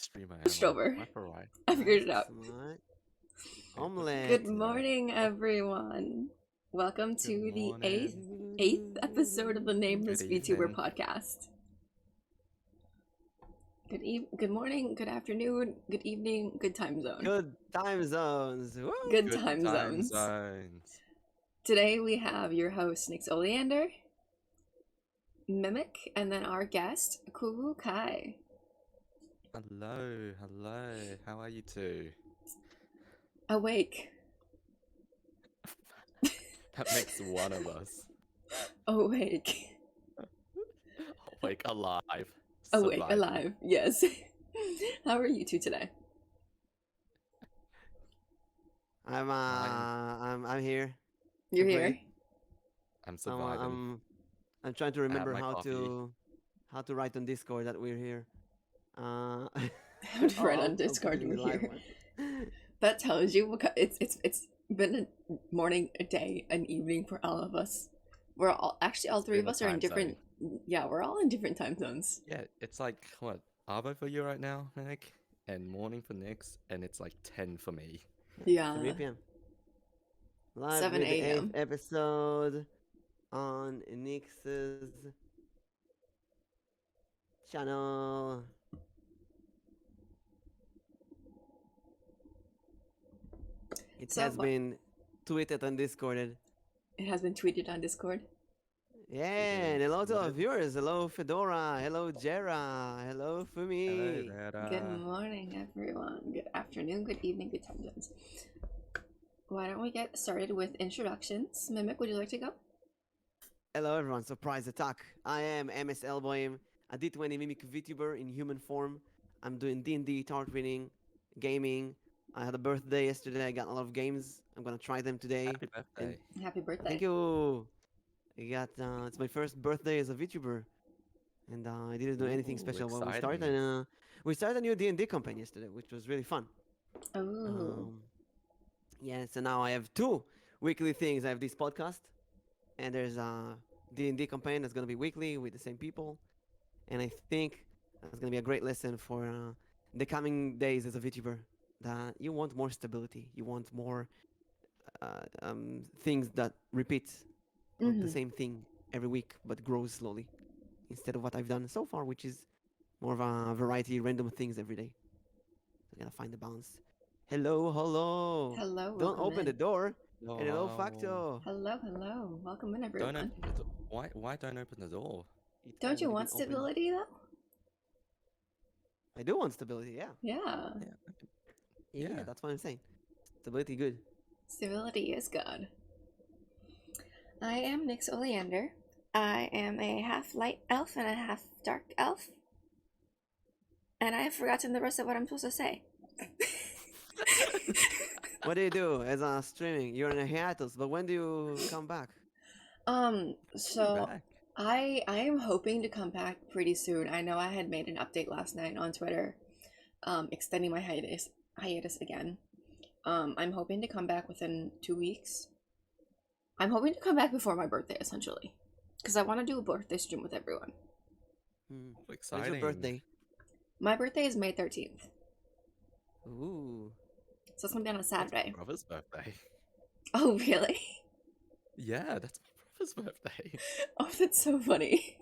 streamer am Switched I? over. Am I right? I figured it out. Smart. Good Omelette. Morning, everyone. Welcome to the eighth episode of the Namless Vtuber Podcast. Good morning, good afternoon, good evening, good time zone. Good time zones. Woo! Good time zones. Today we have your host, Nix Oleander, Mimic, and then our guest, Kuhu Kai. Hello. How are you two? Awake. That makes one of us. Awake. Awake, alive. Awake, surviving. alive. Yes. How are you two today? I'm here. You're Okay. here. I'm surviving. I'm trying to remember my how coffee. to write on Discord that we're here. How to write on Discord put it in the we're live here. one. That tells you it's been a morning, a day, an evening for all of us. We're all three of been a us are in time different. Yeah, we're all in different time zones. Yeah, it's like, what, Arvo for you right now, Nick? And morning for Nix, and it's like 10 for me. Yeah. 3 p.m. Live 7 with the a.m. 8th episode on Nix's channel. It So has what- been tweeted and discorded. It has been tweeted on Discord. Yeah, and hello to What our is- viewers. Hello Fedora. Hello Jera. Hello Fumi. Hello there. Good morning, everyone. Good afternoon, good evening, good time zones. Why don't we get started with introductions? Mimic, would you like to go? Hello everyone. Surprise attack. I am mselboim, a D20 mimic VTuber in human form. I'm doing D&D, tart reading, gaming. I had a birthday yesterday. I got a lot of games. I'm gonna try them today. Happy birthday. Happy birthday. Thank you. I got it's my first birthday as a VTuber, and I didn't do anything Ooh, special. Well, exciting. we started a new D&D campaign yesterday, which was really fun. Oh. Yeah, so now I have 2 weekly things. I have this podcast, and there's a D&D campaign that's gonna be weekly with the same people, and I think that's gonna be a great lesson for the coming days as a VTuber. That you want more stability, you want more things that repeat not the same thing every week, but grows slowly, instead of what I've done so far, which is more of a variety, random things every day. I gotta find the balance. Hello. Hello. Don't welcome open in. the door. No. And hello, Facto. Hello. Welcome in, everyone. Don't open the door. Why don't open the door? It Don't you already want been opened. stability, though? I do want stability. Yeah. Yeah. Yeah. That's what I'm saying. Stability, good. Stability is good. I am Nix Oleander. I am a half light elf and a half dark elf. And I have forgotten the rest of what I'm supposed to say. What do you do as a streaming? You're in a hiatus, but when do you come back? So Back. I am hoping to come back pretty soon. I know I had made an update last night on Twitter, extending my hiatus again. I'm hoping to come back within 2 weeks. I'm hoping to come back before my birthday, essentially, because I want to do a birthday stream with everyone. When's Exciting. your birthday? My birthday is May 13th, Ooh. so it's gonna be on a That's Saturday. my brother's birthday. Oh, really? Yeah, that's my brother's birthday. Oh, that's so funny.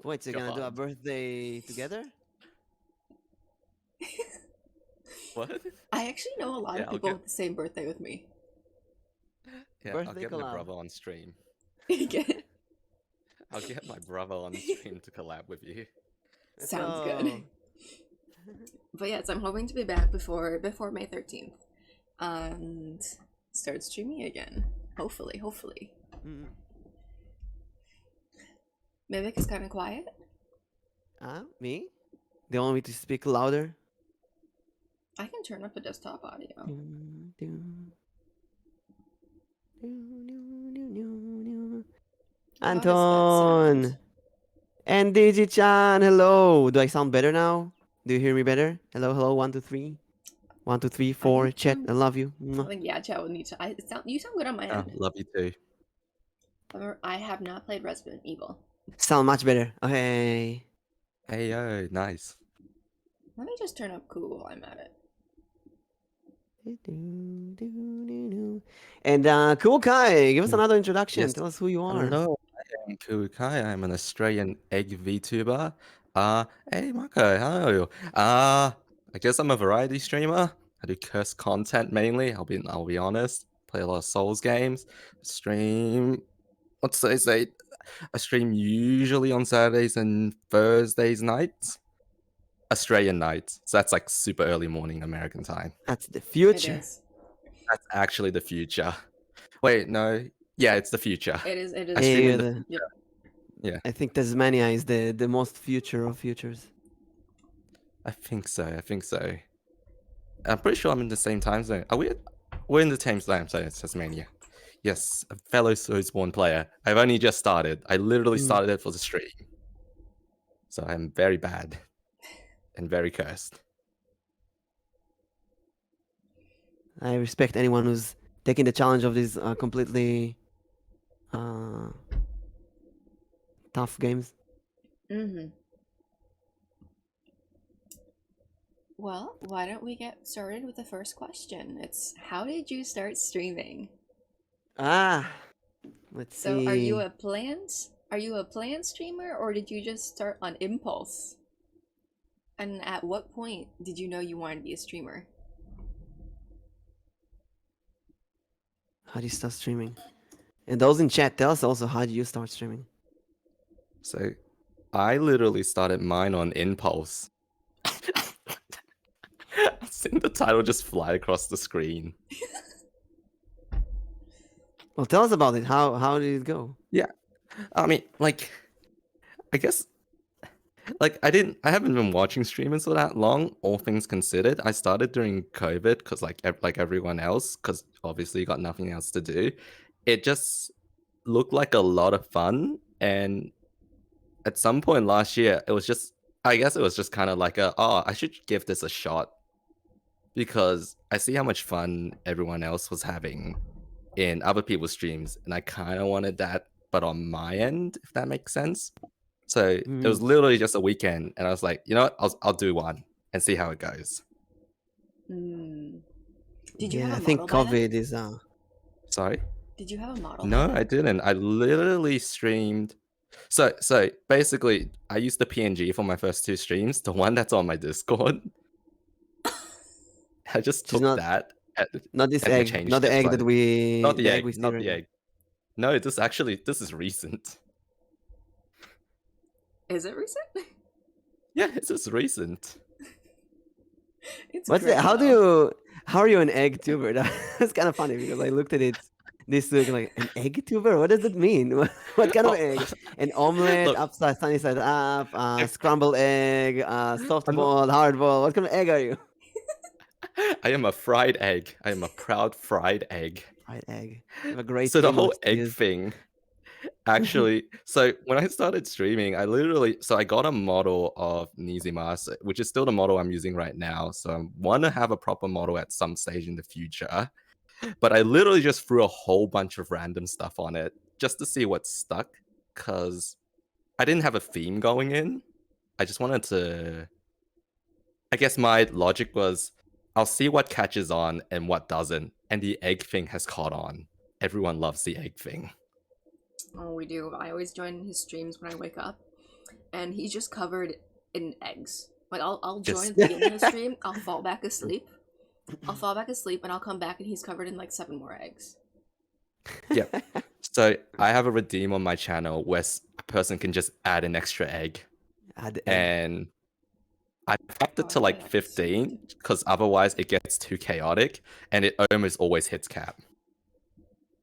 Wait, so you're gonna do a God. birthday together? What? I actually know a lot Yeah, of I'll people get- with the same birthday with me. Yeah, I'll Birthday get my collab. brother on stream. Get- I'll get my brother on stream to collab with you. Let's Sounds go. good. But yes, I'm hoping to be back before May 13th, and start streaming again. Hopefully. Mm. Mimic is kind of quiet. Me? They want me to speak louder? I can turn up the desktop audio. How does that Anton sound? and Digi-chan, hello. Do I sound better now? Do you hear me better? Hello, 1, 2, 3. 1, 2, 3, 4. think Chat, you- I love you. I think chat will need to. You sound good on my end. Love you too. However, I have not played Resident Evil. Sound much better. Okay. Hey yo, nice. Let me just turn up cool while I'm at it. And Cool Kai, give us Mm. another introduction. Yes. Tell us who you are. Hello, I am Kukai. I'm an Australian egg VTuber. Hey Marco, hello. I guess I'm a variety streamer. I do curse content mainly. I'll be honest. Play a lot of Souls games. Stream. What's they say? I stream usually on Saturdays and Thursdays nights. Australian nights. So that's like super early morning American time. That's the It future. is. That's actually the future. Wait, no. Yeah, it's the future. It is. It I is. stream Hey, in the Yep. yeah. I think Tasmania is the most future of futures. I think so. I'm pretty sure I'm in the same time zone. Are we? We're in the same time zone as Tasmania. Yes, a fellow Soulsborne player. I've only just started. I literally Mm. started it for the stream. So I'm very bad and very cursed. I respect anyone who's taking the challenge of these completely uh, tough games. Mm-hmm. Well, why don't we get started with the first question? It's how did you start streaming? Let's So, see. are you a planned streamer or did you just start on impulse? And at what point did you know you wanted to be a streamer? How do you start streaming? And those in chat, tell us also how do you start streaming? So I literally started mine on impulse. I've seen the title just fly across the screen. Well, tell us about it. How did it go? Yeah. I mean, like, I guess like I haven't been watching streamers for that long, all things considered. I started during COVID because like everyone else, because obviously you got nothing else to do. It just looked like a lot of fun, and at some point last year it was just, I guess it was just kind of like I should give this a shot, because I see how much fun everyone else was having in other people's streams, and I kind of wanted that, but on my end, if that makes sense. So it was literally just a weekend, and I was like, you know what, I'll do one and see how it goes. Mm. Did you Yeah, have I a think model by then? COVID is Sorry? Did you have a model? No, by I then? didn't. I literally streamed. So basically, I used the PNG for my first two streams, the one that's on my Discord. I just She's took that not this and egg, not changed the it. egg So that we not the egg, we see not right the now. egg. No, this is recent. Is it recent? Yeah, this is recent. It's What's great, that? How though. are you an egg tuber? That's kind of funny because I looked at it this week like an egg tuber. What does that mean? What kind of Oh, egg? An omelet, look, upside sunny side up, I, scrambled egg, soft I'm not. ball, hard ball. What kind of egg are you? I am a fried egg. I am a proud fried egg. Fried egg. You have a great So the whole emoji to egg use. thing, actually, so when I started streaming, I got a model of Nizimas, which is still the model I'm using right now. So I want to have a proper model at some stage in the future. But I literally just threw a whole bunch of random stuff on it just to see what stuck, because I didn't have a theme going in. I just wanted to. I guess my logic was, I'll see what catches on and what doesn't. And the egg thing has caught on. Everyone loves the egg thing. Oh, we do. I always join his streams when I wake up, and he's just covered in eggs. Like I'll join at the beginning of the stream, I'll fall back asleep. And I'll come back and he's covered in like 7 more eggs. Yep. So I have a redeem on my channel where a person can just add an extra egg. Add the egg. And I upped it to like 15 because otherwise it gets too chaotic and it almost always hits cap.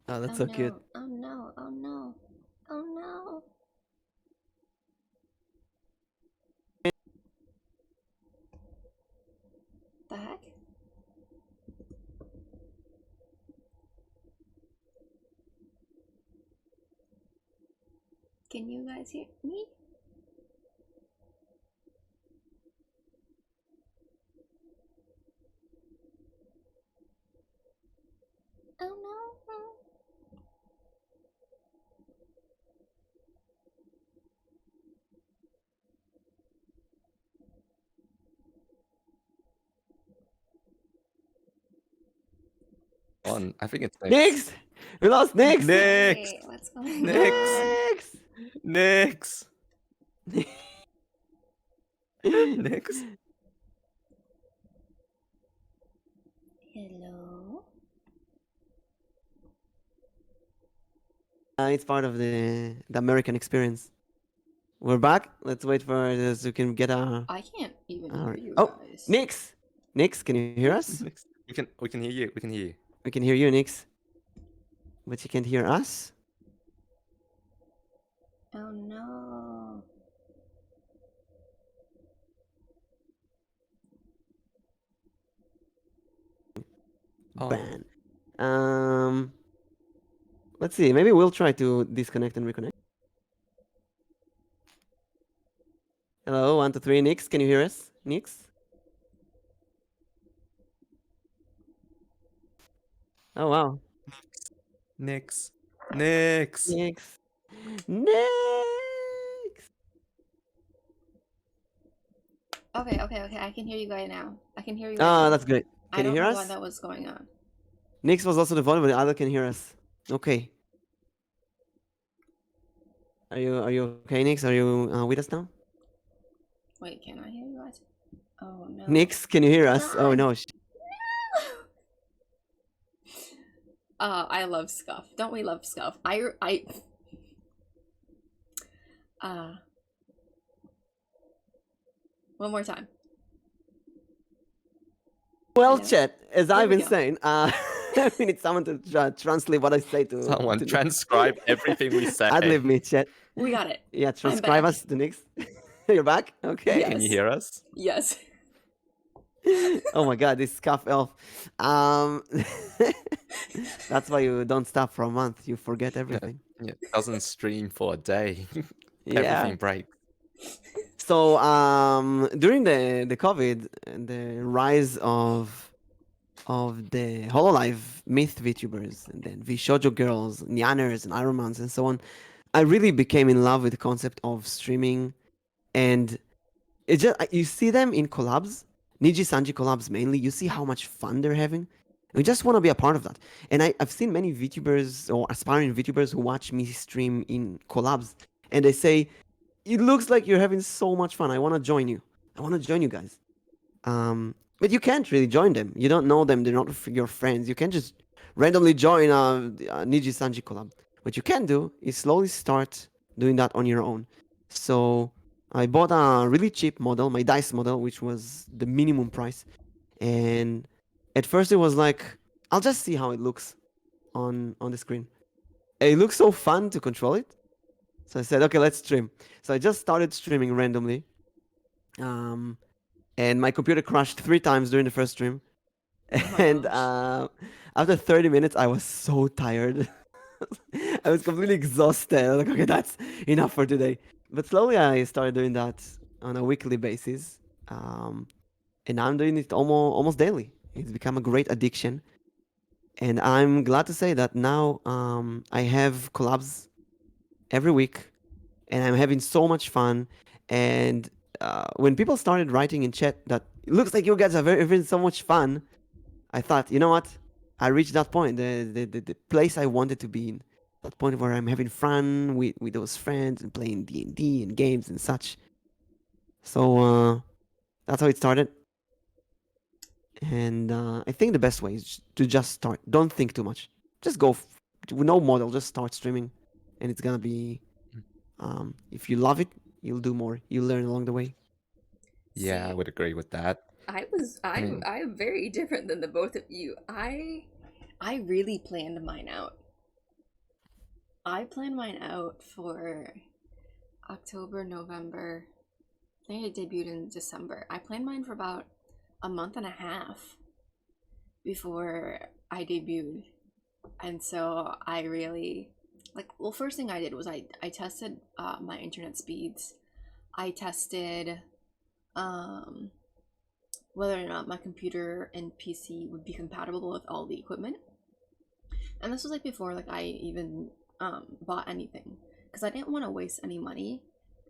Oh, that's so cute. Oh no, oh no, oh no. The heck? Can you guys hear me? Oh no. on. I think it's Nix. Nix! We lost Nix! Nix! Wait, what's going Nix! on? Nix! Nix! Nix? Hello. It's part of the American experience. We're back. Let's wait for this. We can get our. I can't even hear Alright. you Oh, guys. Nix! Nix, can you hear us? Nix. We can hear you. We can hear you. We can hear you, Nix. But you can't hear us? Oh no. Oh. Ban. Let's see. Maybe we'll try to disconnect and reconnect. Hello, 1, 2, 3. Nix, can you hear us? Nix? Oh, wow. Nix. Nix. Nix. Nix! Okay. I can hear you guys now. I can hear you. Ah, now. that's great. I Can you don't hear know us? why that was going on. Nix was also the volume, but the other can hear us. Okay. Are you okay, Nix? Are you with us now? Wait, can I hear you guys? Oh no. Nix, can you hear us? Oh God. no. I love Scuff. Don't we love Scuff? One more time. Well, Hello? chat, as There I've we been go. saying, we need someone to translate what I say to. Someone to transcribe everything we say. Ad-lib me, chat. We got it. Yeah, transcribe back. us to Nix. You're back? Okay. Yes. Can you hear us? Yes. Oh my god, this scuff elf. That's why you don't stop for a month. You forget everything. Yeah, doesn't stream for a day. Yeah. Everything breaks. So during the COVID and the rise of the Hololive myth VTubers and then Vshoujo girls, Nyanners and Ironmans and so on, I really became in love with the concept of streaming, and it just you see them in collabs, Niji Sanji collabs mainly. You see how much fun they're having. We just want to be a part of that. And I've seen many VTubers or aspiring VTubers who watch me stream in collabs, and they say, "It looks like you're having so much fun. I want to join you. I want to join you guys." But you can't really join them. You don't know them. They're not your friends. You can't just randomly join a Niji Sanji collab. What you can do is slowly start doing that on your own. So I bought a really cheap model, my dice model, which was the minimum price. And at first it was like, I'll just see how it looks on the screen. It looks so fun to control it. So I said, okay, let's stream. So I just started streaming randomly. And my computer crashed 3 times during the first stream. Oh And gosh. after 30 minutes, I was so tired. I was completely exhausted. Like, okay, that's enough for today. But slowly, I started doing that on a weekly basis, and I'm doing it almost daily. It's become a great addiction, and I'm glad to say that now I have collabs every week, and I'm having so much fun. And when people started writing in chat that it looks like you guys are having so much fun, I thought, you know what? I reached that point, the place I wanted to be in, that point where I'm having fun with those friends and playing D&D and games and such. So that's how it started. And I think the best way is to just start. Don't think too much. Just go with no model. Just start streaming, and it's gonna be. If you love it, you'll do more. You'll learn along the way. Yeah, I See, would agree with that. I'm very different than the both of you. I really planned mine out. I planned mine out for October, November. I think I debuted in December. I planned mine for about a month and a half before I debuted. And so I really first thing I did was I tested my internet speeds. I tested whether or not my computer and PC would be compatible with all the equipment. And this was before I even bought anything, because I didn't want to waste any money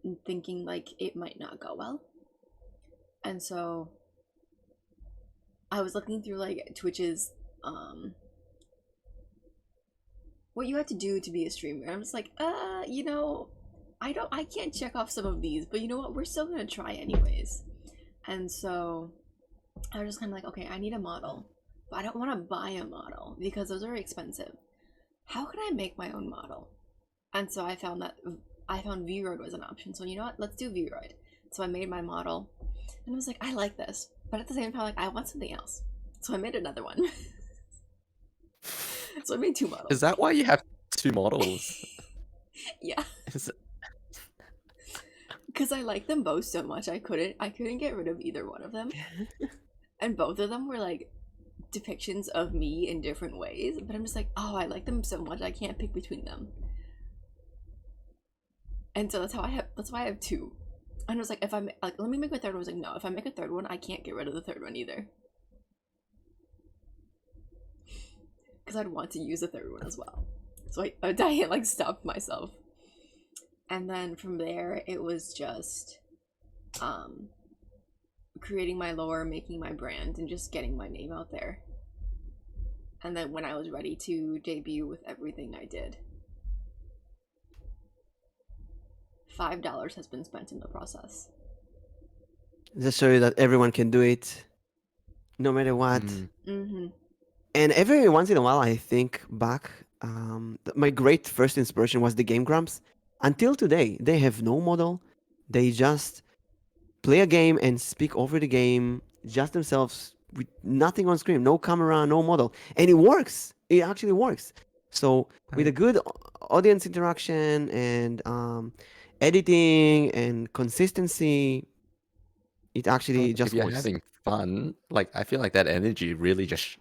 in thinking it might not go well. And so I was looking through Twitch's what you have to do to be a streamer. And I'm just like, you know, I can't check off some of these, but you know what? We're still gonna try anyways. And so I was just kind of like, okay, I need a model, but I don't want to buy a model because those are expensive. How can I make my own model? And so I found Vroid was an option. So you know what? Let's do Vroid. So I made my model, and I was like, I like this, but at the same time, like I want something else. So I made another one. So I made two models. Is that why you have two models? Yeah. Is it... Because I like them both so much, I couldn't get rid of either one of them, and both of them were like depictions of me in different ways. But I'm just like, oh, I like them so much, I can't pick between them, and so that's why I have two. And I was like, if I'm like, let me make a third one. I was like, no, if I make a third one, I can't get rid of the third one either, because I'd want to use the third one as well. So I like stopped myself. And then from there, it was just creating my lore, making my brand, and just getting my name out there. And then when I was ready to debut with everything I did, $5 has been spent in the process. Just show you that everyone can do it, no matter what. Mm-hmm. And every once in a while, I think back. My great first inspiration was the Game Grumps. Until today, they have no model. They just play a game and speak over the game, just themselves, with nothing on screen, no camera, no model, and it works. It actually works. So with a good audience interaction and editing and consistency, it actually just If you're works. having fun, like I feel like that energy really just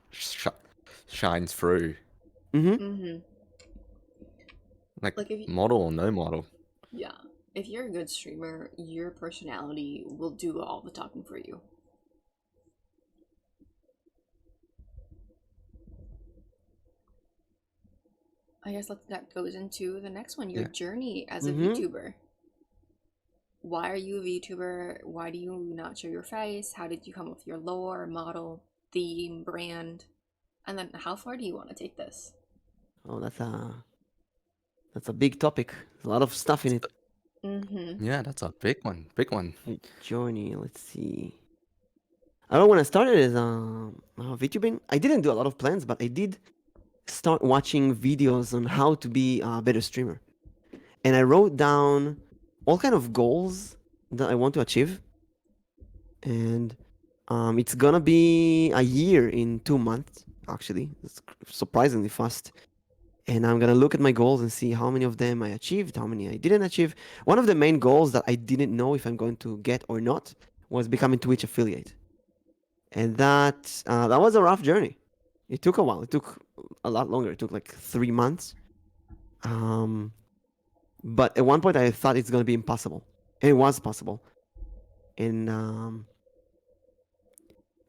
shines through. Mm-hmm. Like if you, model or no model. yeah, if you're a good streamer, your personality will do all the talking for you. I guess that goes into the next one, your journey as a VTuber. Why are you a VTuber? Why do you not show your face? How did you come up with your lore, model, theme, brand? And then how far do you want to take this? Oh, that's a big topic. There's a lot of stuff in it. Mm-hmm. Yeah, that's a big one. Big one. Journey, let's see. I don't know, when I started as VTubing, I didn't do a lot of plans, but I did start watching videos on how to be a better streamer. And I wrote down all kind of goals that I want to achieve. And it's gonna be a year in 2 months, actually. It's surprisingly fast. And I'm gonna look at my goals and see how many of them I achieved, how many I didn't achieve. One of the main goals that I didn't know if I'm going to get or not was becoming Twitch affiliate. And that was a rough journey. It took a while. It took a lot longer. It took like 3 months. But at one point I thought it's gonna be impossible. And it was possible. And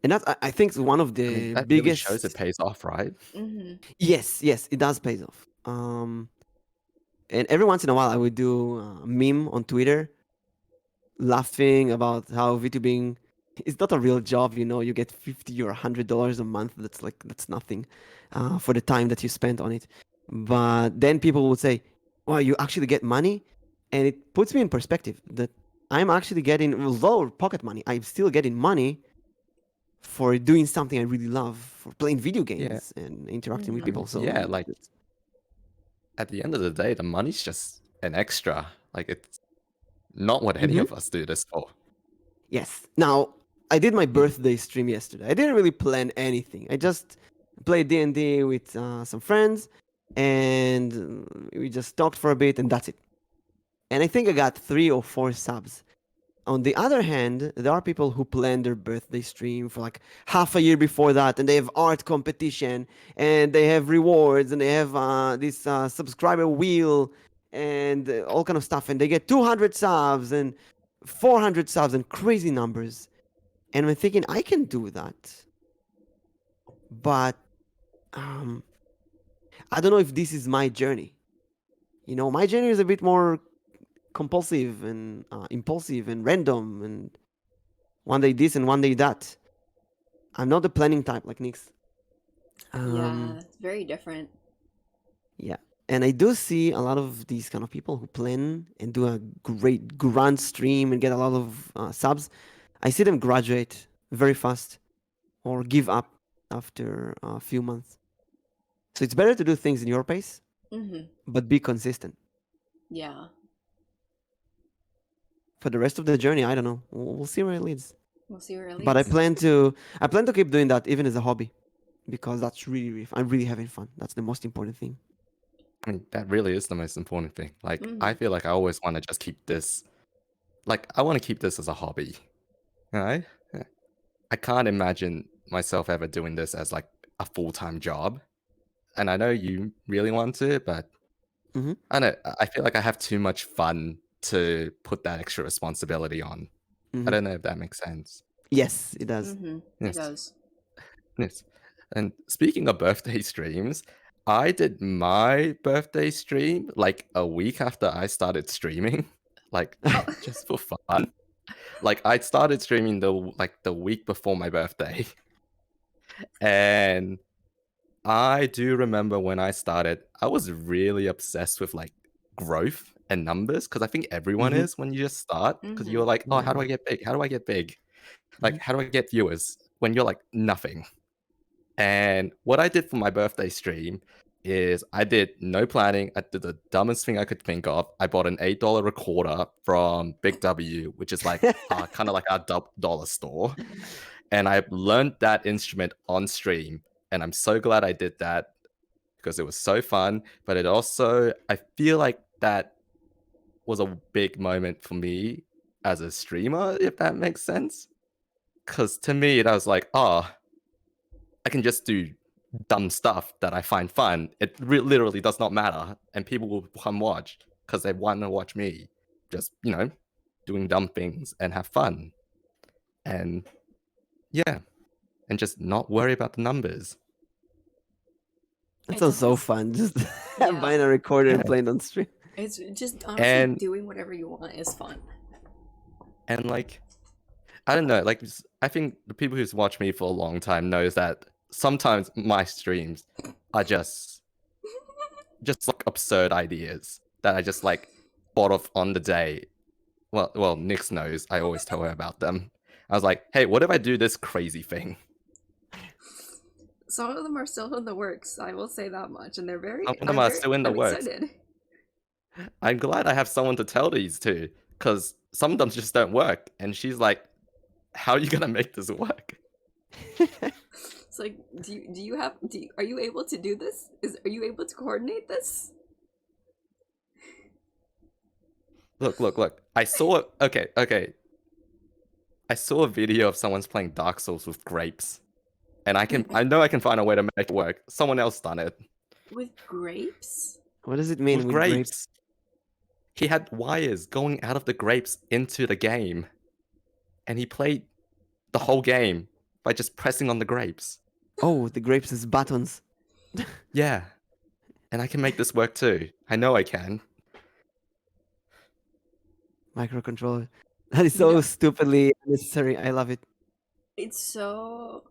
that I think is one of the That biggest. really shows it pays off, right? Mm-hmm. Yes, it does pay off. And every once in a while I would do a meme on Twitter, laughing about how VTubing is not a real job. You know, you get $50 or $100 a month. That's nothing for the time that you spent on it. But then people would say, "Well, you actually get money," and it puts me in perspective that I'm actually getting low pocket money. I'm still getting money for doing something I really love, for playing video games and interacting with people. So yeah, like at the end of the day, the money's just an extra. Like it's not what any of us do this for. Yes. Now, I did my birthday stream yesterday. I didn't really plan anything. I just played D&D with some friends, and we just talked for a bit, and that's it. And I think I got 3 or 4 subs. On the other hand, there are people who plan their birthday stream for like half a year before that, and they have art competition, and they have rewards, and they have this subscriber wheel, and all kind of stuff, and they get 200 subs and 400 subs and crazy numbers. And I'm thinking I can do that, but I don't know if this is my journey. You know, my journey is a bit more compulsive and impulsive and random, and one day this and one day that. I'm not the planning type like Nix. Yeah, it's very different. Yeah. And I do see a lot of these kind of people who plan and do a great grand stream and get a lot of subs. I see them graduate very fast or give up after a few months. So it's better to do things in your pace, Mm-hmm. but be consistent. Yeah. For the rest of the journey, I don't know. We'll see where it leads. We'll see where it But I leads. plan to keep doing that even as a hobby, because that's really I'm really having fun. That's the most important thing. I mean, that really is the most important thing. Like, I Mm-hmm. feel like I always want to just keep this. Like, I want to keep this as a hobby. Right? I can't imagine myself ever doing this as like a full-time job. And I know you really want to, but Hmm. I don't know. I feel like I have too much fun to put that extra responsibility on. I Hmm. don't know if that makes sense. Yes, it does. Mm-hmm. It Yes. does. Yes. And speaking of birthday streams, I did my birthday stream like a week after I started streaming, like Oh. just for fun. Like I started streaming the week before my birthday. And I do remember when I started, I was really obsessed with like growth and numbers because I think everyone Hmm. is when you just start because Mm-hmm. you're like, oh, how do Yeah. I get big? How do I get big? Like, Hmm. how do I get viewers when you're like nothing? And what I did for my birthday stream is I did no planning. I did the dumbest thing I could think of. I bought an $8 recorder from Big W, which is like kind of like our dollar store. And I learned that instrument on stream. And I'm so glad I did that because it was so fun. But it also, I feel like that was a big moment for me as a streamer, if that makes sense. Because to me, that was like, oh, I can just do dumb stuff that I find fun. It literally does not matter, and people will come watch because they want to watch me just doing dumb things and have fun, and yeah, and just not worry about the numbers. That It sounds so does. fun. Just Yeah. buying a recorder and Yeah. playing on stream. It's just honestly And doing whatever you want is fun. like I don't know, like I think the people who's watched me for a long time knows that sometimes my streams are just like absurd ideas that I just like thought of on the day. Well, Nix knows. I always tell her about them. I was like, hey, what if I do this crazy thing? Some of them are still in the works. I will say that much, and Some of them are still in the I'm works. excited. I'm glad I have someone to tell these to, because some of them just don't work. And she's like, how are you gonna make this work? It's like, are you able to do this? Are you able to coordinate this? Look. I saw okay. I saw a video of someone's playing Dark Souls with grapes. And I know I can find a way to make it work. Someone else done it. With grapes? What does it mean With with grapes? grapes. He had wires going out of the grapes into the game. And he played the whole game by just pressing on the grapes. Oh, the grapes as buttons. Yeah. And I can make this work too. I know I can. Microcontroller. That is so stupidly unnecessary. I love it. It's so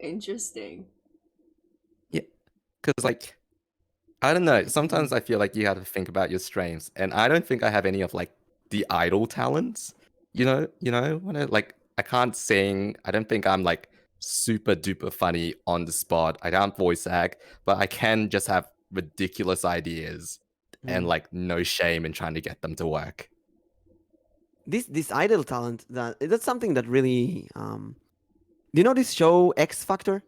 interesting. Yeah. Because, like, I don't know. Sometimes I feel like you have to think about your streams. And I don't think I have any of, like, the idol talents. When I can't sing. I don't think I'm, like, super duper funny on the spot. I can't voice act. But I can just have ridiculous ideas. And, like, no shame in trying to get them to work. This idol talent, that's something that really do you know this show X Factor?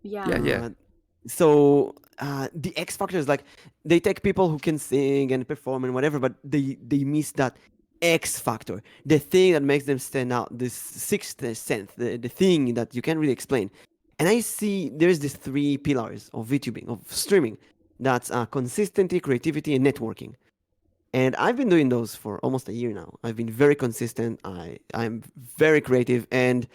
Yeah. So the X Factor is like they take people who can sing and perform and whatever, but they miss that X Factor, the thing that makes them stand out, this sixth sense, the thing that you can't really explain. And I see there's these three pillars of VTubing, of streaming. That's consistency, creativity, and networking. And I've been doing those for almost a year now. I've been very consistent. I'm very creative, and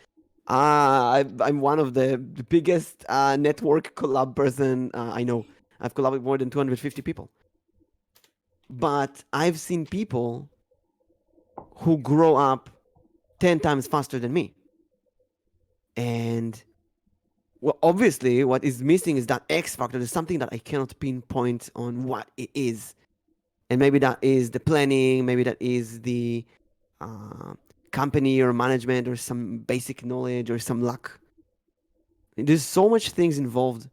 I'm one of the biggest network collab person I know. I've collabed with more than 250 people. But I've seen people who grow up 10 times faster than me. And well, obviously, what is missing is that X factor. There's something that I cannot pinpoint on what it is, and maybe that is the planning. Maybe that is the uh, company or management or some basic knowledge or some luck. There's so much things involved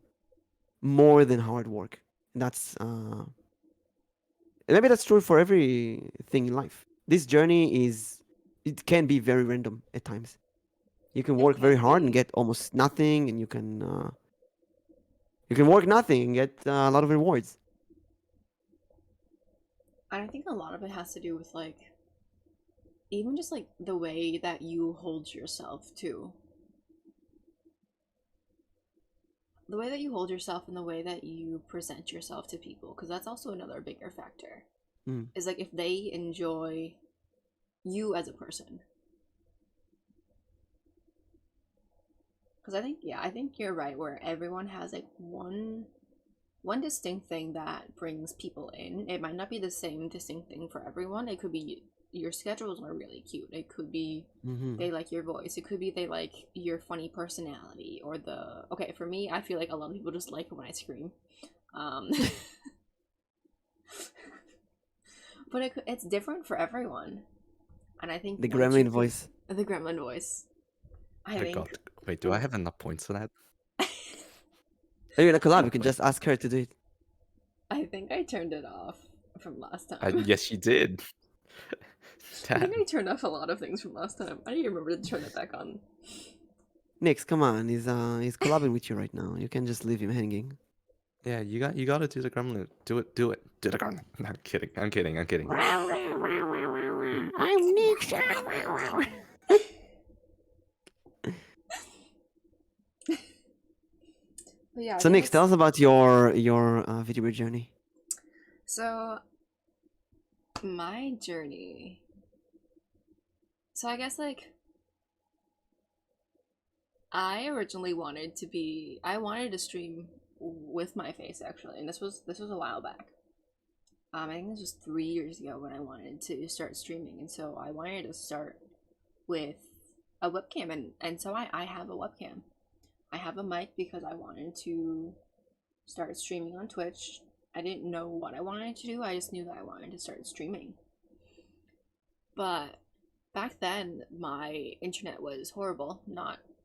more than hard work. And maybe that's true for everything in life. This journey is it can be very random at times. You can It work very can hard and be. get almost nothing, and you can work nothing and get a lot of rewards. And I think a lot of it has to do with like even just like the way that you hold yourself too. The way that you hold yourself and the way that you present yourself to people, because that's also another bigger factor. Mm. Is like if they enjoy you as a person. Because I think you're right. Where everyone has like one distinct thing that brings people in. It might not be the same distinct thing for everyone. It could be your schedules are really cute. It could be Hmm. they like your voice. It could be they like your funny personality or the okay, for me, I feel like a lot of people just like when I scream. Um but it's different for everyone. And I think The once you gremlin voice. the gremlin voice, I I got. think Wait, do I have enough points for that? Maybe in a collab, you can Wait, just ask her to do it. I think I turned it off from last time. yes, you did. I think Damn. I turned off a lot of things from last time. I don't even remember to turn it back on. Nix, come on, he's collabing with you right now. You can just leave him hanging. Yeah, you gotta do the gremlin. Do it. Do the gremlin. No, I'm kidding. I'm kidding. I'm kidding. I'm Nix. But yeah, I So think Nix, it's tell us about your VTuber journey. so my journey. So I guess like I originally I wanted to stream with my face actually, and this was a while back. I think this was 3 years ago when I wanted to start streaming, and so I wanted to start with a webcam, and so I have a webcam. I have a mic because I wanted to start streaming on Twitch. I didn't know what I wanted to do. I just knew that I wanted to start streaming. But back then, my internet was horrible.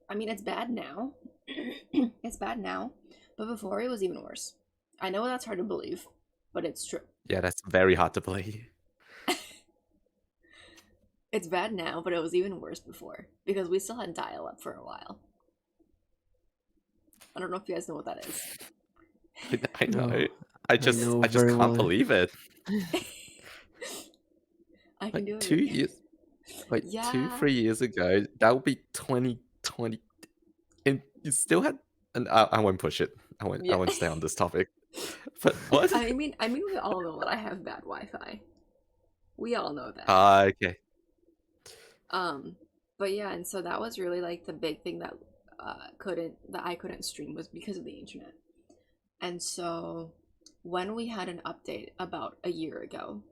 I mean, it's bad now. It's bad now. But before, it was even worse. I know that's hard to believe, but it's true. Yeah, that's very hard to believe. It's bad now, but it was even worse before because we still had dial up for a while. I don't know if you guys know what that is. I know. No, I I just know I just very can't well. believe it. I can Like do it 2 again. years, like two, Yeah. 3 years ago, that would be 2020, and you still had. And I won't push it. I Yeah. won't stay on this topic. But what? I mean, we all know that I have bad Wi-Fi. We all know that. Okay. But yeah, and so that was really like the big thing that I couldn't stream was because of the internet. And so when we had an update about a year ago,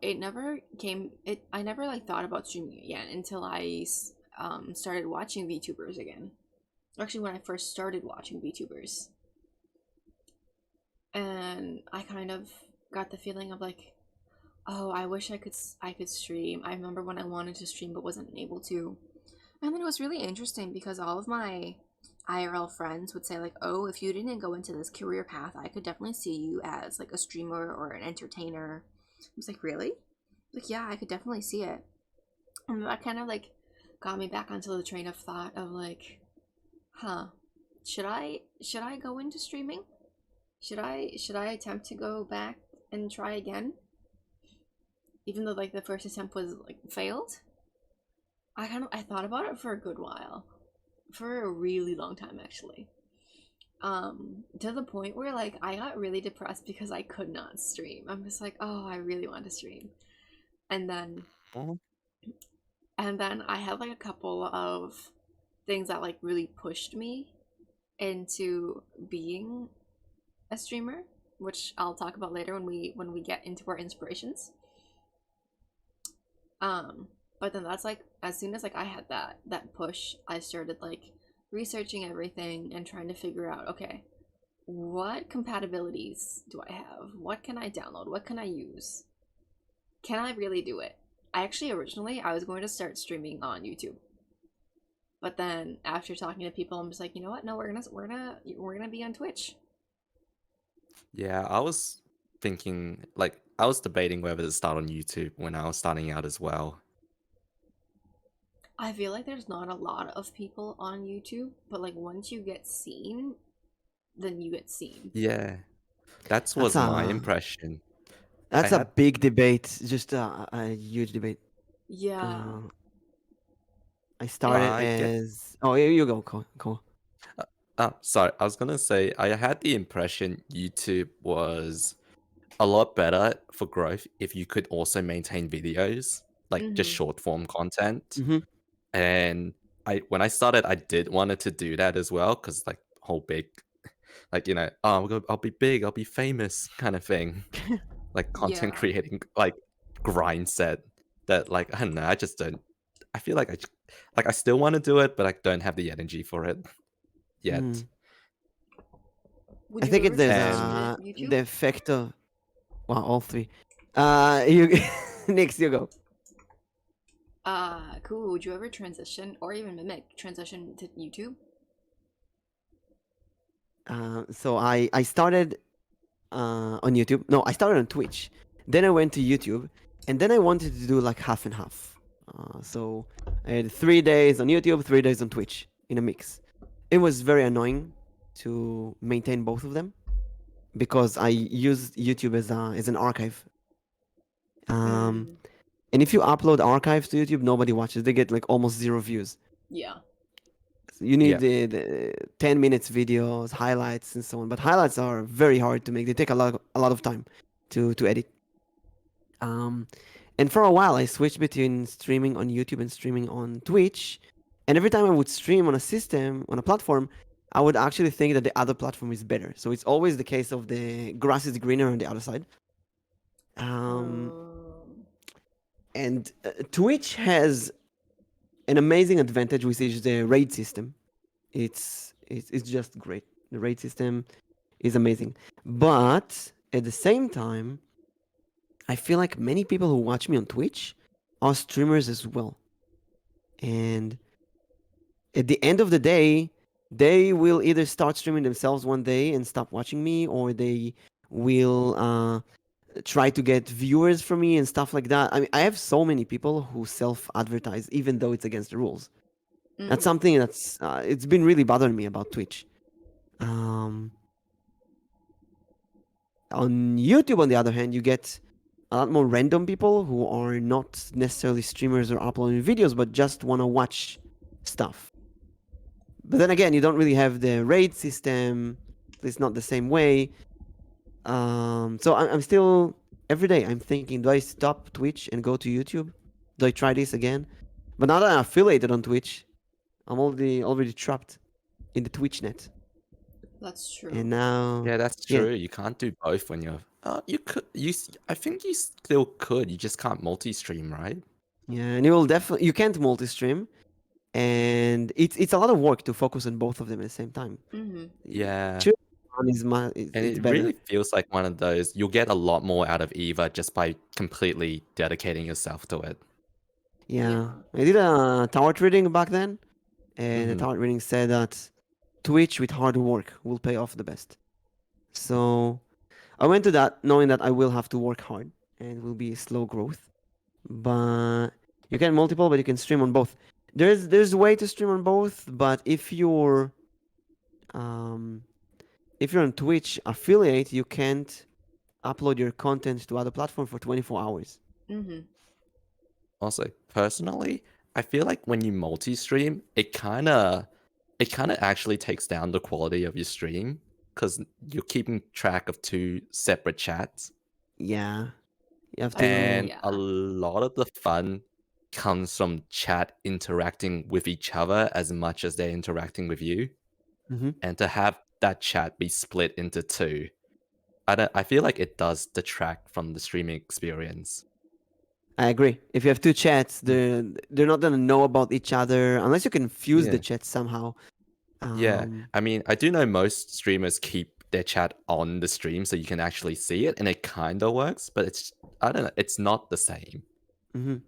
it never came. I never like thought about streaming again until I started watching VTubers again. Actually, when I first started watching VTubers, and I kind of got the feeling of like, oh, I wish I could stream. I remember when I wanted to stream but wasn't able to. And then it was really interesting because all of my IRL friends would say like, "Oh, if you didn't go into this career path, I could definitely see you as like a streamer or an entertainer." I was like, "Really?" Like, yeah, I could definitely see it. And that kind of like got me back onto the train of thought of like, "Huh, should I go into streaming? Should I attempt to go back and try again?" Even though like the first attempt was like failed. I thought about it for a good while. For a really long time actually. To the point where like I got really depressed because I could not stream. I'm just like, "Oh, I really want to stream." And then Well, I had like a couple of things that like really pushed me into being a streamer, which I'll talk about later when we get into our inspirations. Um But then that's like as soon as like I had that push, I started like researching everything and trying to figure out, okay, what compatibilities do I have? What can I download? What can I use? Can I really do it? I actually originally I was going to start streaming on YouTube. But then after talking to people, I'm just like, you know what? No, we're gonna be on Twitch. Yeah, I was thinking, like, I was debating whether to start on YouTube when I was starting out as well. I feel like there's not a lot of people on YouTube, but like once you get seen, then you get seen. Yeah, that That's was my a impression. I that's a had, big debate, just a huge debate. Yeah. Uh, I started I get, as oh you go, cool. sorry, I was gonna say, I had the impression YouTube was a lot better for growth if you could also maintain videos, like just Mm-hmm. short form content. Mm-hmm. And when I started, I did wanted to do that as well, because like whole big, like oh, I'll be big, I'll be famous kind of thing, like content Yeah. creating like grind set that like I don't know, I just don't. I feel like like I still want to do it, but I don't have the energy for it yet. Mm. Would I you think ever it's there's transition And to YouTube? the effect of well all three. You next you go. Cool. Would you ever transition or even mimic transition to YouTube? So I started on YouTube. No, I started on Twitch. Then I went to YouTube, and then I wanted to do like half and half. So I had 3 days on YouTube, 3 days on Twitch in a mix. It was very annoying to maintain both of them because I used YouTube as an archive. Mm. And if you upload archives to YouTube, nobody watches. They get like almost zero views. Yeah. So you need yeah, the 10 minutes videos, highlights, and so on. But highlights are very hard to make. They take a lot of time to edit. Um, and for a while, I switched between streaming on YouTube and streaming on Twitch. And every time I would stream on a system, on a platform, I would actually think that the other platform is better. So it's always the case of the grass is greener on the other side. Um, Um, and Twitch has an amazing advantage, which is the raid system. It's just great. The raid system is amazing, but at the same time, I feel like many people who watch me on Twitch are streamers as well, and at the end of the day, they will either start streaming themselves one day and stop watching me, or they will try to get viewers from me and stuff like that. I mean, I have so many people who self-advertise, even though it's against the rules. That's mm-hmm. something that's it's been really bothering me about Twitch. Um, on YouTube, on the other hand, you get a lot more random people who are not necessarily streamers or uploading videos, but just want to watch stuff. But then again, you don't really have the raid system. It's not the same way. So I'm still every day. I'm thinking, do I stop Twitch and go to YouTube? Do I try this again? But now that I'm affiliated on Twitch, I'm already trapped in the Twitch net. That's And true. now, yeah, that's yeah, true. You can't do both when you're. You could. I think you still could. You just can't multi-stream, right? yeah, and you can't multi-stream, and it's a lot of work to focus on both of them at the same time. Mm-hmm. Yeah, Choose one and it's it better. really feels like one of those. You'll get a lot more out of either just by completely dedicating yourself to it. Yeah, Yeah. I did a tarot reading back then, and the Hmm. tarot reading said that Twitch with hard work will pay off the best. So I went to that knowing that I will have to work hard and it will be slow growth. But you can multiple, but you can stream on both. There's a way to stream on both, but um if you're on Twitch affiliate, you can't upload your content to other platform for 24 hours. Mm-hmm. Also, personally, I feel like when you multi-stream, it kind of actually takes down the quality of your stream because you're keeping track of two separate chats, Yeah, you have Oh to. and a yeah. lot of the fun comes from chat interacting with each other as much as they're interacting with you, Mhm. and to have that chat be split into two, I feel like it does detract from the streaming experience. I agree. If you have two chats, Mm. they're not gonna know about each other unless you can fuse the Yeah. chat somehow. Yeah. Um, I mean, I do know most streamers keep their chat on the stream so you can actually see it, and it kind of works, but it's, I don't know, it's not the same. mhm.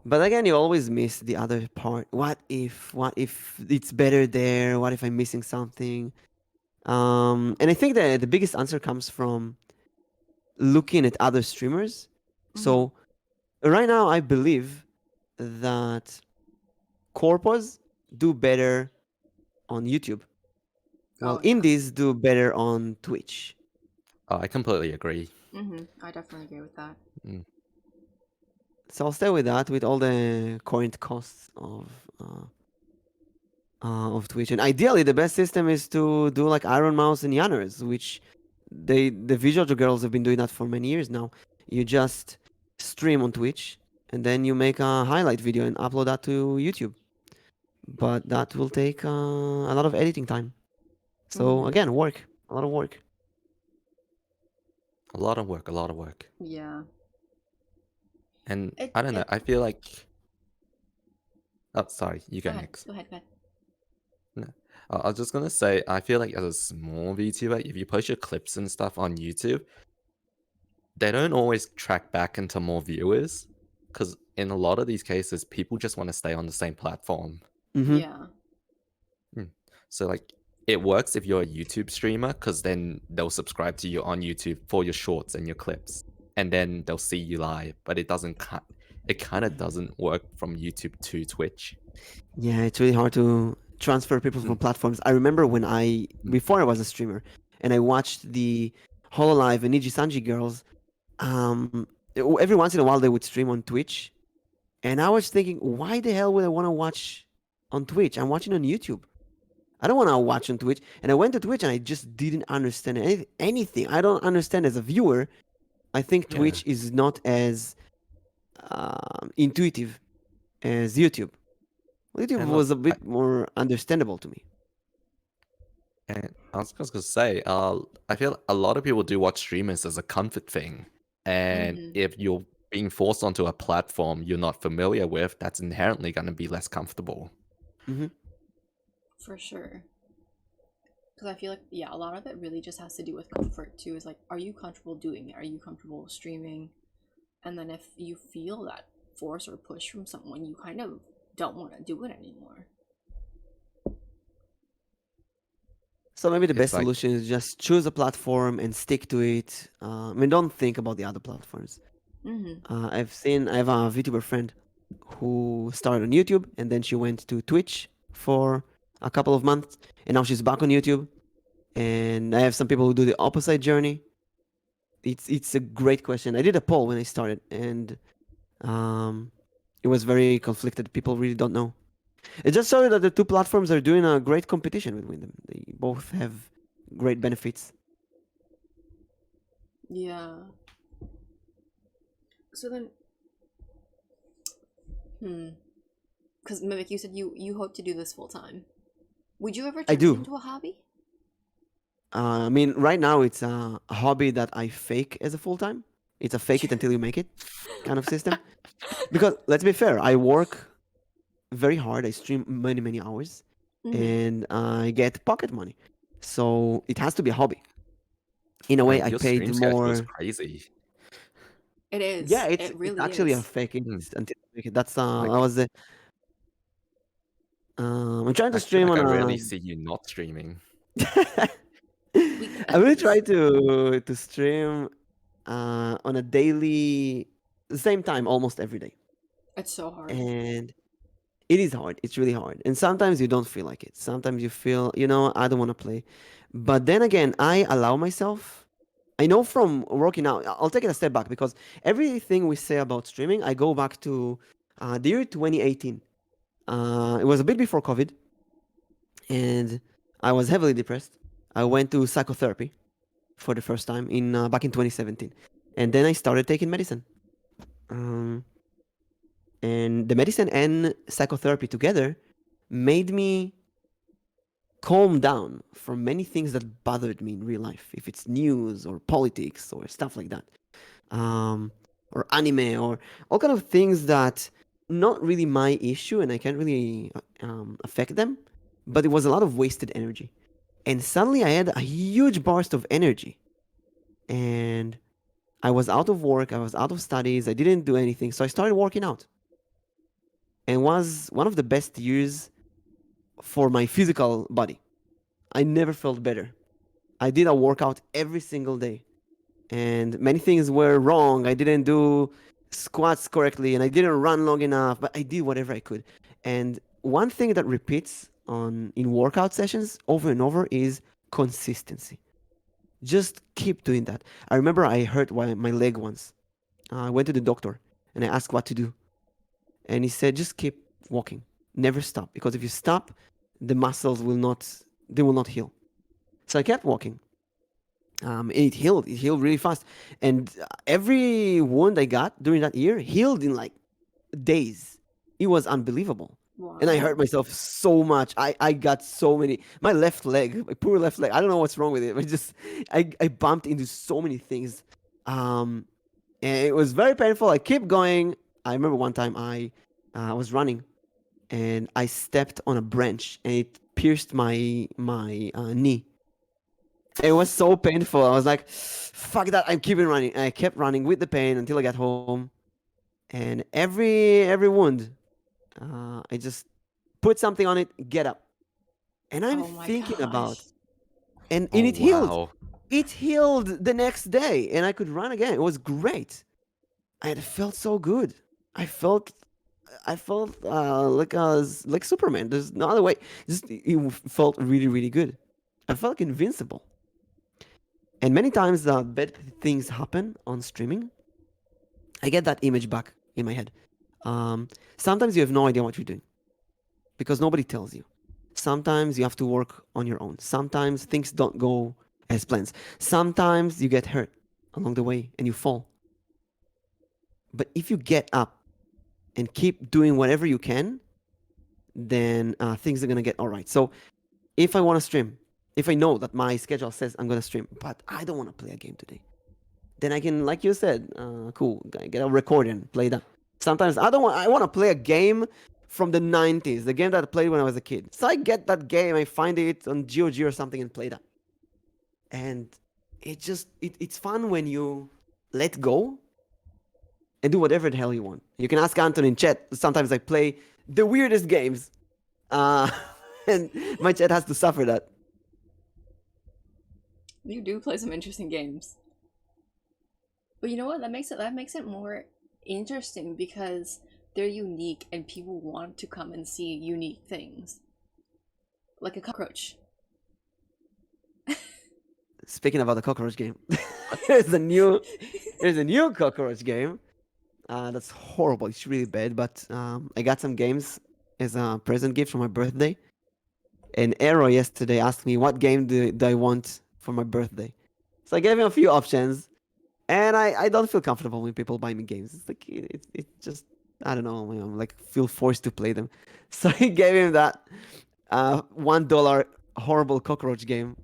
But again, you always miss the other part. What if it's better there? What if I'm missing something? And I think that the biggest answer comes from looking at other streamers. Mm-hmm. So right now, I believe that corpos do better on YouTube, while Oh yeah. indies do better on Twitch. Oh, I completely agree. Mm-hmm. I definitely agree with that. Mm. So I'll stay with that, with all the current costs uh, of Twitch. And ideally, the best system is to do like Iron Mouse and Yanners, which the visual girls have been doing that for many years now. You just stream on Twitch and then you make a highlight video and upload that to YouTube. But that will take a lot of editing time. So Mm-hmm. again, work, a lot of work. A lot of work, a lot of work. Yeah. And It I don't know, it. I feel like, oh, sorry, you Go go ahead. next. Go ahead. Go ahead. No. I was just gonna say, I feel like as a small VTuber, if you post your clips and stuff on YouTube, they don't always track back into more viewers, because in a lot of these cases, people just want to stay on the same platform. Mm-hmm. Yeah. Mm. So like, it works if you're a YouTube streamer, because then they'll subscribe to you on YouTube for your shorts and your clips, and then they'll see you live. But it doesn't. It kind of doesn't work from YouTube to Twitch. Yeah, it's really hard to transfer people from Mm. platforms. I remember when Mm. before I was a streamer, and I watched the Hololive and Niji Sanji girls. Every once in a while they would stream on Twitch, and I was thinking, why the hell would I want to watch on Twitch? I'm watching on YouTube. I don't want to watch on Twitch. And I went to Twitch and I just didn't understand anything. I don't understand as a viewer. I think Yeah, Twitch is not as intuitive as YouTube. YouTube and was look, a bit more understandable to me. I was just gonna say, I feel a lot of people do watch streamers as a comfort thing, and Mm-hmm. if you're being forced onto a platform you're not familiar with, that's inherently going to be less comfortable. Hmm. For sure. Because I feel like, yeah, a lot of it really just has to do with comfort too. Is like, are you comfortable doing it? Are you comfortable streaming? And then if you feel that force or push from someone, you kind of don't want to do it anymore. So maybe the It's best like, solution is just choose a platform and stick to it. I mean, don't think about the other platforms. Mm-hmm. I have a VTuber friend who started on YouTube and then she went to Twitch for a couple of months and now she's back on YouTube. And I have some people who do the opposite journey. It's a great question. I did a poll when I started and um, it was very conflicted. People really don't know. It just showed that the two platforms are doing a great competition between them. They both have great benefits. Yeah. So then, because Mimic, you said you hope to do this full time. Would you ever I turn it do. into a hobby? I mean, right now it's a hobby that I fake as a full time. It's a fake it until you make it kind of system. Because let's be fair, I work very hard. I stream many hours, Mm-hmm. and I get pocket money. So it has to be a hobby. In a way, like, I your paid stream schedule is more. crazy. It Yeah, is. It it's really actually a is. fake it Mm. until you make it. That's that Like, was the. I'm trying to I feel stream like on I a. rarely see you not streaming. We I'm gonna try guys. to stream on a daily, same time almost every day, It's so hard. and it is hard. It's really hard, and sometimes you don't feel like it. Sometimes you feel, I don't want to play, but then again, I allow myself. I know from working out. I'll take it a step back because everything we say about streaming, I go back to the year 2018. It was a bit before COVID, and I was heavily depressed. I went to psychotherapy for the first time in back in 2017, and then I started taking medicine. Um, and the medicine and psychotherapy together made me calm down from many things that bothered me in real life, if it's news or politics or stuff like that. Um, or anime or all kind of things that not really my issue and I can't really affect them, but it was a lot of wasted energy. And suddenly I had a huge burst of energy, and I was out of work, I was out of studies, I didn't do anything, so I started working out, and was one of the best years for my physical body. I never felt better. I did a workout every single day, and many things were wrong. I didn't do squats correctly, and I didn't run long enough, but I did whatever I could. And one thing that repeats on in workout sessions over and over is consistency. Just keep doing that. I remember I hurt my leg once. I went to the doctor and I asked what to do, and he said just keep walking, never stop, because if you stop, the muscles will not heal. So I kept walking. It healed. It healed really fast, and every wound I got during that year healed in like days. It was unbelievable, and I hurt Wow. myself so much. I got so many. My left leg, my poor left leg. I don't know what's wrong with it. I bumped into so many things, um, and it was very painful. I kept going. I remember one time I was running and I stepped on a branch and it pierced my knee. It was so painful. I was like, "Fuck that!" I'm keeping running, and I kept running with the pain until I got home. And every wound, I just put something on it, get up, and I'm Oh my thinking gosh. about, and Oh it healed. wow. It healed the next day, and I could run again. It was great. I felt so good. I felt I felt like I was like Superman. There's no other way. Just it felt really really good. I felt like invincible. And many times bad things happen on streaming. I get that image back in my head. Sometimes you have no idea what you're doing because nobody tells you. Sometimes you have to work on your own. Sometimes things don't go as plans. Sometimes you get hurt along the way and you fall. But if you get up and keep doing whatever you can, then things are gonna get all right. So if I want to stream, if I know that my schedule says I'm gonna stream, but I don't want to play a game today, then I can, like you said, cool, get a recording, play that. Sometimes I don't want. I want to play a game from the '90s, the game that I played when I was a kid. So I get that game, I find it on GOG or something, and play that. And it's fun when you let go and do whatever the hell you want. You can ask Anton in chat. Sometimes I play the weirdest games, uh, and my chat has to suffer that. You do play some interesting games. But you know what? That makes it more interesting because they're unique and people want to come and see unique things. Like a cockroach. Speaking about the cockroach game, there's a new there's a new cockroach game. That's horrible. It's really bad. But I got some games as a present gift for my birthday. And Arrow yesterday asked me what game do I want for my birthday. So I gave him a few options, and I don't feel comfortable when people buy me games. It's like it just I don't know. I'm like feel forced to play them. So I gave him that $1 horrible cockroach game.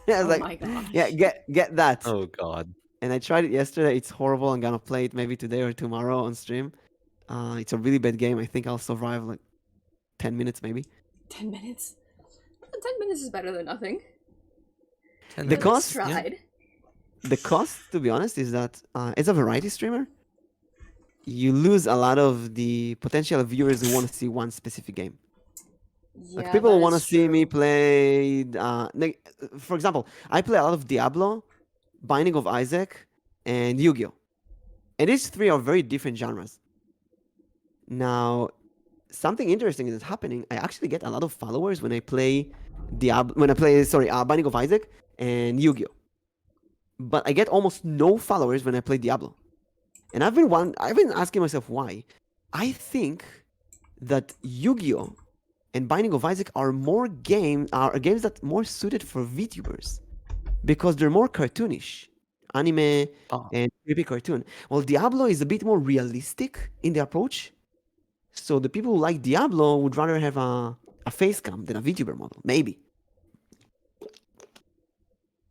I was Oh like, my yeah, gosh. get that. Oh god. And I tried it yesterday. It's horrible. I'm gonna play it maybe today or tomorrow on stream. It's a really bad game. I think I'll survive like 10 minutes maybe. 10 minutes? 10 minutes is better than nothing. 10 The You at least minutes. cost, Yeah. tried. the cost, to be honest, is that as a variety streamer, you lose a lot of the potential viewers who want to see one specific game. Like Yeah, people that want to is see me true. play. For example, I play a lot of Diablo, Binding of Isaac, and Yu-Gi-Oh. And these three are very different genres. Now, something interesting is happening. I actually get a lot of followers when I play Binding of Isaac and Yu-Gi-Oh. But I get almost no followers when I play Diablo. And I've been asking myself why. I think that Yu-Gi-Oh and Binding of Isaac are games that more suited for VTubers because they're more cartoonish, anime Oh. and creepy cartoon. While Diablo is a bit more realistic in the approach. So the people who like Diablo would rather have a face cam than a VTuber model, maybe.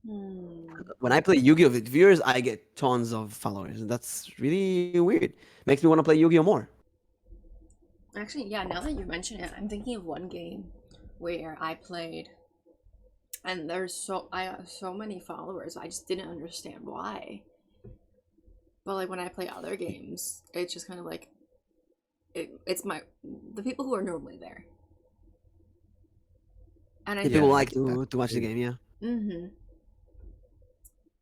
Hmm. when I play Yu-Gi-Oh with viewers, I get tons of followers. That's really weird. Makes me want to play Yu-Gi-Oh more. Actually, yeah, now that you mention it, I'm thinking of one game where I played and I have so many followers. I just didn't understand why. But like when I play other games, it's just kind of like it's the people who are normally there. And I The think people Yeah, like that's to watch the true. game, yeah. mm-hmm.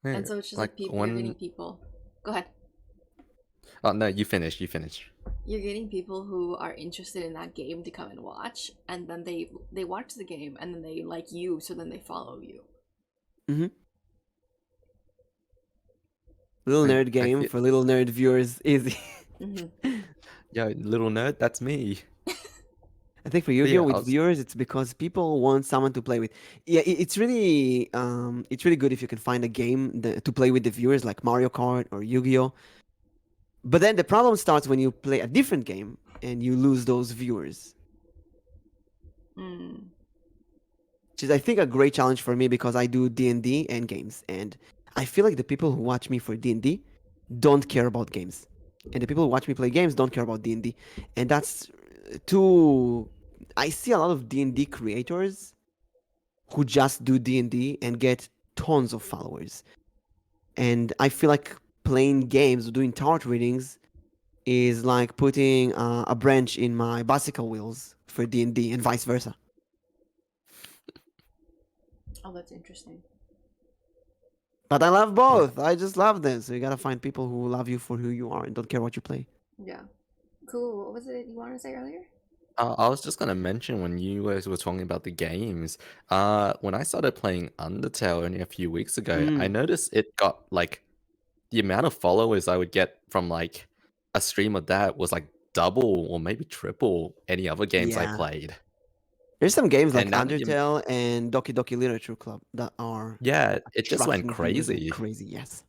Yeah, And so it's just like like people you're getting one. people. Go ahead. Oh no, you finish. You finish. You're getting people who are interested in that game to come and watch, and then they watch the game and then they like you, so then they follow you. Mm-hmm. Little Like nerd I game feel. for little nerd viewers. Easy. Mm-hmm. Yeah, little nerd. That's me. I think for But Yu-Gi-Oh yeah, I with was. viewers, it's because people want someone to play with. Yeah, it's really good if you can find a game to play with the viewers, like Mario Kart or Yu-Gi-Oh. But then the problem starts when you play a different game and you lose those viewers, Mm. which is I think a great challenge for me because I do D&D and games, and I feel like the people who watch me for D&D don't care about games, and the people who watch me play games don't care about D&D, and that's too. I see a lot of D&D creators who just do D&D and get tons of followers. And I feel like playing games or doing tarot readings is like putting a branch in my bicycle wheels for D&D and vice versa. Oh, that's interesting. But I love Yeah. both. I just love them. So you gotta find people who love you for who you are and don't care what you play. Yeah. Cool. What was it you wanted to say earlier? I was just gonna mention when you guys were talking about the games. When I started playing Undertale only a few weeks ago, I Mm, noticed it got like the amount of followers I would get from like a stream of that was like double or maybe triple any other games I yeah. played. There's some games like And now that you, Undertale and Doki Doki Literature Club that are yeah, it just went attracting viewers like crazy. crazy. Yes.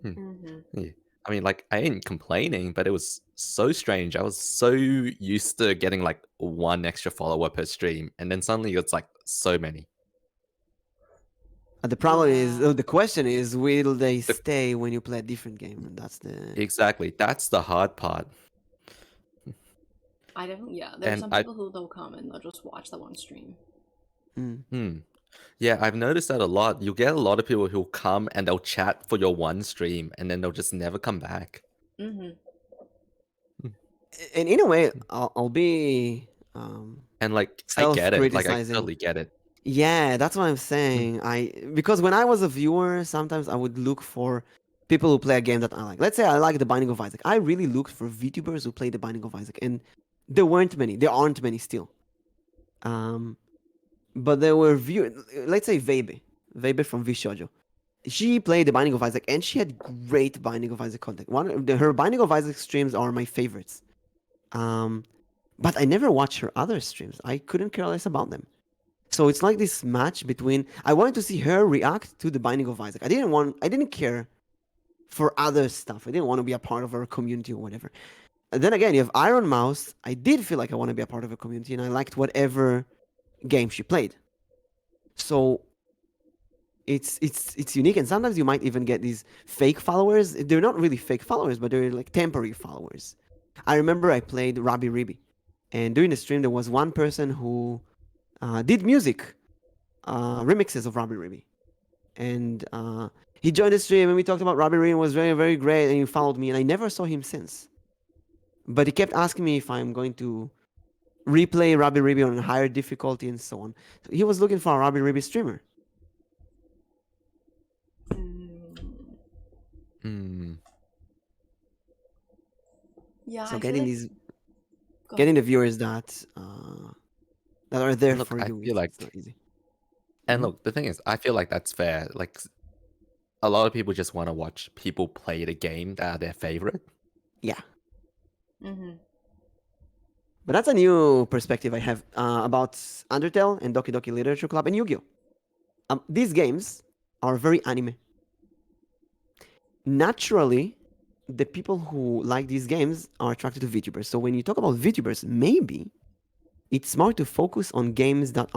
Hmm. Mm-hmm. Yeah. I mean, like, I ain't complaining, but it was so strange. I was so used to getting like one extra follower per stream, and then suddenly it's like so many. The problem is, Yeah. the question is, will they The, stay when you play a different game? And that's the. exactly, that's the hard part. I definitely yeah. There are And some I, people who they'll come and they'll just watch the one stream. Mm. hmm, yeah, I've noticed that a lot. You'll get a lot of people who'll come and they'll chat for your one stream, and then they'll just never come back. Mm-hmm. Hmm. And in a way, I'll be And like, I get it. Like, I self-criticizing. totally get it. Yeah, that's what I'm Hmm. saying. Because when I was a viewer, sometimes I would look for people who play a game that I like. Let's say I like The Binding of Isaac. I really looked for VTubers who play The Binding of Isaac, and there weren't many. There aren't many still. Um, but there were viewers. Let's say Vebe from Vishojo. She played The Binding of Isaac, and she had great Binding of Isaac content. Her Binding of Isaac streams are my favorites. Um, but I never watched her other streams. I couldn't care less about them. So it's like this match between. I wanted to see her react to The Binding of Isaac. I didn't care for other stuff. I didn't want to be a part of her community or whatever. And then again, you have Iron Mouse. I did feel like I want to be a part of a community, and I liked whatever game she played. So it's unique, and sometimes you might even get these fake followers. They're not really fake followers, but they're like temporary followers. I remember I played Rabbi Ribi, and during the stream there was one person who did music remixes of Rabbi Ribi, and he joined the stream and we talked about Rabbi Ribi. Was very very great, and he followed me, and I never saw him since. But he kept asking me if I'm going to replay Rabbi Ribi on a higher difficulty and so on. So he was looking for a Rabbi Ribi streamer. Mm. Hmm. Yeah, So I feel getting like. these, Go getting ahead. the viewers that are there And look, for I you, feel it's not like, easy. and Hmm. look, the thing is, I feel like that's fair. Like, a lot of people just want to watch people play the game that are their favorite. Yeah, Mm-hmm. but that's a new perspective I have about Undertale and Doki Doki Literature Club and Yu-Gi-Oh. These games are very anime. Naturally, the people who like these games are attracted to VTubers. So when you talk about VTubers, maybe it's smart to focus on games that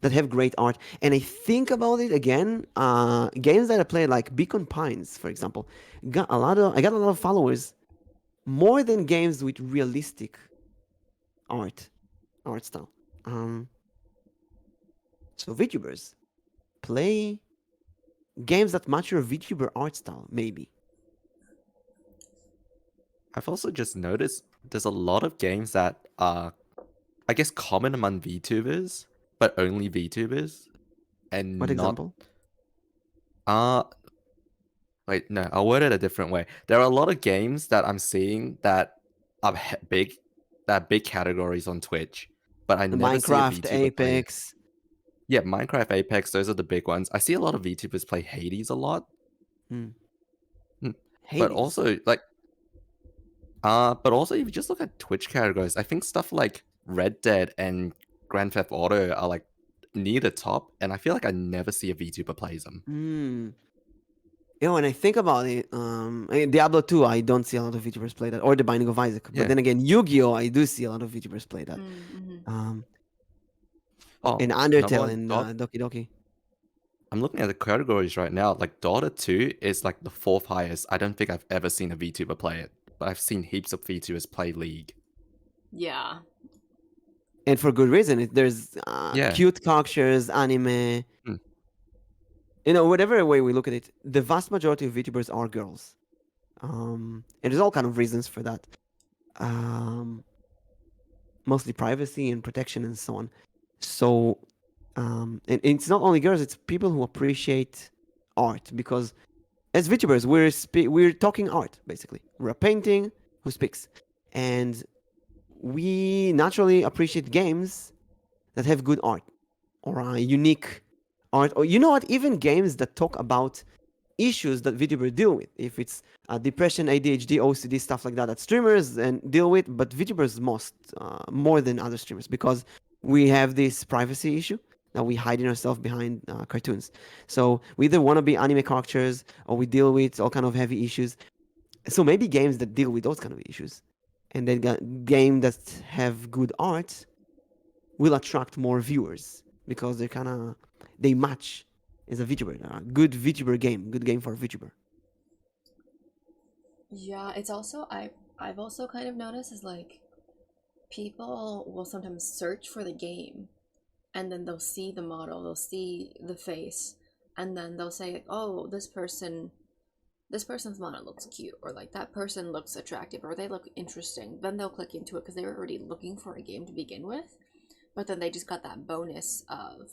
have great art. And I think about it again, games that I played like Beacon Pines, for example, I got a lot of followers more than games with realistic art art style. Um, so VTubers play games that match your VTuber art style, maybe. I've also just noticed there's a lot of games that are, I guess, common among VTubers, but only VTubers, What and not. example? Uh, Wait, no, I'll word it a different way. There are a lot of games that I'm seeing that are big categories on Twitch, but I never see a Minecraft, VTuber play it. Apex. Yeah, Minecraft, Apex, those are the big ones. I see a lot of VTubers play Hades a lot. Hmm. Hmm. But Hades. also but also if you just look at Twitch categories, I think stuff like Red Dead and Grand Theft Auto are like near the top, and I feel like I never see a VTuber plays them. Hmm. When I think about it, Diablo 2, I don't see a lot of VTubers play that, or The Binding of Isaac. But Yeah. then again, Yu-Gi-Oh, I do see a lot of VTubers play that. Mm-hmm. Um, Oh, and another Undertale one, and Dot. Doki Doki. I'm looking at the categories right now. Like Dota 2 is like the fourth highest. I don't think I've ever seen a VTuber play it, but I've seen heaps of VTubers play League. Yeah. And for good reason. There's Yeah. cute characters, anime. Hmm. Whatever way we look at it, the vast majority of VTubers are girls. And there's all kind of reasons for that. Mostly privacy and protection and so on. So, and it's not only girls; it's people who appreciate art because as VTubers, we're talking art basically. We're a painting who speaks, and we naturally appreciate games that have good art or unique art, or you know what, even games that talk about issues that VTubers deal with. If it's depression, ADHD, OCD, stuff like that, that streamers and deal with, but VTubers more than other streamers because we have this privacy issue that we hiding ourselves behind cartoons. So we either want to be anime characters or we deal with all kind of heavy issues. So maybe games that deal with those kind of issues, and then game that have good art will attract more viewers because they match as a VTuber. Good VTuber game, good game for a VTuber. Yeah, it's also I've also kind of noticed is like people will sometimes search for the game and then they'll see the model, they'll see the face, and then they'll say, "Oh, this person's model looks cute," or like that person looks attractive, or they look interesting. Then they'll click into it because they were already looking for a game to begin with, but then they just got that bonus of,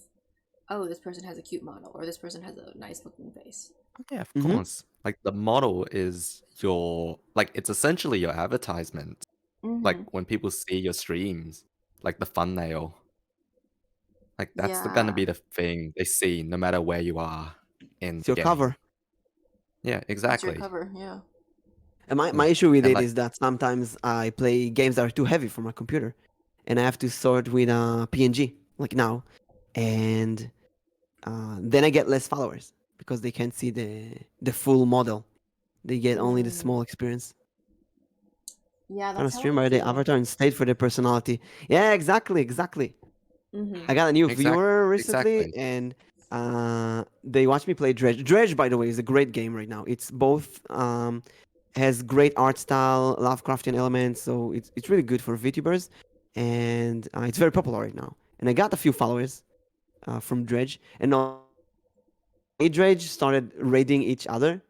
"Oh, this person has a cute model," or "This person has a nice looking face." Yeah, of Mm-hmm. course. Like the model is it's essentially your advertisement. Like Mm-hmm. when people see your streams, like the thumbnail. Like that's gonna Yeah, be the thing they see no matter where you are in It's the your game. cover. Yeah, it's your exactly. cover. Yeah. And my, Mm. my issue with And it like is that sometimes I play games that are too heavy for my computer, and I have to sort with PNG like now, and then I get less followers because they can't see the full model. They get only the Mm. small experience. Yeah, What kind that's of how I streamer are they? feel. Avatar and state for their personality. Yeah, exactly. Mm-hmm. I got a new exactly viewer recently, exactly. and they watched me play Dredge. Dredge, by the way, is a great game right now. It's both has great art style, Lovecraftian elements, so it's really good for VTubers, and it's very popular right now. And I got a few followers from Dredge, and now people who play Dredge started raiding each other.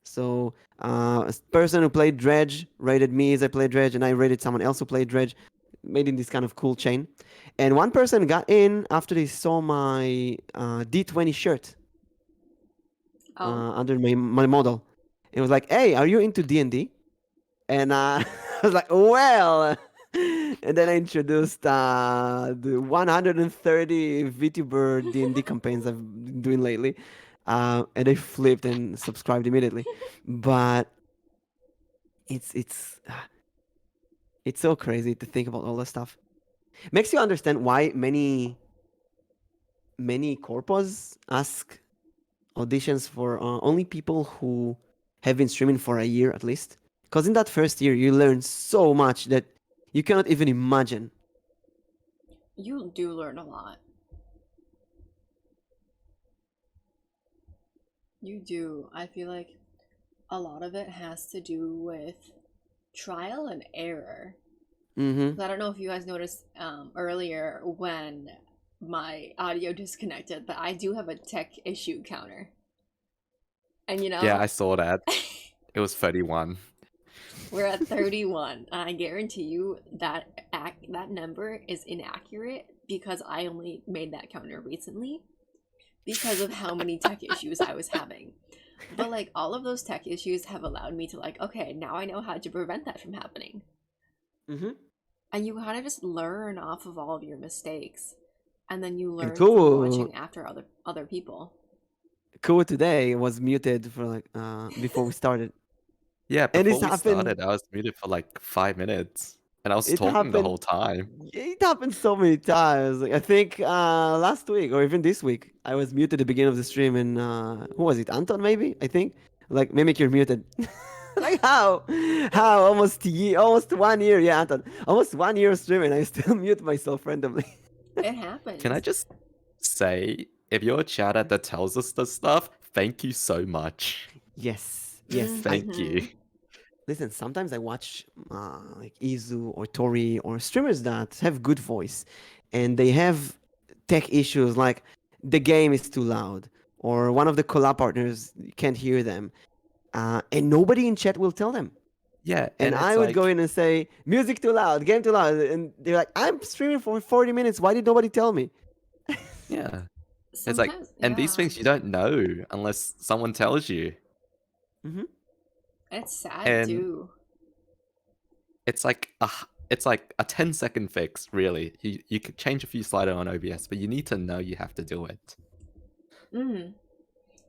So a person who played Dredge rated me as I played Dredge, and I rated someone else who played Dredge, made in this kind of cool chain. And one person got in after they saw my D20 shirt Oh. under my model. It was like, "Hey, are you into D&D?" And I was like, "Well." And then I introduced the 130 VTuber D&D campaigns I've been doing lately, and they flipped and subscribed immediately. But it's it's so crazy to think about all this stuff. Makes you understand why many corpos ask auditions for only people who have been streaming for a year at least. Because in that first year, you learn so much that you cannot even imagine. You do learn a lot. You do. I feel like a lot of it has to do with trial and error. Mm-hmm. I don't know if you guys noticed earlier when my audio disconnected, but I do have a tech issue counter. And Yeah, I saw that. It was 31. we're at 31. And I guarantee you that that number is inaccurate because I only made that counter recently because of how many tech issues I was having. But like all of those tech issues have allowed me to like, okay, now I know how to prevent that from happening. Mm-hmm. And you kind of just learn off of all of your mistakes, and then you And learn from cool, watching after other people. cool today was muted for like before we started, Yeah, and before this we happened. started, I was muted for like 5 minutes, and I was It talking the whole happened. time. It happened so many times. Like, I think last week or even this week, I was muted at the beginning of the stream, and who was it? Anton, maybe? I think. Like, Mimic, you're muted. Like how? How? Almost 1 year. Yeah, Anton. Almost 1 year of streaming. I still mute myself randomly. It Can I happens. just say, if you're a chatter that tells us this stuff, thank you so much. Yes. Yes. I Thank you. Mm-hmm. listen. Sometimes I watch like Izu or Tori or streamers that have good voice, and they have tech issues like the game is too loud or one of the collab partners can't hear them, and nobody in chat will tell them. Yeah, And and it's I would go like, in and say, music too loud, game too loud. And they're like, I'm streaming for 40 minutes. Why did nobody tell me? yeah. It's like, Sometimes, and these yeah. things you don't know unless someone tells you. Mm-hmm. It's sad And too. it's like a 10-second fix, really. You could change a few sliders on OBS, but you need to know you have to do it. Mm.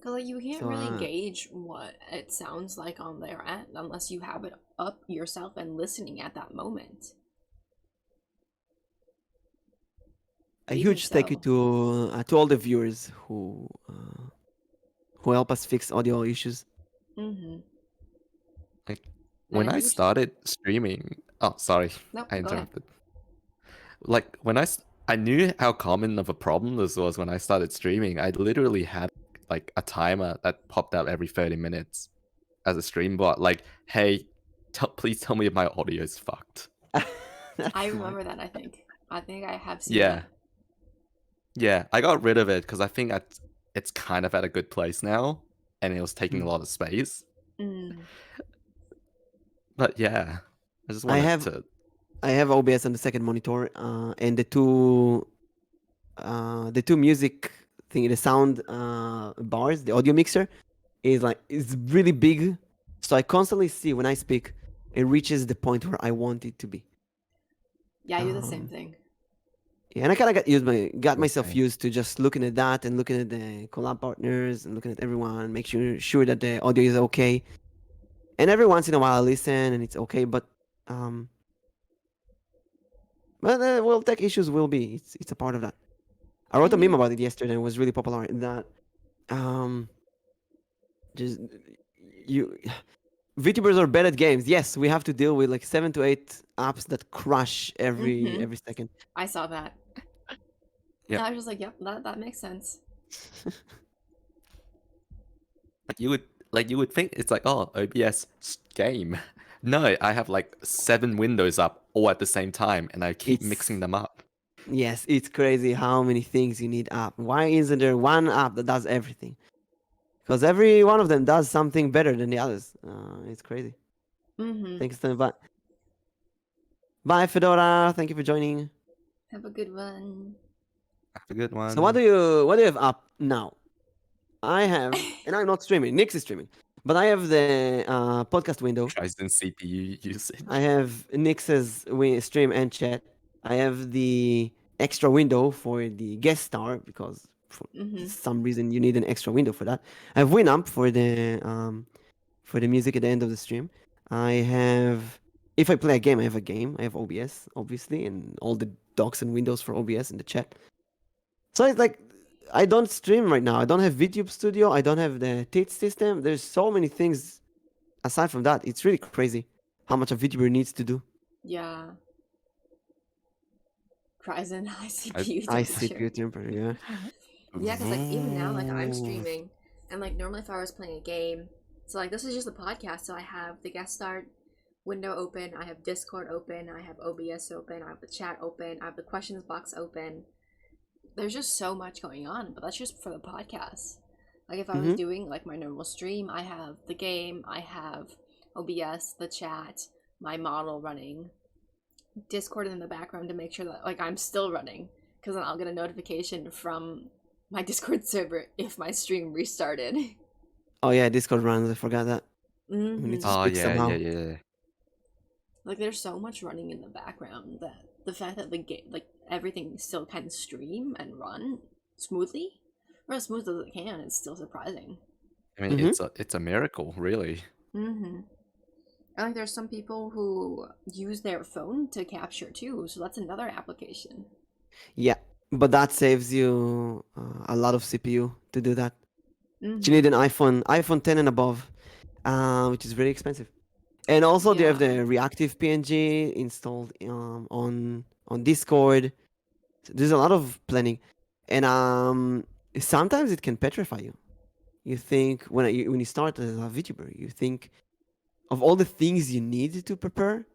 Cause like you can't So, really gauge what it sounds like on their end unless you have it up yourself and listening at that moment. a Even huge thank you so. to all the viewers who help us fix audio issues. Mm-hmm. Like, And when a I huge started streaming, oh, sorry, nope, I go ahead. interrupted. Like, I knew how common of a problem this was when I started streaming. I literally had like a timer that popped up every 30 minutes as a stream bot. Like, hey, please tell me if my audio is fucked. That's I smart. remember that. I think I have seen Yeah, that. yeah. I got rid of it because I think it's kind of at a good place now, and it was taking a Mm. lot of space. Mm. But yeah, I just I wanted have to. I have OBS on the second monitor, and the two music thing, the sound bars, the audio mixer is really big, so I constantly see when I speak, it reaches the point where I want it to be. Yeah, I do the same Um, thing. yeah, and I kind of got myself Okay. used to just looking at that and looking at the collab partners and looking at everyone, make sure that the audio is okay. And every once in a while I listen and it's okay, um, well, tech issues will be. It's a part of that. I I wrote a meme mean, about it yesterday and it was really popular. That um, just you VTubers are bad at games. Yes, we have to deal with like 7 to 8 apps that crash mm-hmm. every second. I saw that. Yep. I was just like, yep, that makes sense. You would think it's like, oh, OBS game. No, I have like 7 windows up all at the same time, and I keep mixing It's them up. yes, it's crazy how many things you need app. Why isn't there one app that does everything? Because every one of them does something better than the others. It's crazy. Mm-hmm. Thanks, bye, Fedora. Thank you for joining. Have a good one. Have a good So one. what do you have up now? I have, and I'm not streaming. Nix is streaming, but I have the podcast window. Tristan CPU usage. I have Nix's stream and chat. I have the extra window for the guest star because for Mm-hmm. some reason you need an extra window for that. I have Winamp for the music at the end of the stream. I have, if I play a game, I have a game. I have OBS obviously and all the docs and windows for OBS in the chat. So it's like I don't stream right now. I don't have VTube Studio. I don't have the TIT system. There's so many things aside from that. It's really crazy how much a VTuber needs to do. Yeah. Ryzen high I CPU I temperature. CPU temperature. Yeah. Yeah, because like even now, like I'm Ooh. streaming, and like normally if I was playing a game, so like this is just the podcast, so I have the guest start window open, I have Discord open, I have OBS open, I have the chat open, I have the questions box open. There's just so much going on, but that's just for the podcast. Like if I was Mm-hmm. doing like my normal stream, I have the game, I have OBS, the chat, my model running, Discord in the background to make sure that like I'm still running, because then I'll get a notification from my Discord server if my stream restarted. Oh yeah, Discord runs. I forgot that. We need to Mm-hmm. Oh speak yeah, yeah, somehow. yeah. Like there's so much running in the background that the fact that the game, like everything still can stream and run smoothly, or as smooth as it can, it's still surprising. I mean, Mm-hmm. it's a miracle, really. Mm-hmm. I think there's some people who use their phone to capture too, so that's another application. Yeah, but that saves you a lot of CPU to do that. You Mm-hmm. need an iPhone 10 and above, which is very expensive. And also, they have Yeah. the reactive PNG installed on Discord. So there's a lot of planning, and sometimes it can petrify you. You think when you start as a VTuber, you think of all the things you need to prepare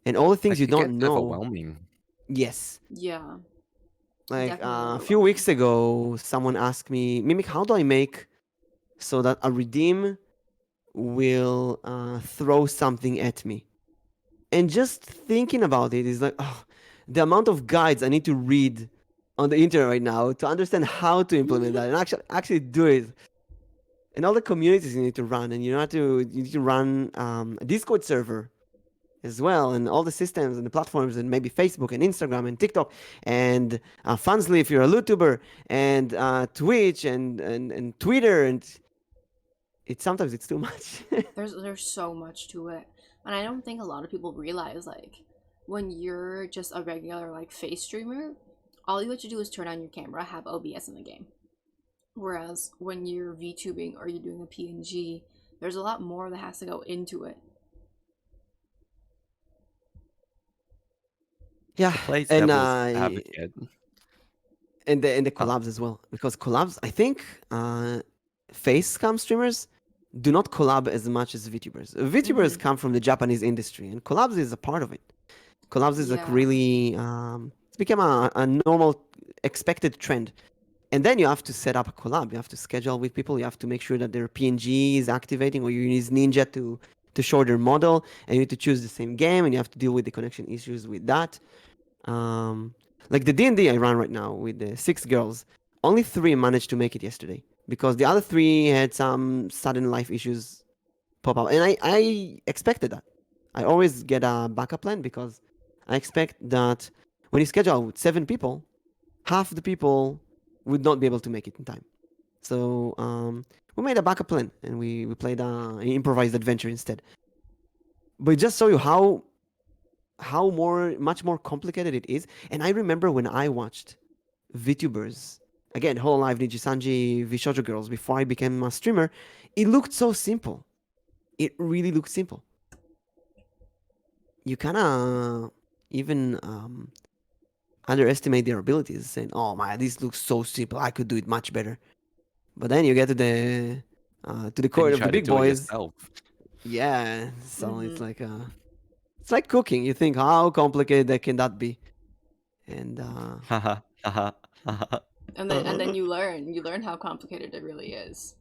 and all the things Like you it gets don't know. overwhelming. Yes, Yeah. like Definitely a few overwhelming. weeks ago, someone asked me, "Mimic, how do I make so that a redeem will throw something at me?" And just thinking about it is like, oh, the amount of guides I need to read on the internet right now to understand how to implement that and actually do it. And all the communities you need to run, and you need to run a Discord server as well, and all the systems and the platforms, and maybe Facebook and Instagram and TikTok and Fansly if you're a YouTuber, and Twitch and Twitter, and sometimes it's too much. There's so much to it, and I don't think a lot of people realize like when you're just a regular like face streamer, all you have to do is turn on your camera, have OBS in the game. Whereas when you're VTubing or you're doing a PNG, there's a lot more that has to go into it. Yeah, To play and devil's advocate, the uh, collabs as well, because collabs, I think face cam streamers do not collab as much as VTubers. VTubers Mm-hmm. come from the Japanese industry, and collabs is a part of it. Collabs is like Yeah. really it's become a normal expected trend. And then you have to set up a collab. You have to schedule with people. You have to make sure that their PNG is activating, or you use Ninja to show their model, and you need to choose the same game, and you have to deal with the connection issues with that. Um, like the D&D I run right now with the 6 girls, only 3 managed to make it yesterday because the other 3 had some sudden life issues pop up, and I expected that. I always get a backup plan because I expect that when you schedule with 7 people, half the people would not be able to make it in time. So we made a backup plan, and we played an improvised adventure instead. But it just show you how much more complicated it is. And I remember when I watched VTubers, again, Whole Life, Nijisanji, Vishojo Girls, before I became a streamer, it looked so simple. It really looked simple. You kind of even underestimate their abilities, saying, "Oh my, this looks so simple. I could do it much better." But then you get to the then core you of the try to big do it boys. yourself. Yeah, so Mm-hmm. it's like cooking. You think how complicated can that be? And Haha, haha, haha. And then you learn how complicated it really is.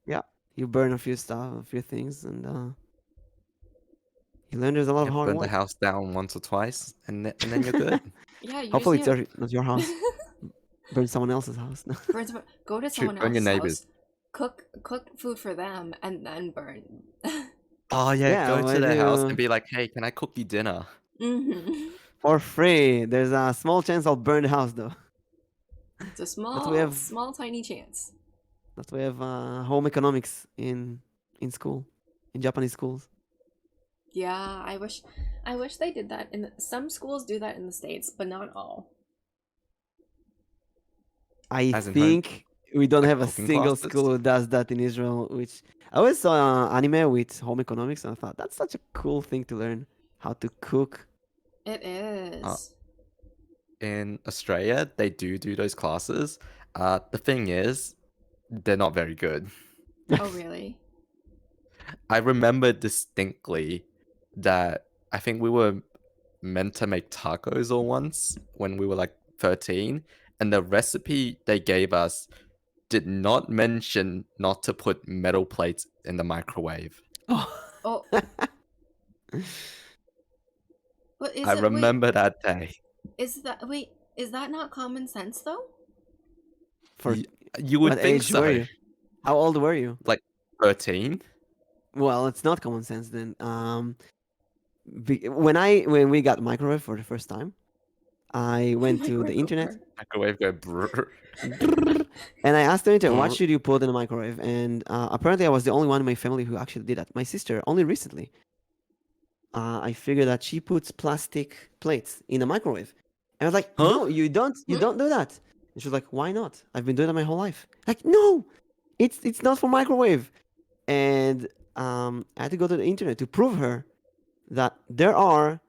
yeah, you burn a few stuff, a few things, and you learn there's a lot of Yeah, hard burn the work. house down once or twice, and then you're good. Yeah, you just Hopefully, need it's to not your house. Burn someone else's house. go to Shoot, someone burn your else's neighbors. house, cook food for them, and then burn. Oh yeah, Yeah, go to when their house and you be like, "Hey, can I cook you dinner?" Mm-hmm. for free. There's a small chance I'll burn the house though. It's a That's we small, have. small, tiny chance. That's we have home economics in school, in Japanese schools. Yeah, I wish they did that. Some schools do that in the States, but not all. I As in home, think we don't like have a cooking single classes. school who does that in Israel. Which I always saw anime with home economics, and I thought that's such a cool thing to learn how to cook. It Uh, is. in Australia, they do those classes. The thing is, they're not very good. Oh, really? I remember distinctly that I think we were meant to make tacos all once when we were like 13, and the recipe they gave us did not mention not to put metal plates in the microwave. Oh, but I remember that day. is that not common sense though? For You would what think age were so. you? How old were you? Like 13? Well, it's not common sense then. When we got microwave for the first time, I went to the internet Microwave go brrr. and I asked the internet, what should you put in the microwave? And apparently, I was the only one in my family who actually did that. My sister, only recently, I figured that she puts plastic plates in the microwave. And I was like, Huh? no, you don't do that. And she was like, why not? I've been doing that my whole life. Like, no, it's not for microwave. And I had to go to the internet to prove her that there are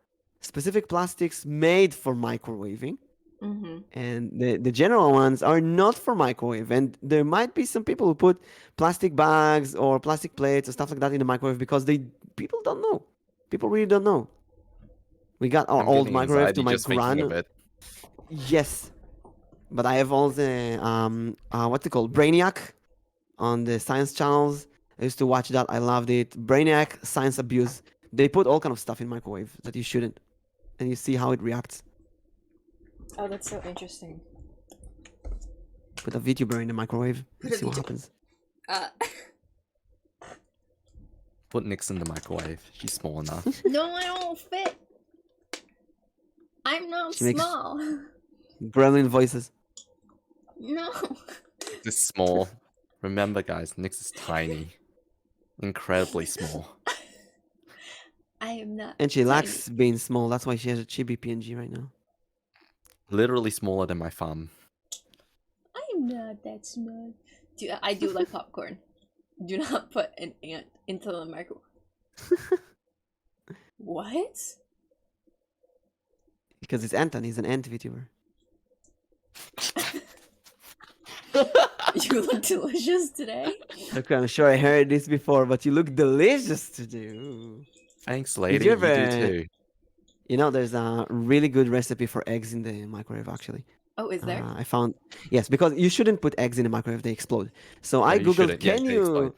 specific plastics made for microwaving, Mm-hmm. and the general ones are not for microwave. And there might be some people who put plastic bags or plastic plates or stuff like that in the microwave because people don't know. People really don't know. We got our I'm old getting microwave to anxiety my just thinking of gran. it. Yes, but I have all the what's it called, Brainiac, on the science channels. I used to watch that. I loved it. Brainiac, Science Abuse. They put all kind of stuff in microwave that you shouldn't, and you see how it reacts. Oh, that's so interesting. Put a VTuber in the microwave and see what happens. Put Nix in the microwave. She's small enough. No, I don't fit. I'm not She makes- small. Gremlin voices. No. Just small. Remember, guys, Nix is tiny. Incredibly small. I am not. And she tiny. lacks being small. That's why she has a chibi PNG right now. Literally smaller than my thumb. I am not that small. I do like popcorn. Do not put an ant into the microwave. What? Because it's Anton. He's an ant VTuber. You look delicious today. Okay, I'm sure I heard this before, but you look delicious today. Ooh. Thanks, lady. you You, ever- do too. You know, there's a really good recipe for eggs in the microwave, actually. Oh, is there? I found, yes, because you shouldn't put eggs in the microwave, they explode. So I you googled, shouldn't. Yeah, they explode.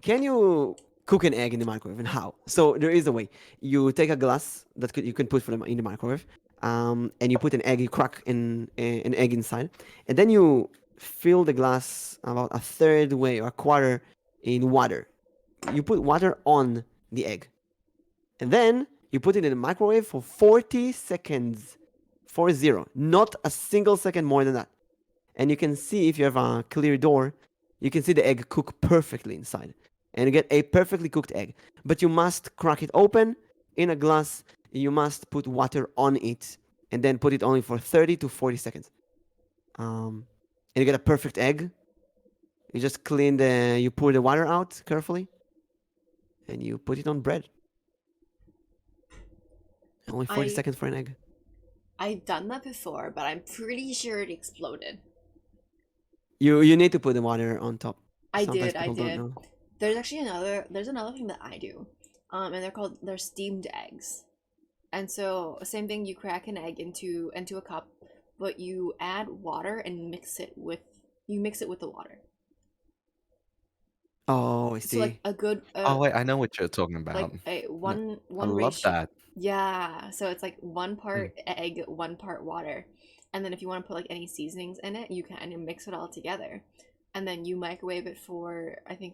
can you cook an egg in the microwave, and how? So there is a way. You take a glass that you can put in the microwave, and you put an egg, you crack an egg inside, and then you fill the glass about a third way or a quarter in water. You put water on the egg, and then you put it in the microwave for 40 seconds. 40, not a single second more than that. And you can see, if you have a clear door, you can see the egg cook perfectly inside. And you get a perfectly cooked egg. But you must crack it open in a glass. You must put water on it. And then put it only for 30 to 40 seconds. And you get a perfect egg. You just you pour the water out carefully. And you put it on bread. Only 40 seconds for an egg. I've done that before, but I'm pretty sure it exploded. You need to put the water on top. I Sometimes did. people don't know. There's actually another thing that I do. And they're steamed eggs. And so same thing, you crack an egg into a cup, but you add water and mix it with the water. Oh, I see. So like a good Oh wait, I know what you're talking about. like a one I love ratio. that. Yeah, so it's like 1 part egg, 1 part water. And then if you want to put like any seasonings in it, you can, and you mix it all together. And then you microwave it for, I think,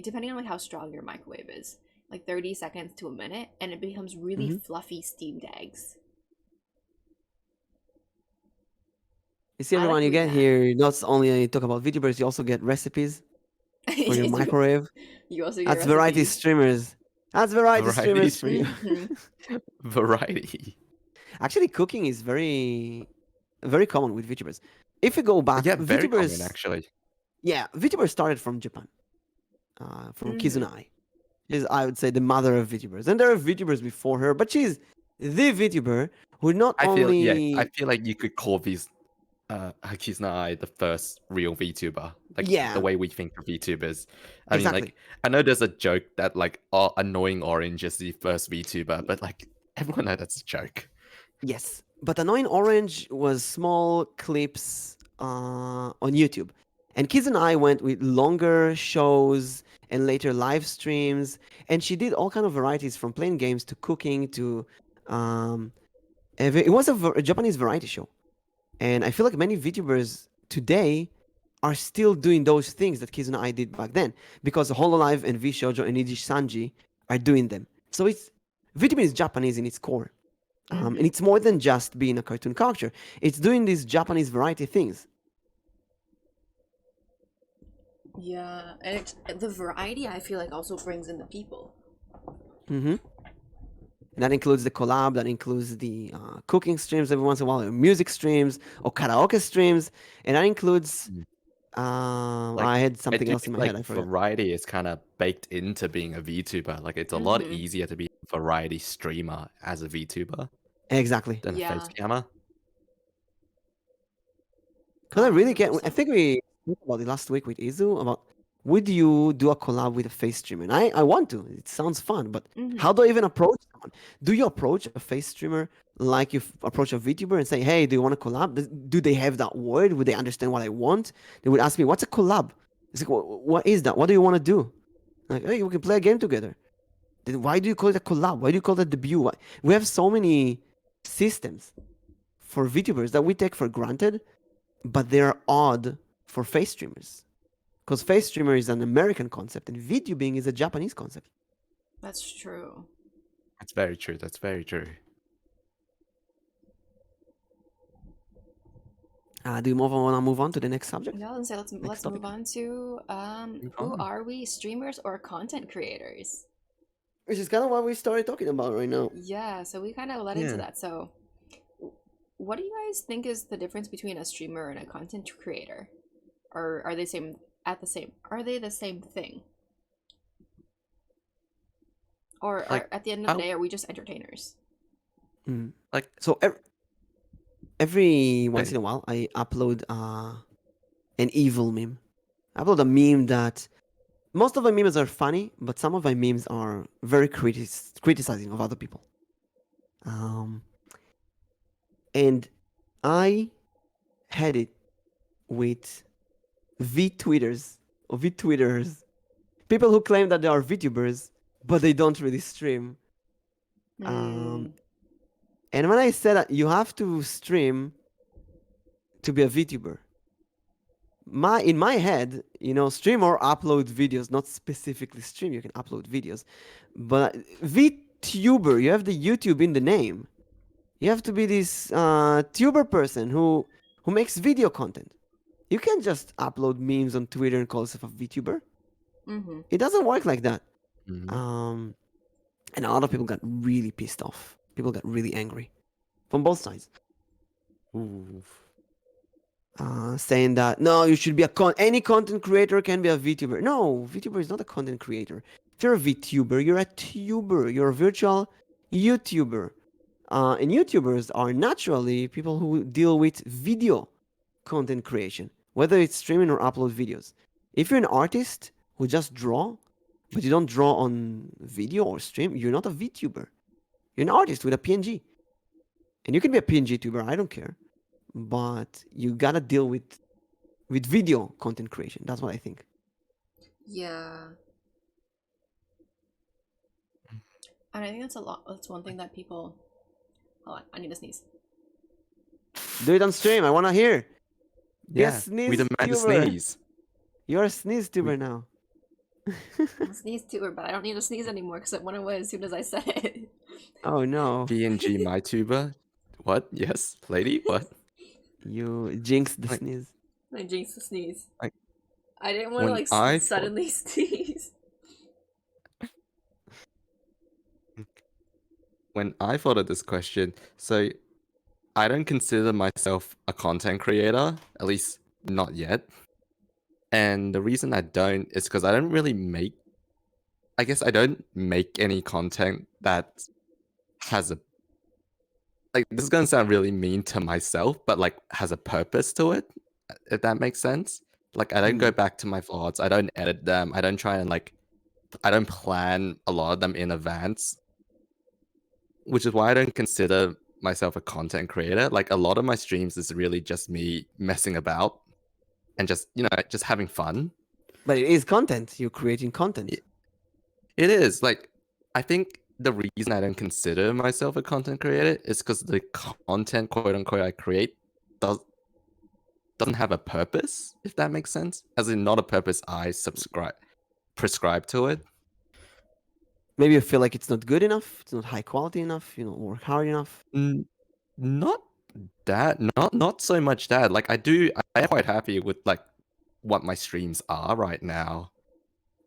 depending on like how strong your microwave is, like 30 seconds to a minute, and it becomes really fluffy steamed eggs. You see, I like everyone, you doing get that. here, not only talk about VTubers, you also get recipes for your microwave. You also get That's variety recipes. streamers. That's variety Variety streamers for you. Mhm. Variety. Actually, cooking is very, very common with VTubers. If you go back, Yeah, very VTubers, common actually. yeah, VTubers started from Japan, from Mhm. Kizunai. She's, I would say, the mother of VTubers. And there are VTubers before her, but she's the VTuber who not I only feel like you could call these Kizuna Ai the first real VTuber. Like the yeah, way we think of VTubers. I mean, exactly. like I know there's a joke that like oh, annoying orange is the first VTuber, but like everyone knows that's a joke. Yes, but Annoying Orange was small clips on YouTube, and Kids and I went with longer shows and later live streams, and she did all kind of varieties from playing games to cooking to um, it was a Japanese variety show, and I feel like many VTubers today are still doing those things that Kids and I did back then because Hololive and V Shoujo and Niji Sanji are doing them. So it's VTuber is Japanese in its core. And it's more than just being a cartoon character. It's doing these Japanese variety things. Yeah, and the variety I feel like also brings in the people. Mm-hmm. And that includes the collab, that includes the cooking streams every once in a while, or music streams, or karaoke streams, and that includes. Like I had I something do else in think my head. like I forgot. variety is kind of baked into being a VTuber. Like it's a lot easier to be a variety streamer as a VTuber Exactly. than a Yeah. face cammer. Because I really get. I 100%. think we talked about it last week with Izu about would you do a collab with a face streamer? And I want to. It sounds fun, but how do I even approach someone? Do you approach a face streamer like you approach a VTuber and say, "Hey, do you want to collab?" Do they have that word? Would they understand what I want? They would ask me, "What's a collab?" It's like, "What is that? What do you want to do?" Like, "Hey, we can play a game together." Then why do you call it a collab? Why do you call it a debut? Why? We have so many systems for VTubers that we take for granted, but they're odd for face streamers. Because face streamer is an American concept and VTubing is a Japanese concept. That's true. That's very true. That's very true. Do you want to move on to the next subject? Yeah, let's topic. move on to who are we, streamers or content creators? Which is kind of what we started talking about right now. Yeah, so we kind of led into that. So, what do you guys think is the difference between a streamer and a content creator? Or are they Are they the same thing? Or Like, at the end of the day, are we just entertainers? Like So every once in a while, I upload an evil meme. I upload a meme that most of my memes are funny, but some of my memes are very criticizing of other people. And I had it with VTweeters or VTweeters, people who claim that they are VTubers, but they don't really stream. And when I said that you have to stream to be a VTuber, in my head, stream or upload videos, not specifically stream. You can upload videos, but VTuber, you have the YouTube in the name. You have to be this tuber person who makes video content. You can't just upload memes on Twitter and call yourself a VTuber. It doesn't work like that. And a lot of people got really pissed off. People got really angry from both sides. Saying that, no, you should be any content creator can be a VTuber. No, VTuber is not a content creator. If you're a VTuber, you're a tuber. You're a virtual YouTuber. And YouTubers are naturally people who deal with video content creation, whether it's streaming or upload videos. If you're an artist who just draw, but you don't draw on video or stream, you're not a VTuber. You're an artist with a PNG. And you can be a PNG tuber, I don't care. But you gotta deal with video content creation. That's what I think. Yeah. And I think that's one thing that people... Hold on, I need to sneeze. Do it on stream, I wanna hear. Yeah, we demand a sneeze. You're a sneeze tuber now. I'm a sneeze tuber, but I don't need to sneeze anymore because it went away as soon as I said it. Oh no. PNG my tuber. What? Yes, lady. What? You jinxed the sneeze. I jinxed the sneeze. Like, I didn't want to suddenly sneeze. When I thought of this question, so I don't consider myself a content creator, at least not yet. And the reason I don't is because I don't really I guess I don't make any content that has like this is gonna sound really mean to myself, but like has a purpose to it, if that makes sense. Like I don't go Mm. back to my vlogs, I don't edit them, I don't try and like I don't plan a lot of them in advance, which is why I don't consider myself a content creator. Like a lot of my streams is really just me messing about and just, you know, just having fun. But it is content. You're creating content. It is like I think the reason I don't consider myself a content creator is because the content, quote unquote, I create doesn't have a purpose, if that makes sense. As in, not a purpose I prescribe to it. Maybe you feel like it's not good enough. It's not high quality enough. You don't work hard enough. Not that, not so much that. Like I am quite happy with like what my streams are right now.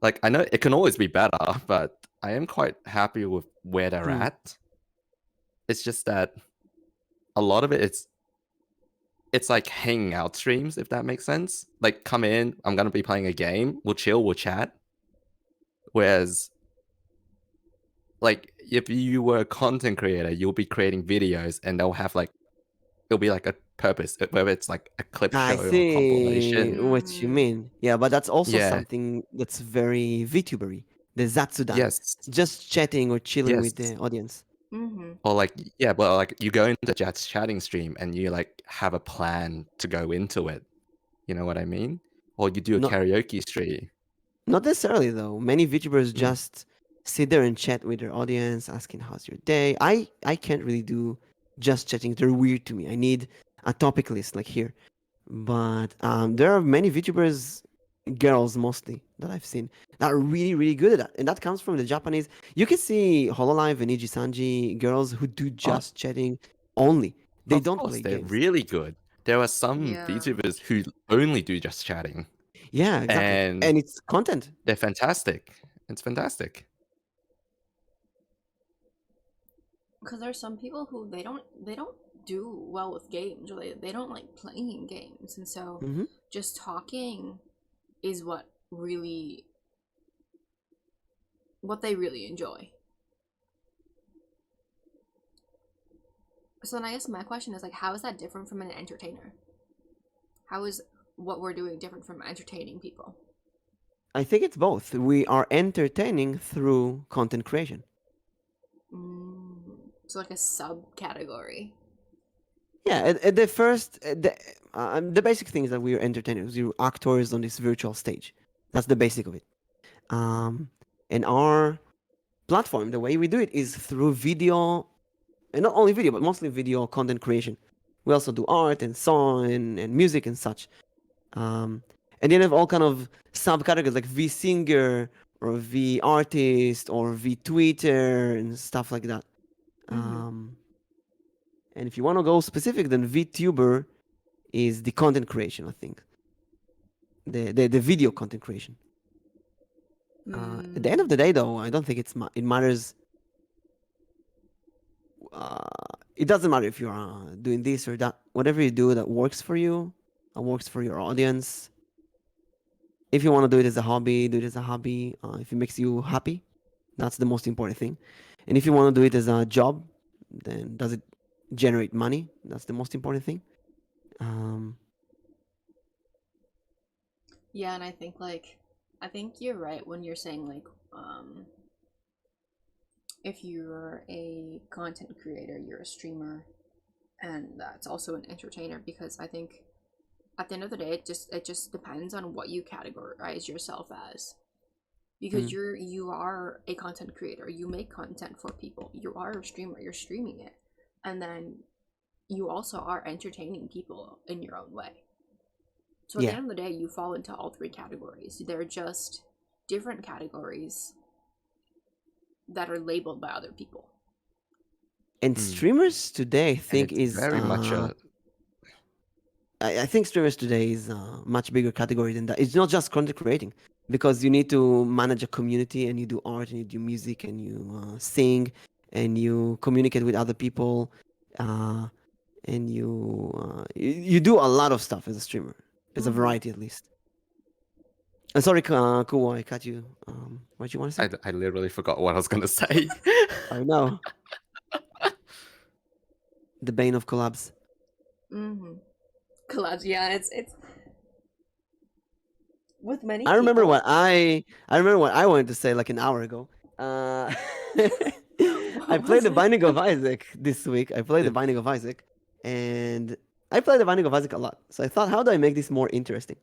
Like I know it can always be better, but I am quite happy with where they're Hmm. at. It's just that a lot of it's like hanging out streams, if that makes sense. Like come in, I'm gonna be playing a game, we'll chill, we'll chat. Whereas like if you were a content creator, you'll be creating videos and they'll have like it'll be like a purpose, whether it's like a clip I show or see compilation. what you Mm. mean. Yeah, but that's also Yeah. something that's very VTubery. The Zatsudan. Yes. Just chatting or chilling with Yes. the audience. Mm-hmm. Or like yeah, but like you go into Jat's chatting stream and you like have a plan to go into it. You know what I mean? Or you do a Not karaoke stream. not necessarily though. Many VTubers Mm. just sit there and chat with their audience, asking how's your day. I can't really do just chatting. They're weird to me. I need a topic list like here. But there are many VTubers, girls mostly, that I've seen that are really good at that, and that comes from the Japanese. You can see Hololive and Iji Sanji girls who do Oh, just chatting only. They of don't course, play they're games. really good. There are some Yeah. VTubers who only do just chatting, Yeah, exactly. and And it's content. they're fantastic. It's fantastic. Because there's some people who they don't do well with games, or they don't like playing games, and so Hmm. just talking is what they really enjoy. So then I guess my question is like, how is that different from an entertainer? How is what we're doing different from entertaining people? I think it's both. We are entertaining through content creation. So like a subcategory. Yeah, at the first, the basic thing is that we are entertainers. We're actors on this virtual stage. That's the basic of it. And our platform, the way we do it is through video, and not only video, but mostly video content creation. We also do art and song and music and such. And then have all kind of subcategories like V singer or V artist or V Twitter and stuff like that. And if you want to go specific, then VTuber is the content creation, I think. The video content creation. At the end of the day, though, I don't think it matters. It doesn't matter if you're doing this or that. Whatever you do that works for you, that works for your audience. If you want to do it as a hobby, do it as a hobby. If it makes you happy, that's the most important thing. And if you want to do it as a job, then does it generate money? That's the most important thing. Yeah, and I think you're right when you're saying like if you're a content creator, you're a streamer, and that's also an entertainer, because I think at the end of the day it just depends on what you categorize yourself as. Because you are a content creator, you make content for people, you are a streamer, you're streaming it, and then you also are entertaining people in your own way. So at the end of the day, you fall into all three categories. They're just different categories that are labeled by other people. And streamers today, I think, is very much I think streamers today is a much bigger category than that. It's not just content creating, because you need to manage a community and you do art and you do music and you sing and you communicate with other people and you do a lot of stuff as a streamer, as a variety at least. Sorry, Kuwa, I cut you. What you want to say? I literally forgot what I was gonna say. I know. the bane of collabs. Collabs, yeah, it's with many I remember people. what I wanted to say like an hour ago. I What played was the it? Binding of Isaac this week. I played the Yeah. Binding of Isaac, and I played the Binding of Isaac a lot. So I thought, how do I make this more interesting?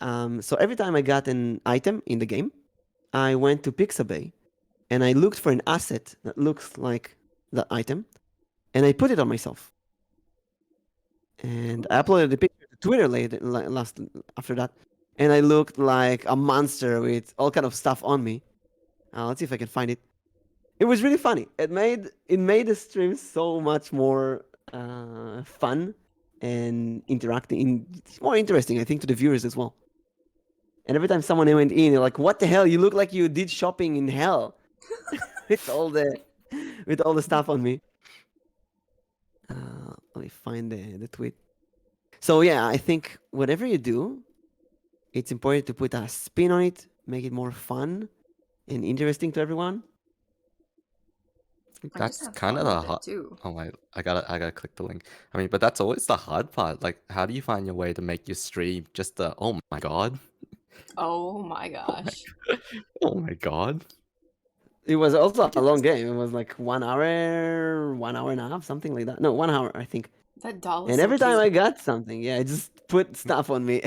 So every time I got an item in the game, I went to Pixabay and I looked for an asset that looks like that item, and I put it on myself. And I uploaded the picture to Twitter last after that, and I looked like a monster with all kind of stuff on me. Let's see if I can find it. It was really funny. It made the stream so much more fun and interacting. It's more interesting, I think, to the viewers as well. And every time someone went in, they're like, "What the hell? You look like you did shopping in hell with all the stuff on me." Let me find the tweet. So yeah, I think whatever you do, it's important to put a spin on it, make it more fun and interesting to everyone. I just That's have kind fun of the with it hard. too. Oh my! I gotta click the link. I mean, but that's always the hard part. Like, how do you find your way to make your stream just the oh my god, Oh my oh my, gosh. oh my god? It was also a Get long this- game. It was like 1 hour and a half, something like that. No, 1 hour, I think. That doll is And so every time cute. I got something, yeah, I just put stuff on me.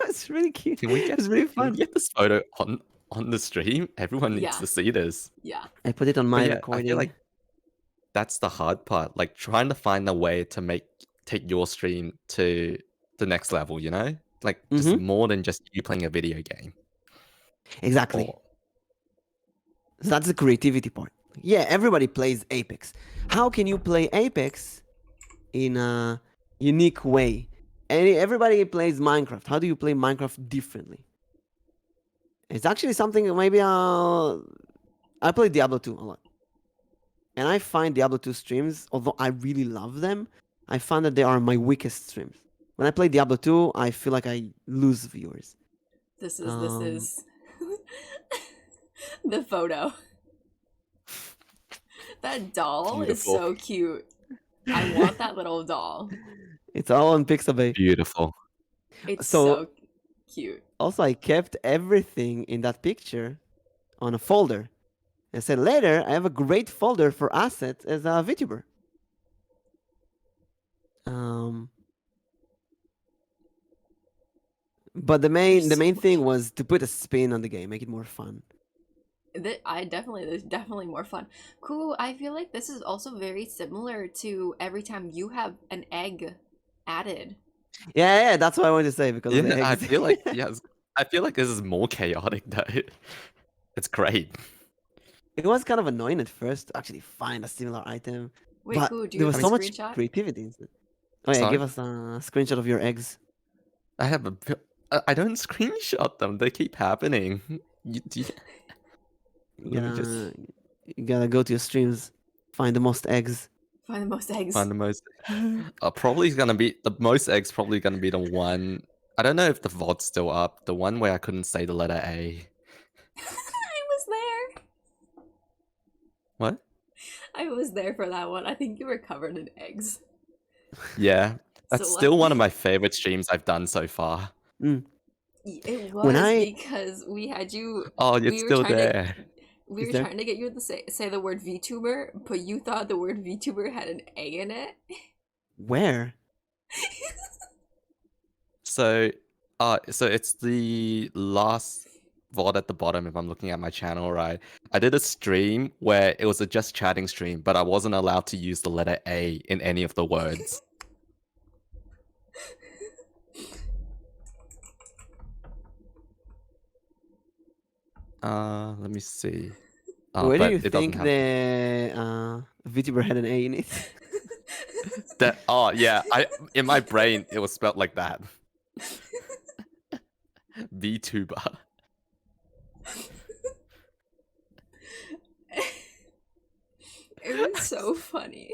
It's really cute. Can we It get? was really Can we fun. get this photo on the stream? Everyone needs Yeah. to see this. Yeah. I put it on But my yeah, I recording. feel like that's the hard part. Like trying to find a way to take your stream to the next level. You know, like just more than just you playing a video game. Exactly. Or So that's the creativity part. Yeah, everybody plays Apex. How can you play Apex in a unique way? And everybody plays Minecraft. How do you play Minecraft differently? It's actually something maybe I play Diablo 2 a lot. And I find Diablo 2 streams, although I really love them, I find that they are my weakest streams. When I play Diablo 2, I feel like I lose viewers. This is the photo. That doll Beautiful. is so cute. I want that little doll. It's all on Pixabay. beautiful. It's So- so cute. Also, I kept everything in that picture on a folder. I said later, I have a great folder for assets as a VTuber. But the main so thing was to put a spin on the game, make it more fun. There's definitely more fun. Cool. I feel like this is also very similar to every time you have an egg added. Yeah, that's what I wanted to say because of the Yeah, I eggs. feel like yes. I feel like this is more chaotic though. It's great. It was kind of annoying at first to actually find a similar item. Wait, but cool. Do there you was have so a much screenshot? creativity in it. Oh yeah, Sorry? give us a screenshot of your eggs. I have I don't screenshot them. They keep happening. Let me just You gotta go to your streams, find the most eggs. Find the most eggs. find the most. Probably gonna be the most eggs. Probably gonna be the one. I don't know if the VOD's still up. The one where I couldn't say the letter A. I was there. What? I was there for that one. I think you were covered in eggs. Yeah, that's So still one of lucky. my favorite streams I've done so far. It was because we had you. Oh, it's we were still trying there. We Is were there? trying to get you to say the word VTuber, but you thought the word VTuber had an A in it. Where? So it's the last VOD at the bottom if I'm looking at my channel, right? I did a stream where it was a just chatting stream, but I wasn't allowed to use the letter A in any of the words. Let me see. Where do but you it doesn't think have the VTuber had an A in it? that. Oh yeah, in my brain it was spelled like that. VTuber. It was so funny.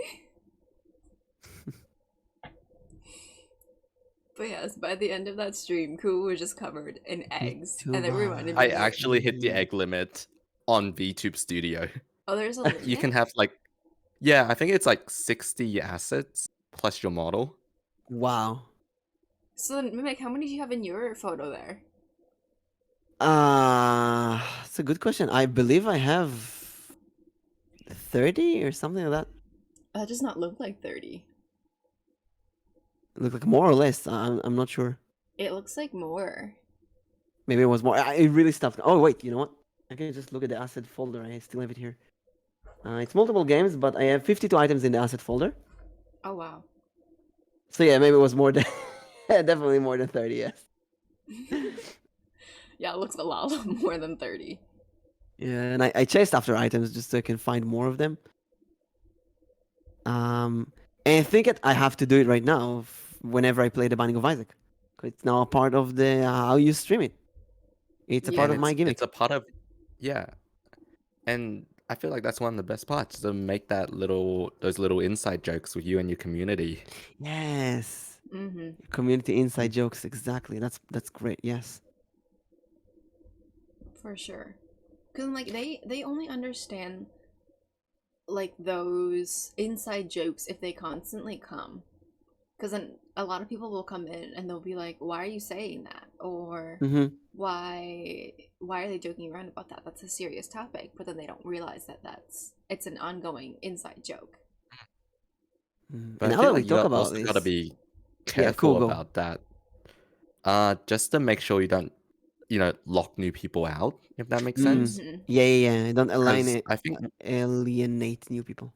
But yes, by the end of that stream, Ku was just covered in eggs, and it reminded me. I of- actually hit the egg limit on VTube Studio. Oh, there's a limit. You can have like Yeah, I think it's like 60 assets plus your model. Wow. So then, Mimic, how many do you have in your photo there? It's a good question. I believe I have 30 or something like that. That does not look like 30. Look like more or less. I'm not sure. It looks like more. Maybe it was more. It really stopped. Oh wait, you know what? I can just look at the asset folder. I still have it here. It's multiple games, but I have 52 items in the asset folder. Oh, wow. So yeah, maybe it was more than definitely more than 30. Yes. Yeah, it looks a lot more than 30. Yeah, and I chased after items just so I can find more of them. And I think I have to do it right now whenever I play the Binding of Isaac. It's now a part of the how you stream it. It's a part And of Yeah. my it's gimmick. a part of, yeah. And I feel like that's one of the best parts, to make those little inside jokes with you and your community. Yes. Mm-hmm. Community inside jokes, exactly. That's great. Yes. For sure. Because, like, they only understand, like, those inside jokes if they constantly come. Because then a lot of people will come in and they'll be like, why are you saying that? Or Mm-hmm. why are they joking around about that? That's a serious topic. But then they don't realize that it's an ongoing inside joke. But I Now feel that we like you talk about also gotta this, be yeah, cool. careful Go. about that. Just to make sure you don't, lock new people out, if that makes sense. Mm-hmm. Yeah. Don't Because alienate I think, alienate new people.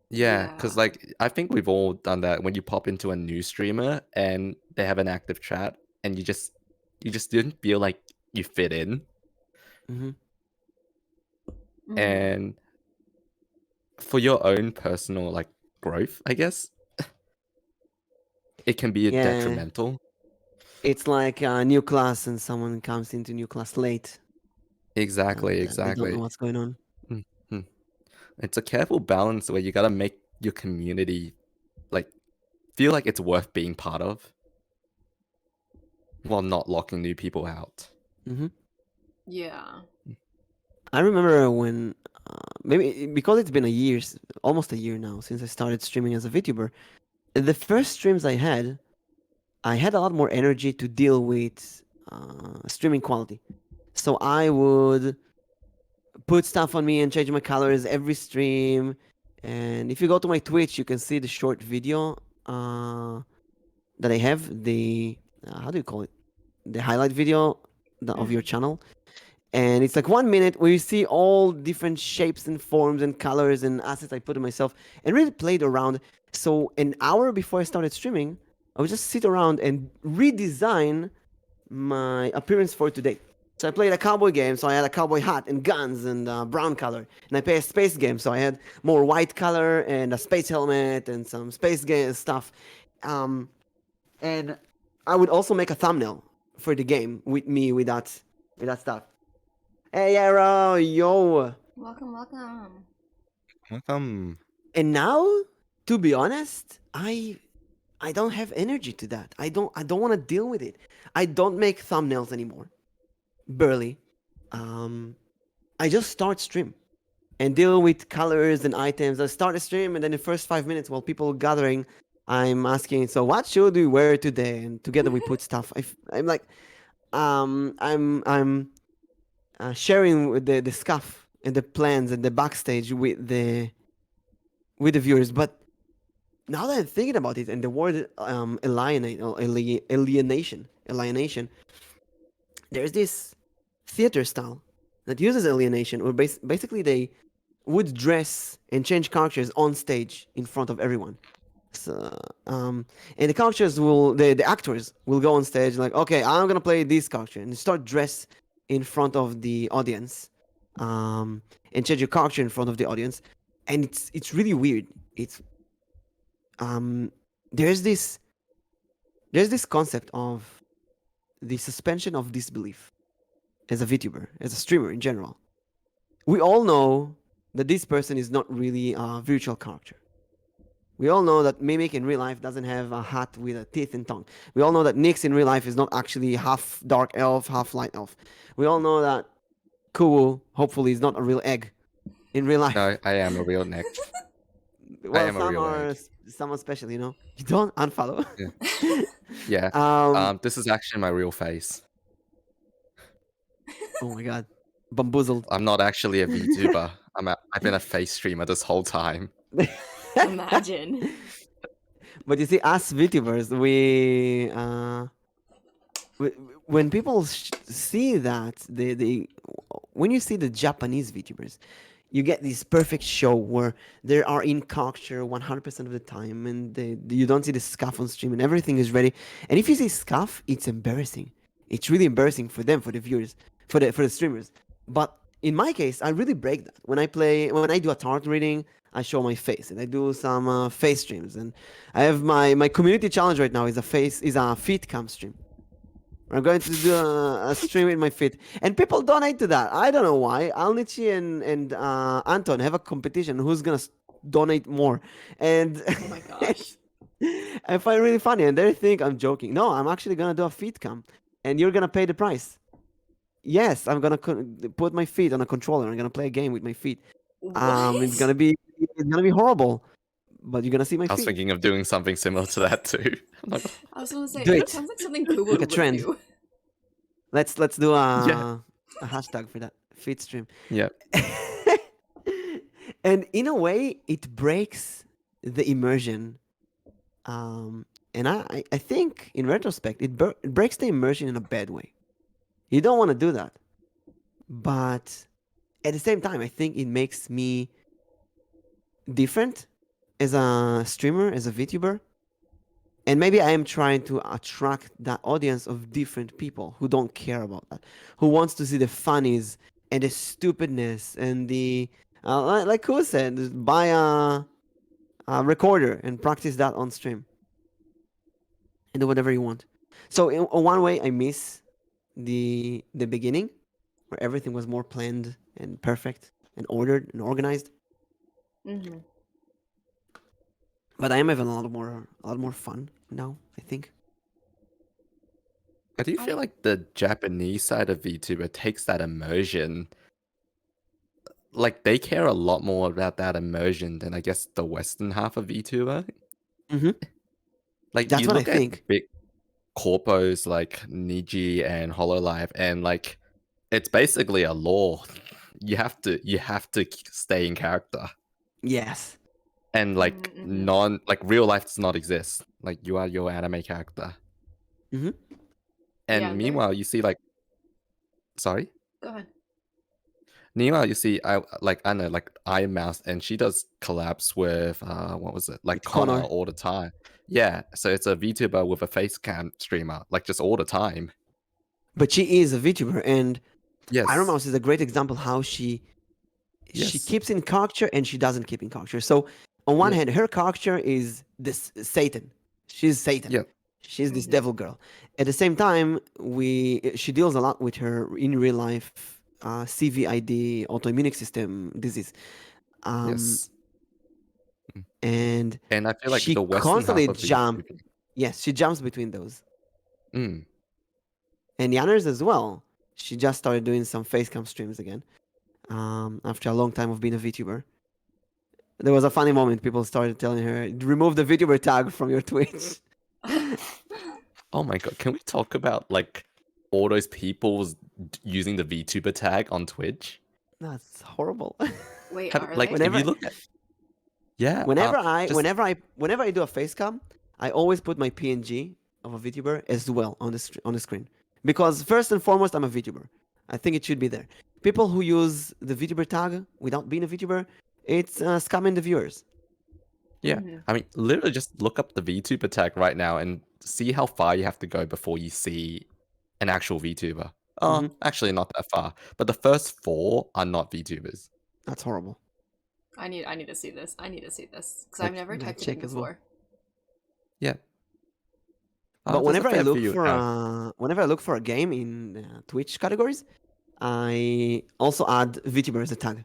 yeah, because Yeah. like I think we've all done that when you pop into a new streamer and they have an active chat, and you just didn't feel like you fit in, Mm-hmm. Mm-hmm. and for your own personal like growth, I guess it can be Yeah. detrimental. It's like a new class and someone comes into new class late Exactly, and they don't know exactly. what's going on. Mhm. It's a careful balance where you gotta make your community like feel like it's worth being part of while not locking new people out. Mm-hmm. Yeah. I remember when maybe because it's been almost a year now since I started streaming as a VTuber. The first streams I had a lot more energy to deal with streaming quality. So I would put stuff on me and change my colors every stream. And if you go to my Twitch, you can see the short video that I have. The how do you call it? The highlight video of your channel. And it's like 1 minute where you see all different shapes and forms and colors and assets I put in myself and really played around. So an hour before I started streaming, I would just sit around and redesign my appearance for today. So I played a cowboy game, so I had a cowboy hat and guns and brown color. And I played a space game, so I had more white color and a space helmet and some space game stuff. And I would also make a thumbnail for the game with me with that stuff. Hey, Arrow, yo. Welcome, welcome. Welcome. And now, to be honest, I don't have energy to that. I don't want to deal with it. I don't make thumbnails anymore. Barely. I just start stream and deal with colors and items. I start a stream and then the first 5 minutes while people gathering, I'm asking, so what should we wear today? And together we put stuff. I'm like, I'm sharing with the scuff and the plans and the backstage with the viewers. But now that I'm thinking about it, and the word alienation, there's this theater style that uses alienation, where basically they would dress and change characters on stage in front of everyone. So, and the characters the actors will go on stage like, okay, I'm gonna play this character, and start dress in front of the audience, and change your character in front of the audience, and it's really weird. It's um, there's this concept of the suspension of disbelief as a VTuber, as a streamer in general. We all know that this person is not really a virtual character. We all know that Mimic in real life doesn't have a hat with a teeth and tongue. We all know that Nyx in real life is not actually half dark elf, half light elf. We all know that Kuwu, hopefully, is not a real egg in real life. No, I am a real Nick. I Well, am a real egg. some are special, you know. You don't unfollow. Yeah. Yeah. This is actually my real face. Oh my god, bamboozled. I'm not actually a VTuber. I've been a face streamer this whole time. Imagine. But you see, us VTubers, when people see that when you see the Japanese VTubers, you get this perfect show where they are in culture 100% of the time, and you don't see the scuff on stream, and everything is ready. And if you see scuff, it's embarrassing. It's really embarrassing for them, for the viewers, for the streamers. But in my case, I really break that. When I do a tarot reading, I show my face, and I do some face streams, and I have my community challenge right now is a feet cam stream. I'm going to do a stream with my feet, and people donate to that. I don't know why. Alnichi and Anton have a competition who's gonna donate more, and Oh my gosh. I find it really funny, and they think I'm joking. No, I'm actually gonna do a feet cam, and you're gonna pay the price. Yes, I'm gonna put my feet on a controller. I'm gonna play a game with my feet. It's What? gonna be horrible, but you're gonna see my I was feet. thinking of doing something similar to that too. I was gonna say Do it it. sounds like something Kubo Like a would trend. do. Let's do Yeah. a hashtag for that feet stream. Yeah. And in a way, it breaks the immersion. And I think in retrospect, it breaks the immersion in a bad way. You don't want to do that. But at the same time, I think it makes me different as a streamer, as a VTuber. And maybe I am trying to attract that audience of different people who don't care about that, who wants to see the funnies and the stupidness and the like who said, just buy a recorder and practice that on stream and do whatever you want. So in one way, I miss the beginning where everything was more planned and perfect and ordered and organized. Mm-hmm. But I am having a lot more fun now, I think. I do feel like the Japanese side of VTuber takes that immersion. Like they care a lot more about that immersion than I guess the Western half of VTuber. Mm-hmm. Like That's you what I look at think. big corpos like Niji and Hololive, and like it's basically a law. You have to stay in character. Yes. And like Mm-hmm. real life does not exist. Like you are your anime character. Mm-hmm. And Yeah, meanwhile, you see like, sorry. Go ahead. Meanwhile, you see I know like Iron Mouse, and she does collabs with what was it, like With Connor Connor. all the time. Yeah, so it's a VTuber with a face cam streamer, like just all the time. But she is a VTuber, and Yes. Iron Mouse is a great example how she Yes. keeps in character and she doesn't keep in character. So on one Yeah. hand, her character is this Satan. She's Satan. Yeah. She's this Mhm. devil girl. At the same time, she deals a lot with her in real life CVID, autoimmune system disease. Yes. And And I feel like she the Western constantly half of jumps. VTuber. Yes, she jumps between those. Mm. And Yanners as well. She just started doing some facecam streams again after a long time of being a VTuber. There was a funny moment. People started telling her, remove the VTuber tag from your Twitch. Oh my god, can we talk about like all those people using the VTuber tag on Twitch? That's horrible. Wait, Have, are like they? if you look at yeah, whenever just I do a facecam, I always put my PNG of a VTuber as well on the screen, because first and foremost, I'm a VTuber. I think it should be there. People who use the VTuber tag without being a VTuber, it's scamming the viewers. yeah. Mhm. I mean, literally just look up the VTuber tag right now and see how far you have to go before you see an actual VTuber. Oh, actually not that far. But the first 4 are not VTubers. That's horrible. I need to see this. I need to see this because Like, I've never I'm gonna typed it in check as well. before. Yeah. But there's a whenever I fair look few, for a game in Twitch categories, I also add VTuber as a tag.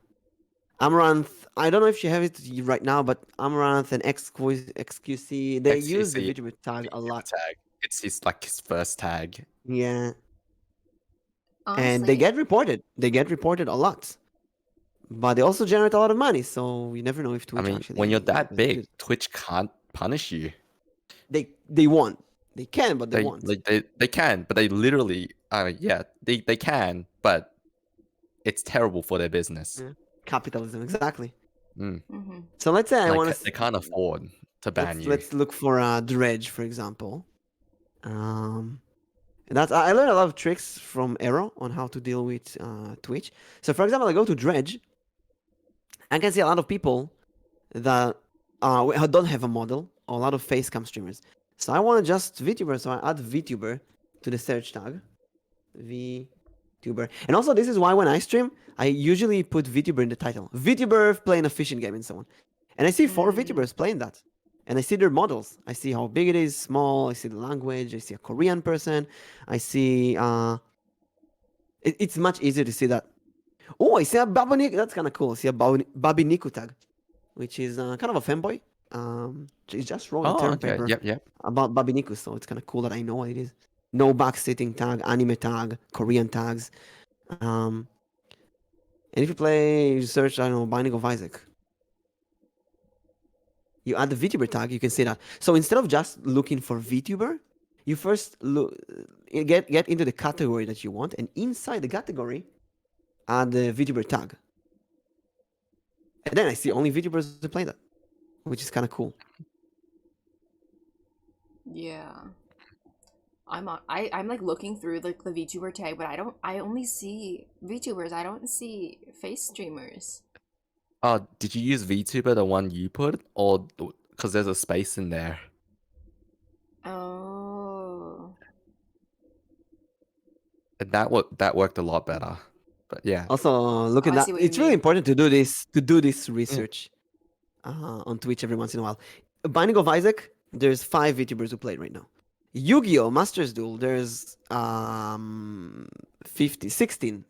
Amaranth, I don't know if you have it right now, but Amaranth and XQC, they use the XQC VTuber tag a lot. tag. It's his first tag. Yeah, Honestly, and they get reported. They get reported a lot. but they also generate a lot of money. So you never know if I Twitch mean, actually when you're that is big, good. Twitch can't punish you. They won't. They can, but they They won't. like they can, but they literally yeah, they can, but it's terrible for their business. Yeah. Capitalism, exactly. Mm. Mm-hmm. So let's say I Like want they to. can't afford to ban you. Let's look for Dredge, for example. And that's I learned a lot of tricks from Arrow on how to deal with Twitch. So for example, I go to Dredge, I can see a lot of people that don't have a model, or a lot of facecam streamers. So I want just VTuber, so I add VTuber to the search tag. VTuber. And also, this is why when I stream, I usually put VTuber in the title. VTuber playing a fishing game and so on. And I see 4 VTubers playing that. And I see their models. I see how big it is, small. I see the language. I see a Korean person. I see. It's much easier to see that. Oh, I see a Baboniku. That's kind of cool. I see a Babiniku tag, which is kind of a fanboy. He just wrote a Oh, term okay. paper Yep. about Babiniku, so it's kind of cool that I know what it is. No backsitting tag, anime tag, Korean tags. And if you search, I don't know, Binding of Isaac, you add the VTuber tag, you can see that. So instead of just looking for VTuber, you first get into the category that you want, and inside the category, add the VTuber tag. And then I see only VTubers who play that, which is kind of cool. Yeah. I'm like looking through like the VTuber tag, but I only see VTubers. I don't see face streamers. Did you use VTuber, the one you put, or because there's a space in there? Oh. And that worked a lot better. But yeah. Also, look Oh, at I that. see what you It's really mean. important to do this research on Twitch every once in a while. Binding of Isaac, there's 5 VTubers who play right now. Yu-Gi-Oh! Masters Duel, there's 16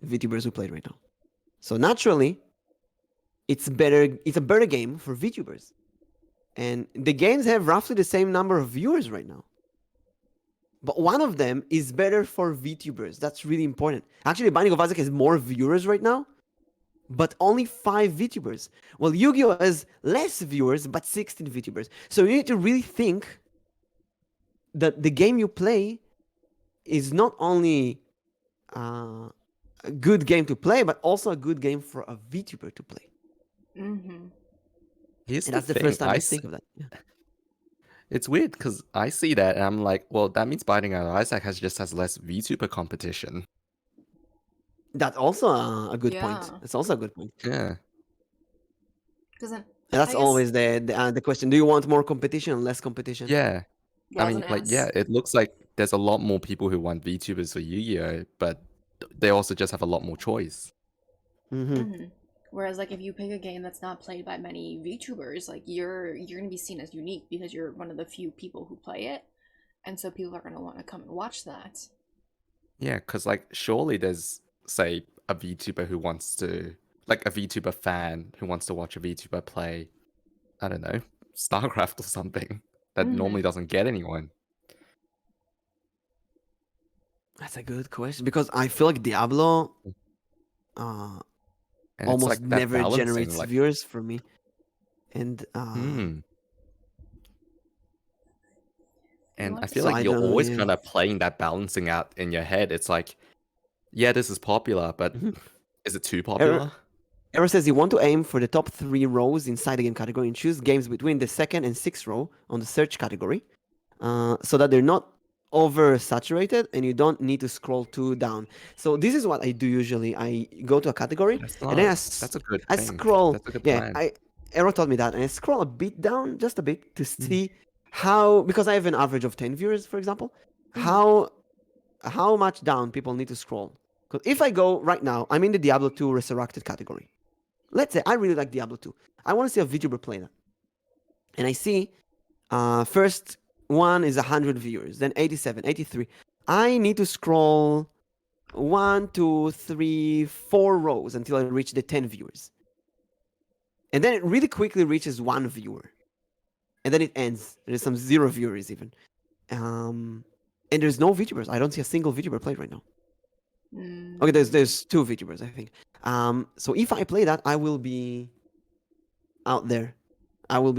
VTubers who play right now. So naturally, it's a better game for VTubers. And the games have roughly the same number of viewers right now. But one of them is better for VTubers. That's really important. Actually, Binding of Isaac has more viewers right now, but only 5 VTubers. Well, Yu-Gi-Oh! Has less viewers, but 16 VTubers. So you need to really think that the game you play is not only a good game to play, but also a good game for a VTuber to play. Mm-hmm. Here's And that's the thing. first time I think of that. Yeah. It's weird because I see that and I'm like, well, that means Binding of Isaac has less VTuber competition. That's also a good point. Yeah. It's also a good point. Yeah. Because then And that's I guess- always the question. Do you want more competition or less competition? Yeah. yeah, I was mean, gonna like, ask. yeah, it looks like there's a lot more people who want VTubers for Yu-Gi-Oh, but they also just have a lot more choice. Mm-hmm. Mm-hmm. Whereas, like, if you pick a game that's not played by many VTubers, like you're gonna be seen as unique because you're one of the few people who play it, and so people are gonna want to come and watch that. Yeah, because like surely there's say a VTuber who wants to like a VTuber fan who wants to watch a VTuber play, I don't know, StarCraft or something that Mhm. normally doesn't get anyone. That's a good question because I feel like Diablo And almost it's like that never balancing, generates like, viewers for me. And and want I to- feel So like I you're don't know, always yeah. kind of playing that balancing out in your head. It's like, yeah, this is popular, but is it too popular? Error says you want to aim for the top 3 rows inside the game category and choose games between the 2nd and 6th row on the search category so that they're not oversaturated and you don't need to scroll too down. So this is what I do usually. I go to a category and then That's a good I thing. scroll. That's a good Yeah, plan. Arrow taught me that, and I scroll a bit down, just a bit, to see how, because I have an average of 10 viewers, for example, how much down people need to scroll. Because if I go right now, I'm in the Diablo 2 Resurrected category. Let's say I really like Diablo 2. I want to see a VTuber play that. And I see first one is 100 viewers, then 87, 83. I need to scroll 1, 2, 3, 4 rows until I reach the 10 viewers. And then it really quickly reaches 1 viewer. And then it ends. There's some 0 viewers even. And there's no VTubers. I don't see a single VTuber play right now. Mm. Okay, there's 2 VTubers, I think. So if I play that, I will be out there. I will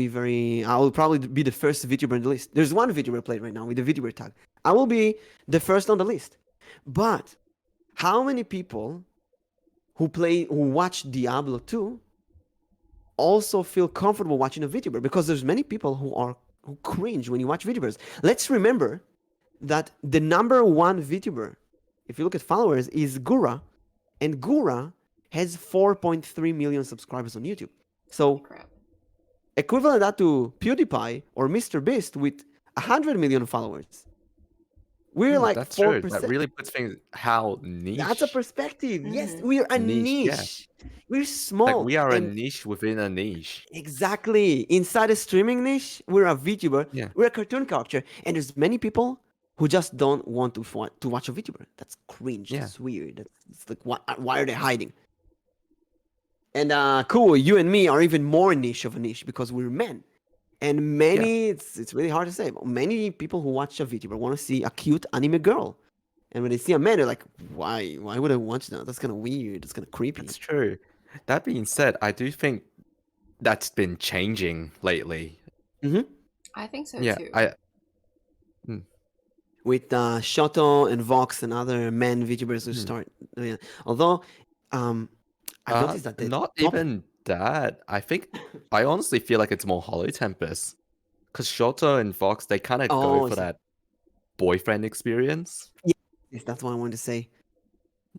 probably be the first VTuber on the list. There's one VTuber played right now with the VTuber tag. I will be the first on the list. But how many people who watch Diablo 2 also feel comfortable watching a VTuber? Because there's many people who cringe when you watch VTubers. Let's remember that the number one VTuber, if you look at followers, is Gura, and Gura has 4.3 million subscribers on YouTube. So Crap. equivalent that to PewDiePie or Mr. Beast with 100 million followers. We're like That's true. That 4%. really puts things how niche. That's a perspective. Yes, Mhm. we're a Niche, yeah. niche. We're Like small. we are a and niche within a niche. exactly. Inside a streaming niche, we're a VTuber. Yeah. We're a cartoon character. And there's many people who just don't want to watch a VTuber. That's cringe. Yeah. That's weird. It's like, why are they hiding? And cool, you and me are even more niche of a niche because we're men. And many, it's really hard to say, but many people who watch a VTuber want to see a cute anime girl. And when they see a man, they're like, why? Why would I watch that? That's kind of weird. That's kind of creepy. That's true. That being said, I do think that's been changing lately. Mm-hmm. I think so Yeah, too. With Shoto and Vox and other men VTubers who Hmm. start. Yeah. Although, I've noticed that the not top- even that. I think I honestly feel like it's more Hollow Tempest. Because Shoto and Fox, they kind of Oh, go I for see. that boyfriend experience. Yes, that's what I wanted to say.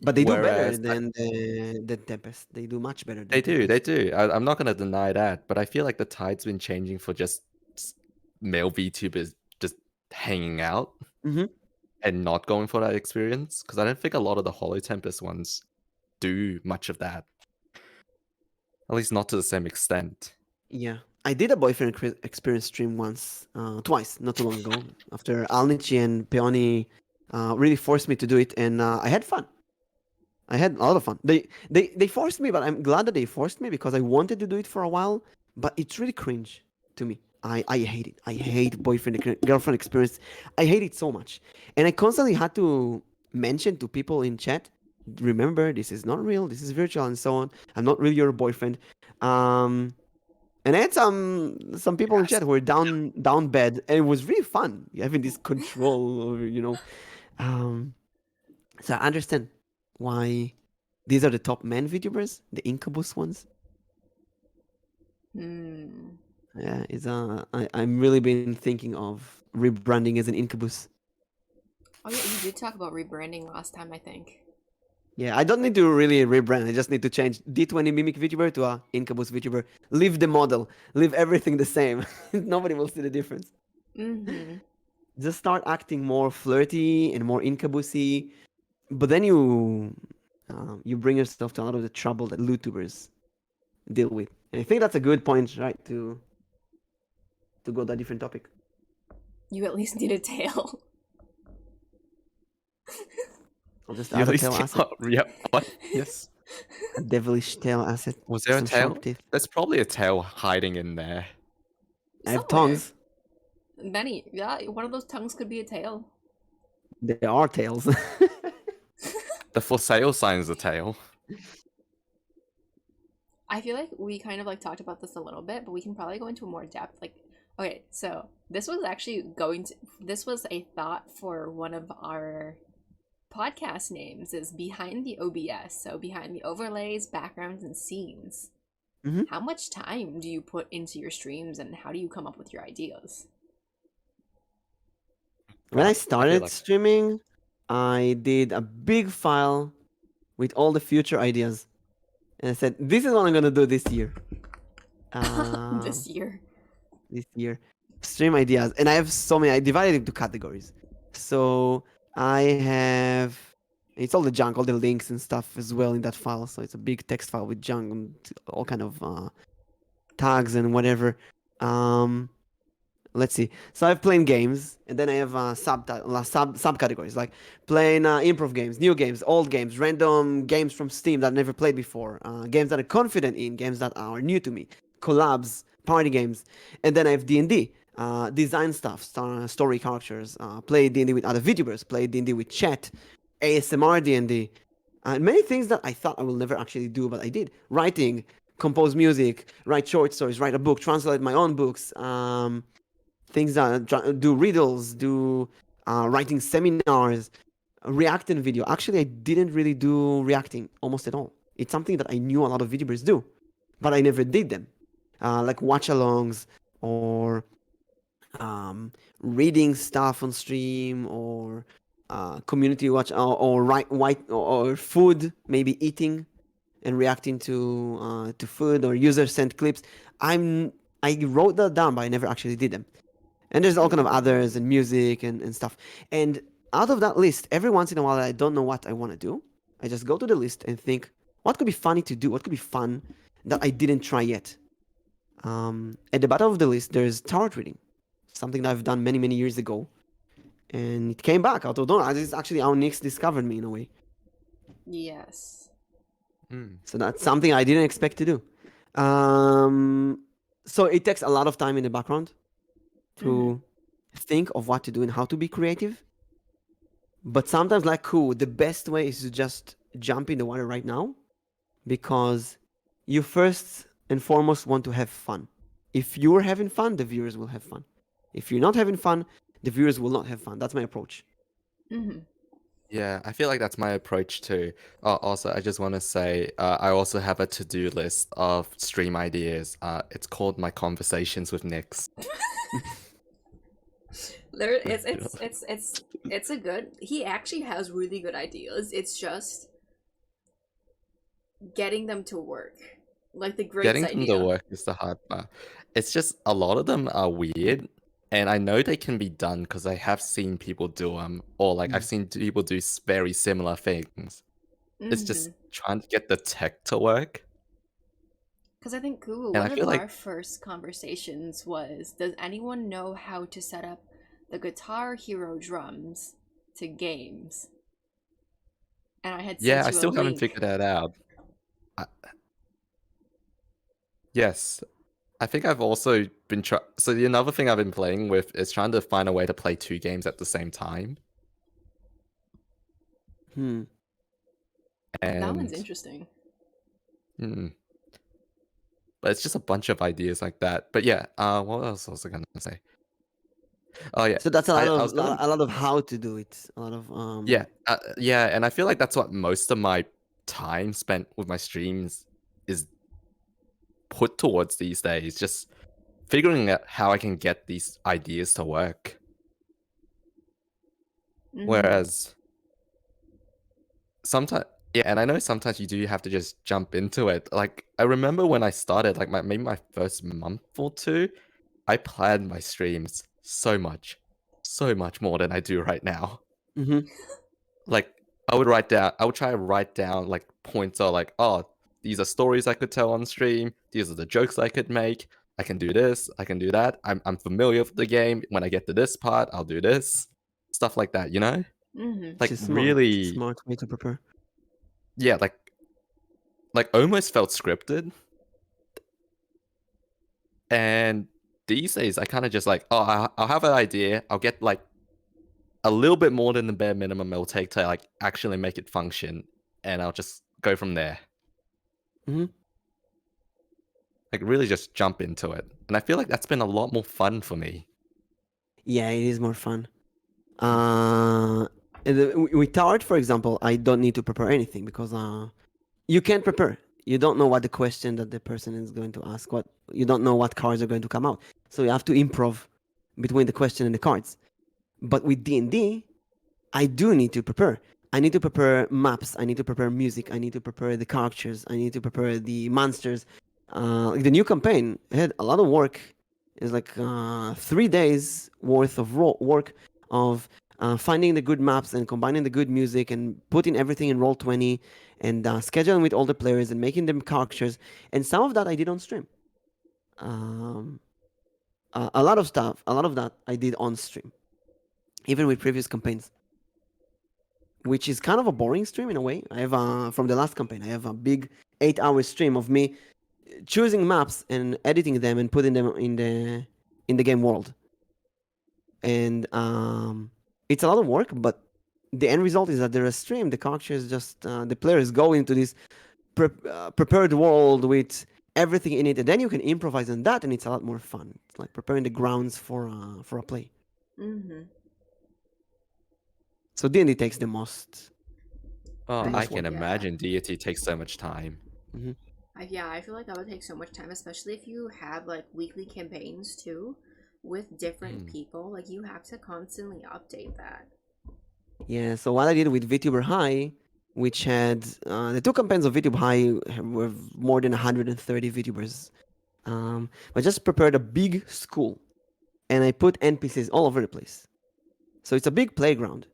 But they do better Whereas than the Tempest. They do much better. Than they do, Tempest. they do. I'm not gonna deny that, but I feel like the tide's been changing for just male VTubers just hanging out Mhm. and not going for that experience. Because I don't think a lot of the Hollow Tempest ones do much of that. At least not to the same extent. Yeah, I did a boyfriend experience stream once, twice, not too long ago. After Alnichi and Peony really forced me to do it, and I had fun. I had a lot of fun. They forced me, but I'm glad that they forced me because I wanted to do it for a while. But it's really cringe to me. I hate it. I hate girlfriend experience. I hate it so much, and I constantly had to mention to people in chat, remember, this is not real. This is virtual, and so on. I'm not really your boyfriend. And I had some people in chat who were down bad, and it was really fun having this control over. So I understand why these are the top men VTubers, the incubus ones. Hmm. Yeah, I'm really been thinking of rebranding as an incubus. Oh yeah, you did talk about rebranding last time, I think. Yeah, I don't need to really rebrand. I just need to change D20 Mimic VTuber to a Incubus VTuber. Leave the model. Leave everything the same. Nobody will see the difference. Mm-hmm. Just start acting more flirty and more incubusy. But then you bring yourself to a lot of the trouble that lootubers deal with. And I think that's a good point, right, to go to a different topic. You at least need a tail. I'll just You add at a least tail get- asset. yeah, what? Yes. A devilish tail asset. Was there a some tail? sharp teeth. There's probably a tail hiding in there. I have Somewhere. tongues. Benny, yeah, one of those tongues could be a tail. There are tails. The for sale sign is a tail. I feel like we kind of like talked about this a little bit, but we can probably go into more depth. Like, okay, so this was actually this was a thought for one of our podcast names is behind the OBS, so behind the overlays, backgrounds, and scenes. Mhm. How much time do you put into your streams, and how do you come up with your ideas? When I I started like- streaming, I did a big file with all the future ideas. And I said, this is what I'm going to do this year. This year. This year. Stream ideas. And I have so many. I divided it into categories. So I have... It's all the junk, all the links and stuff as well in that file. So it's a big text file with junk and all kind of tags and whatever. Let's see. So I've playing games, and then I have subcategories like playing improv games, new games, old games, random games from Steam that I never played before, games that I'm confident in, games that are new to me, collabs, party games, and then I have D&D, design stuff, story characters, play D&D with other VTubers, play D&D with chat, ASMR D&D, And many things that I thought I will never actually do, but I did. Writing, compose music, write short stories, write a book, translate my own books, things that do riddles, do writing seminars, reacting video. Actually, I didn't really do reacting almost at all. It's something that I knew a lot of VTubers do, but I never did them. Like watch alongs or reading stuff on stream or community watch or write white or food, maybe eating and reacting to food or user sent clips. I wrote that down, but I never actually did them. And there's all kind of others and music and stuff. And out of that list, every once in a while, I don't know what I want to do. I just go to the list and think, what could be funny to do? What could be fun that I didn't try yet? At the bottom of the list, there's tarot reading, something that I've done many, many years ago. And it came back out of nowhere. This is actually how Nix discovered me in a way. Yes. So that's something I didn't expect to do. So it takes a lot of time in the background to think of what to do and how to be creative. But sometimes, like, cool, the best way is to just jump in the water right now, because you first and foremost want to have fun. If you're having fun, the viewers will have fun. If you're not having fun, the viewers will not have fun. That's my approach. Yeah, I feel like that's my approach too. Also, I just want to say I also have a to-do list of stream ideas. It's called My Conversations with Nix. It's a good. He actually has really good ideas. It's just getting them to work. Like the great Getting idea. them to work is the hard part. It's just a lot of them are weird, and I know they can be done because I have seen people do them, or like I've seen people do very similar things. It's just trying to get the tech to work. Because I think, cool, And I one of feel like our first conversations was, does anyone know how to set up the Guitar Hero drums to games? And I had yeah, sent I you a still haven't link. figured that out. Yes, I think I've also been trying. So the another thing I've been playing with is trying to find a way to play 2 games at the same time. Hmm. That one's And interesting. but it's just a bunch of ideas like that. But yeah, what else was I gonna say? Oh yeah, So that's a lot I of was gonna a lot of how to do it. A lot of yeah, and I feel like that's what most of my time spent with my streams is put towards these days. Just figuring out how I can get these ideas to work. Whereas sometimes, yeah, and I know sometimes you do have to just jump into it. Like I remember when I started, like maybe my first month or two, I planned my streams so much more than I do right now. Like I would try to write down like points or like, oh, these are stories I could tell on stream. These are the jokes I could make. I can do this. I can do that. I'm familiar with the game. When I get to this part, I'll do this. Stuff like that, you know? Like Which is really, smart way to prepare. yeah, like almost felt scripted. And these days, I kind of just like, oh, I'll have an idea. I'll get like a little bit more than the bare minimum it'll take to like actually make it function, and I'll just go from there. Like really just jump into it. And I feel like that's been a lot more fun for me. Yeah, it is more fun. With Tart, for example, I don't need to prepare anything because you can't prepare. You don't know what the question that the person is going to ask. What you don't know what cards are going to come out. So you have to improv between the question and the cards. But with D&D, I do need to prepare. I need to prepare maps. I need to prepare music. I need to prepare the characters. I need to prepare the monsters. Like the new campaign had a lot of work. It's like 3 days worth of work of finding the good maps and combining the good music and putting everything in Roll20 and scheduling with all the players and making them characters. And some of that I did on stream. A lot of stuff, a lot of that I did on stream, even with previous campaigns, which is kind of a boring stream in a way. I have from the last campaign, I have a big 8-hour stream of me choosing maps and editing them and putting them in the game world. And it's a lot of work, but the end result is that they're a stream. The characters just the players go into this prepared world with everything in it, and then you can improvise on that, and it's a lot more fun. It's like preparing the grounds for a play. Mm-hmm. So D&D takes the most. Well, The I most can work. Yeah. imagine deity takes so much time. Hmm. Yeah, I feel like that would take so much time, especially if you have like weekly campaigns too with different Mm. people. Like you have to constantly update that. Yeah. So what I did with VTuber High, which had the two campaigns of VTuber High were more than 130 VTubers. I just prepared a big school, and I put NPCs all over the place. So it's a big playground.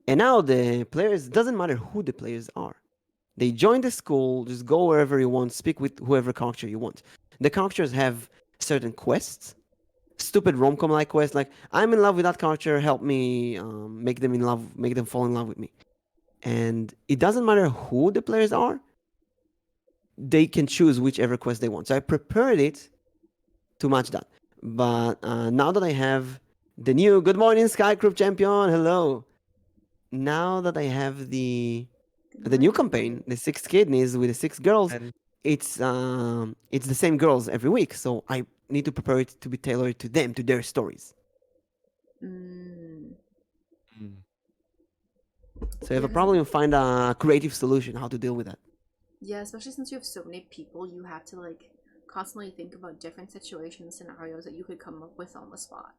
And now the players, doesn't matter who the players are. They join the school, just go wherever you want, speak with whoever character you want. The characters have certain quests, stupid rom-com like quests, like I'm in love with that character, help me make them fall in love with me. And it doesn't matter who the players are, they can choose whichever quest they want. So I prepared it to match that. But now that I have the new Good Morning Sky Group Champion, hello. Now that I have Good the new morning. campaign, the six kidneys with the six girls, And it's the same girls every week. So I need to prepare it to be tailored to them, to their stories. Mm. mm, So you have Yeah, a problem, you find a creative solution how to deal with that. yeah, especially since you have so many people, you have to like constantly think about different situations, scenarios that you could come up with on the spot.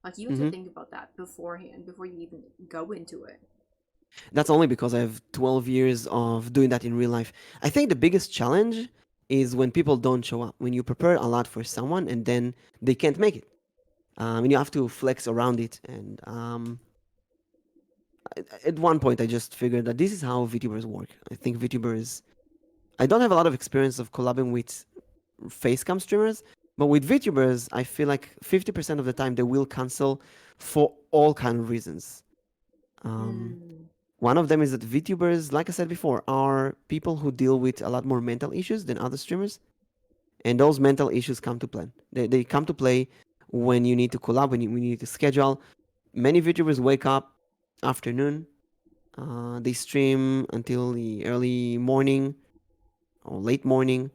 Like you have to Hmm. think about that beforehand before you even go into it. That's only because I have 12 years of doing that in real life. I think the biggest challenge is when people don't show up, when you prepare a lot for someone and then they can't make it. And you have to flex around it. And at one point, I just figured that this is how VTubers work. I think VTubers, I don't have a lot of experience of collabing with facecam streamers, but with VTubers, I feel like 50% of the time they will cancel for all kind of reasons. Um, Mm. One of them is that VTubers, like I said before, are people who deal with a lot more mental issues than other streamers, and those mental issues come to play. They come to play when you need to collab, when you need to schedule. Many VTubers wake up afternoon, they stream until the early morning or late morning,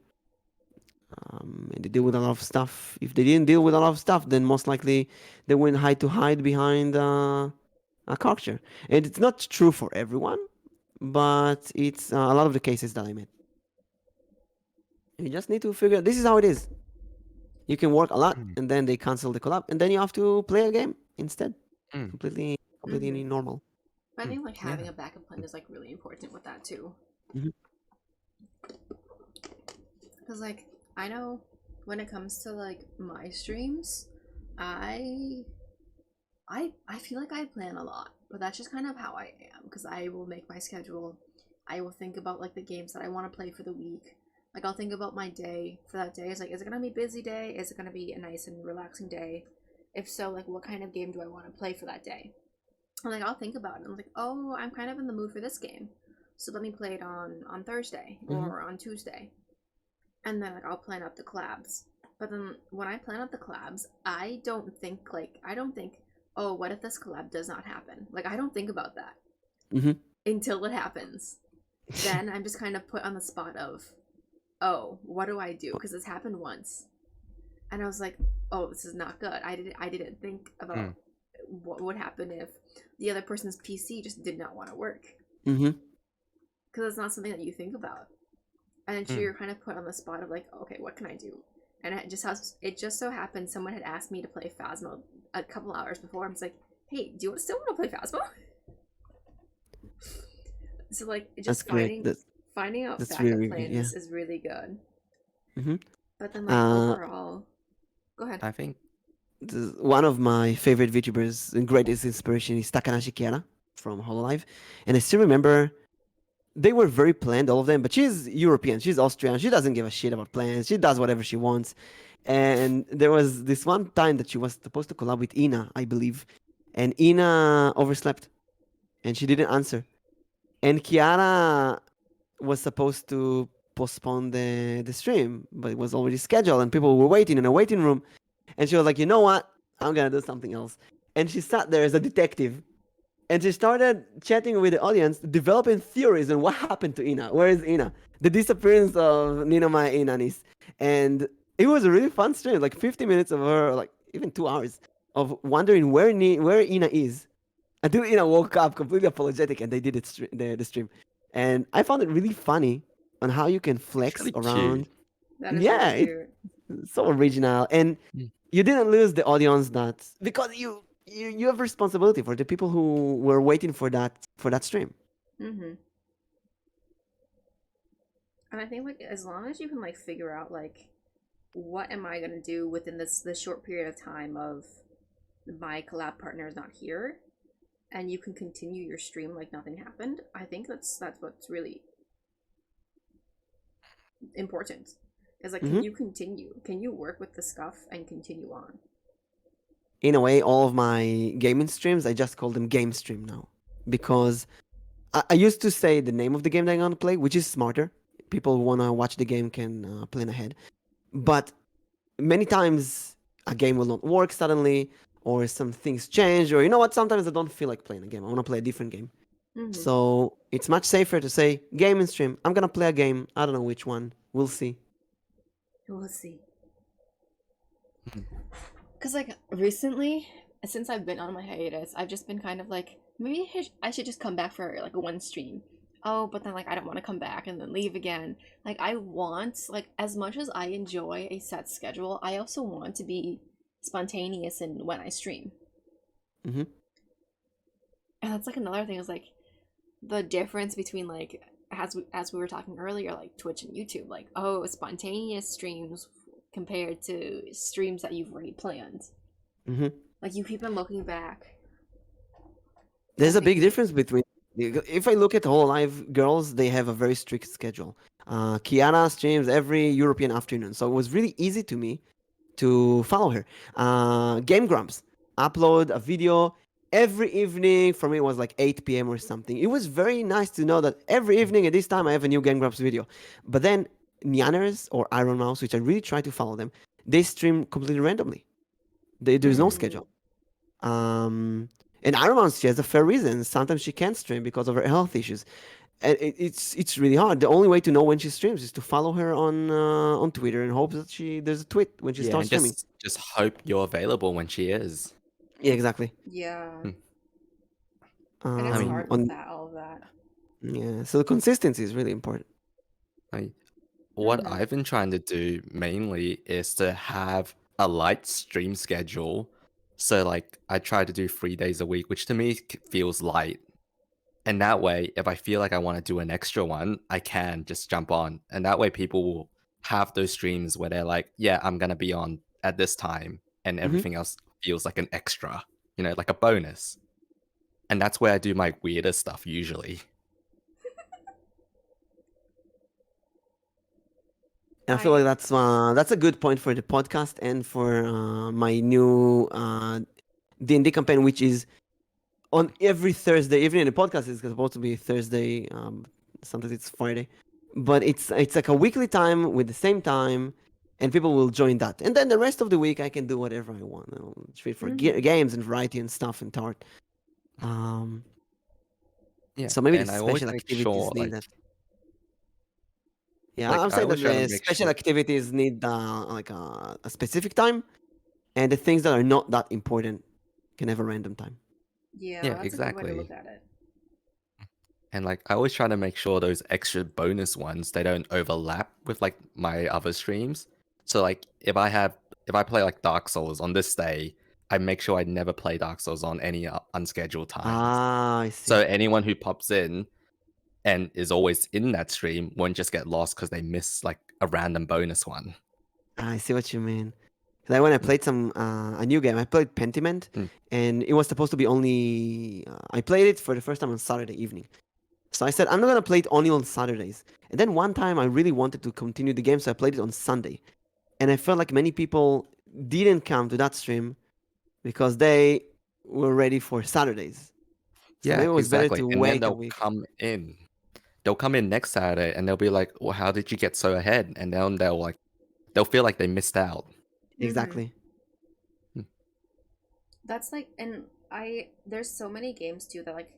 and they deal with a lot of stuff. If they didn't deal with a lot of stuff, then most likely they went hide behind a culture. And it's not true for everyone, but it's a lot of the cases that I met. You just need to figure. This is how it is. You can work a lot, mm, and then they cancel the collab, and then you have to play a game instead. mm, Completely Mm-hmm. normal. But I think like yeah. having a backup plan is like really important with that too. Hmm. Because like I know when it comes to like my streams, I I feel like I plan a lot, but that's just kind of how I am. Because I will make my schedule. I will think about like the games that I want to play for the week. Like I'll think about my day for that day. It's like, is it gonna be a busy day? Is it gonna be a nice and relaxing day? If so, like what kind of game do I want to play for that day? And like I'll think about it. I'm like, oh, I'm kind of in the mood for this game, so let me play it on Thursday Hmm. or on Tuesday, and then like I'll plan out the collabs. But then when I plan out the collabs, I don't think, oh, what if this collab does not happen? Like I don't think about that Hmm. until it happens. Then I'm just kind of put on the spot of, oh, what do I do? Because this happened once, and I was like, oh, this is not good. I didn't think about Mm. what would happen if the other person's PC just did not want to work, Hmm. because it's not something that you think about. And then so Mm. you're kind of put on the spot of like, okay, what can I do? And it just so happened someone had asked me to play Phasmo a couple hours before. I was like, hey, do you still want to play Phasmo? So like That's just great. finding out That's backup really yeah. plans is really good. Hmm. But then like Uh, overall, go ahead. I think. One of my favorite VTubers and greatest inspiration is Takanashi Kiara from Hololive, and I still remember they were very planned, all of them. But she's European, she's Austrian, she doesn't give a shit about plans. She does whatever she wants. And there was this one time that she was supposed to collab with Ina, I believe, and Ina overslept, and she didn't answer. And Kiara was supposed to postpone the stream, but it was already scheduled, and people were waiting in a waiting room. And she was like, you know what? I'm gonna do something else. And she sat there as a detective and she started chatting with the audience, developing theories on what happened to Ina. Where is Ina? The disappearance of Nina Maya Inanis. And it was a really fun stream, like 50 minutes of her, like even 2 hours of wondering where Ina is. Until Ina woke up completely apologetic and they did the stream. And I found it really funny on how you can It's flex really around. cute. That is Yeah, really cute. it's so original. And Mm. you didn't lose the audience that because you have responsibility for the people who were waiting for that stream. Mm-hmm. And I think like as long as you can like figure out like what am I gonna do within this short period of time of my collab partner is not here, and you can continue your stream like nothing happened. I think that's what's really important. Is like, can Mhm. you continue? Can you work with the scuff and continue on? In a way, all of my gaming streams, I just call them game stream now because I used to say the name of the game that I'm gonna play, which is smarter. People who wanna watch the game can plan ahead, but many times a game will not work suddenly, or some things change, or you know what? Sometimes I don't feel like playing a game. I wanna play a different game. Mm-hmm. So it's much safer to say game and stream. I'm gonna play a game. I don't know which one. We'll see. We'll see. Mhm. Because like recently, since I've been on my hiatus, I've just been kind of like maybe I should just come back for like one stream. Oh, but then like I don't want to come back and then leave again. Like I want like as much as I enjoy a set schedule, I also want to be spontaneous in when I stream. Mm-hmm. And that's like another thing is like the difference between like as we were talking earlier, like Twitch and YouTube, like oh spontaneous streams compared to streams that you've already planned. Mm-hmm. Like you keep on looking back. There's I a big think difference between. If I look at Whole Live girls, they have a very strict schedule. Kiara streams every European afternoon, so it was really easy to me to follow her. Game Grumps upload a video every evening. For me, it was like 8 p.m. or something. It was very nice to know that every evening at this time I have a new Game Grumps video. But then Nyaners or Iron Mouse, which I really try to follow them, they stream completely randomly. There's no mm, schedule. And Iron Mouse, she has a fair reason. Sometimes she can't stream because of her health issues. And it's really hard. The only way to know when she streams is to follow her on Twitter and hope that there's a tweet when she Yeah, starts and streaming. just hope you're available when she is. Yeah, exactly. yeah. Hmm. And I it's mean, hard with that, all of that. Yeah, so the consistency is really important. I what Mhm. I've been trying to do mainly is to have a light stream schedule. So like I try to do 3 days a week, which to me feels light. And that way, if I feel like I want to do an extra one, I can just jump on. And that way people will have those streams where they're like, yeah, I'm gonna be on at this time, and Hmm. everything else feels like an extra, like a bonus. And that's where I do my weirdest stuff usually. And I feel like I that's a good point for the podcast and for my new D&D campaign, which is on every Thursday evening. The podcast is supposed to be Thursday. Sometimes it's Friday, but it's like a weekly time with the same time, and people will join that. And then the rest of the week, I can do whatever I want. Treat for Mhm. games and variety and stuff and art. Um, Yeah, so maybe the and I always special make activities sure need like that. Yeah, like I'm I saying that always try to the make special sure. activities need like a specific time, and the things that are not that important can have a random time. yeah, Yeah, that's a good way to exactly. look at it. And like I always try to make sure those extra bonus ones they don't overlap with like my other streams. So like if I play like Dark Souls on this day, I make sure I never play Dark Souls on any unscheduled times. Ah, I So see. anyone who pops in and is always in that stream won't just get lost because they miss like a random bonus one. I see what you mean. Like when I Mm, played a new game, I played Pentiment, mm. and it was supposed to be only. I played it for the first time on Saturday evening. So I said I'm not gonna play it only on Saturdays. And then one time I really wanted to continue the game, so I played it on Sunday. And I felt like many people didn't come to that stream because they were ready for Saturdays. So Yeah, maybe it was better exactly. to And then wait a they'll week. come in. They'll come in next Saturday and they'll be like, "Well, how did you get so ahead?" And then they'll feel like they missed out. Mhm. Exactly. Hmm. That's like, and there's so many games too that like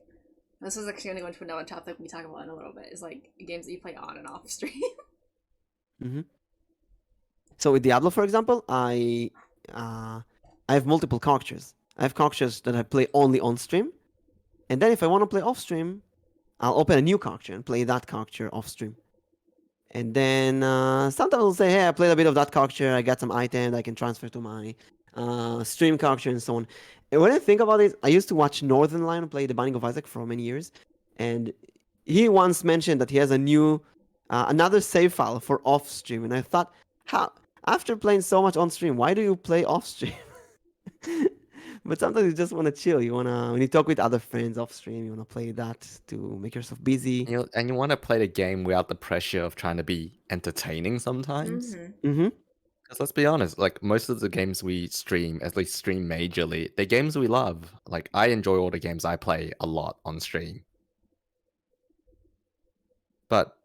this is actually gonna go into another topic we talk about in a little bit, is like games that you play on and off stream. Hmm. So with Diablo, for example, I have multiple characters. I have characters that I play only on stream, and then if I want to play off stream, I'll open a new character and play that character off stream. And then sometimes I'll say, hey, I played a bit of that character. I got some items I can transfer to my stream character and so on. And when I think about it, I used to watch Northern Lion play The Binding of Isaac for many years, and he once mentioned that he has a new, another save file for off stream. And I thought, how after playing so much on stream, why do you play off stream? But sometimes you just want to chill. You wanna when you talk with other friends off stream, you wanna play that to make yourself busy. And you want to play the game without the pressure of trying to be entertaining sometimes. Mm-hmm. Mm-hmm. Because let's be honest, like most of the games we stream, at least stream majorly, they're games we love. Like I enjoy all the games I play a lot on stream. But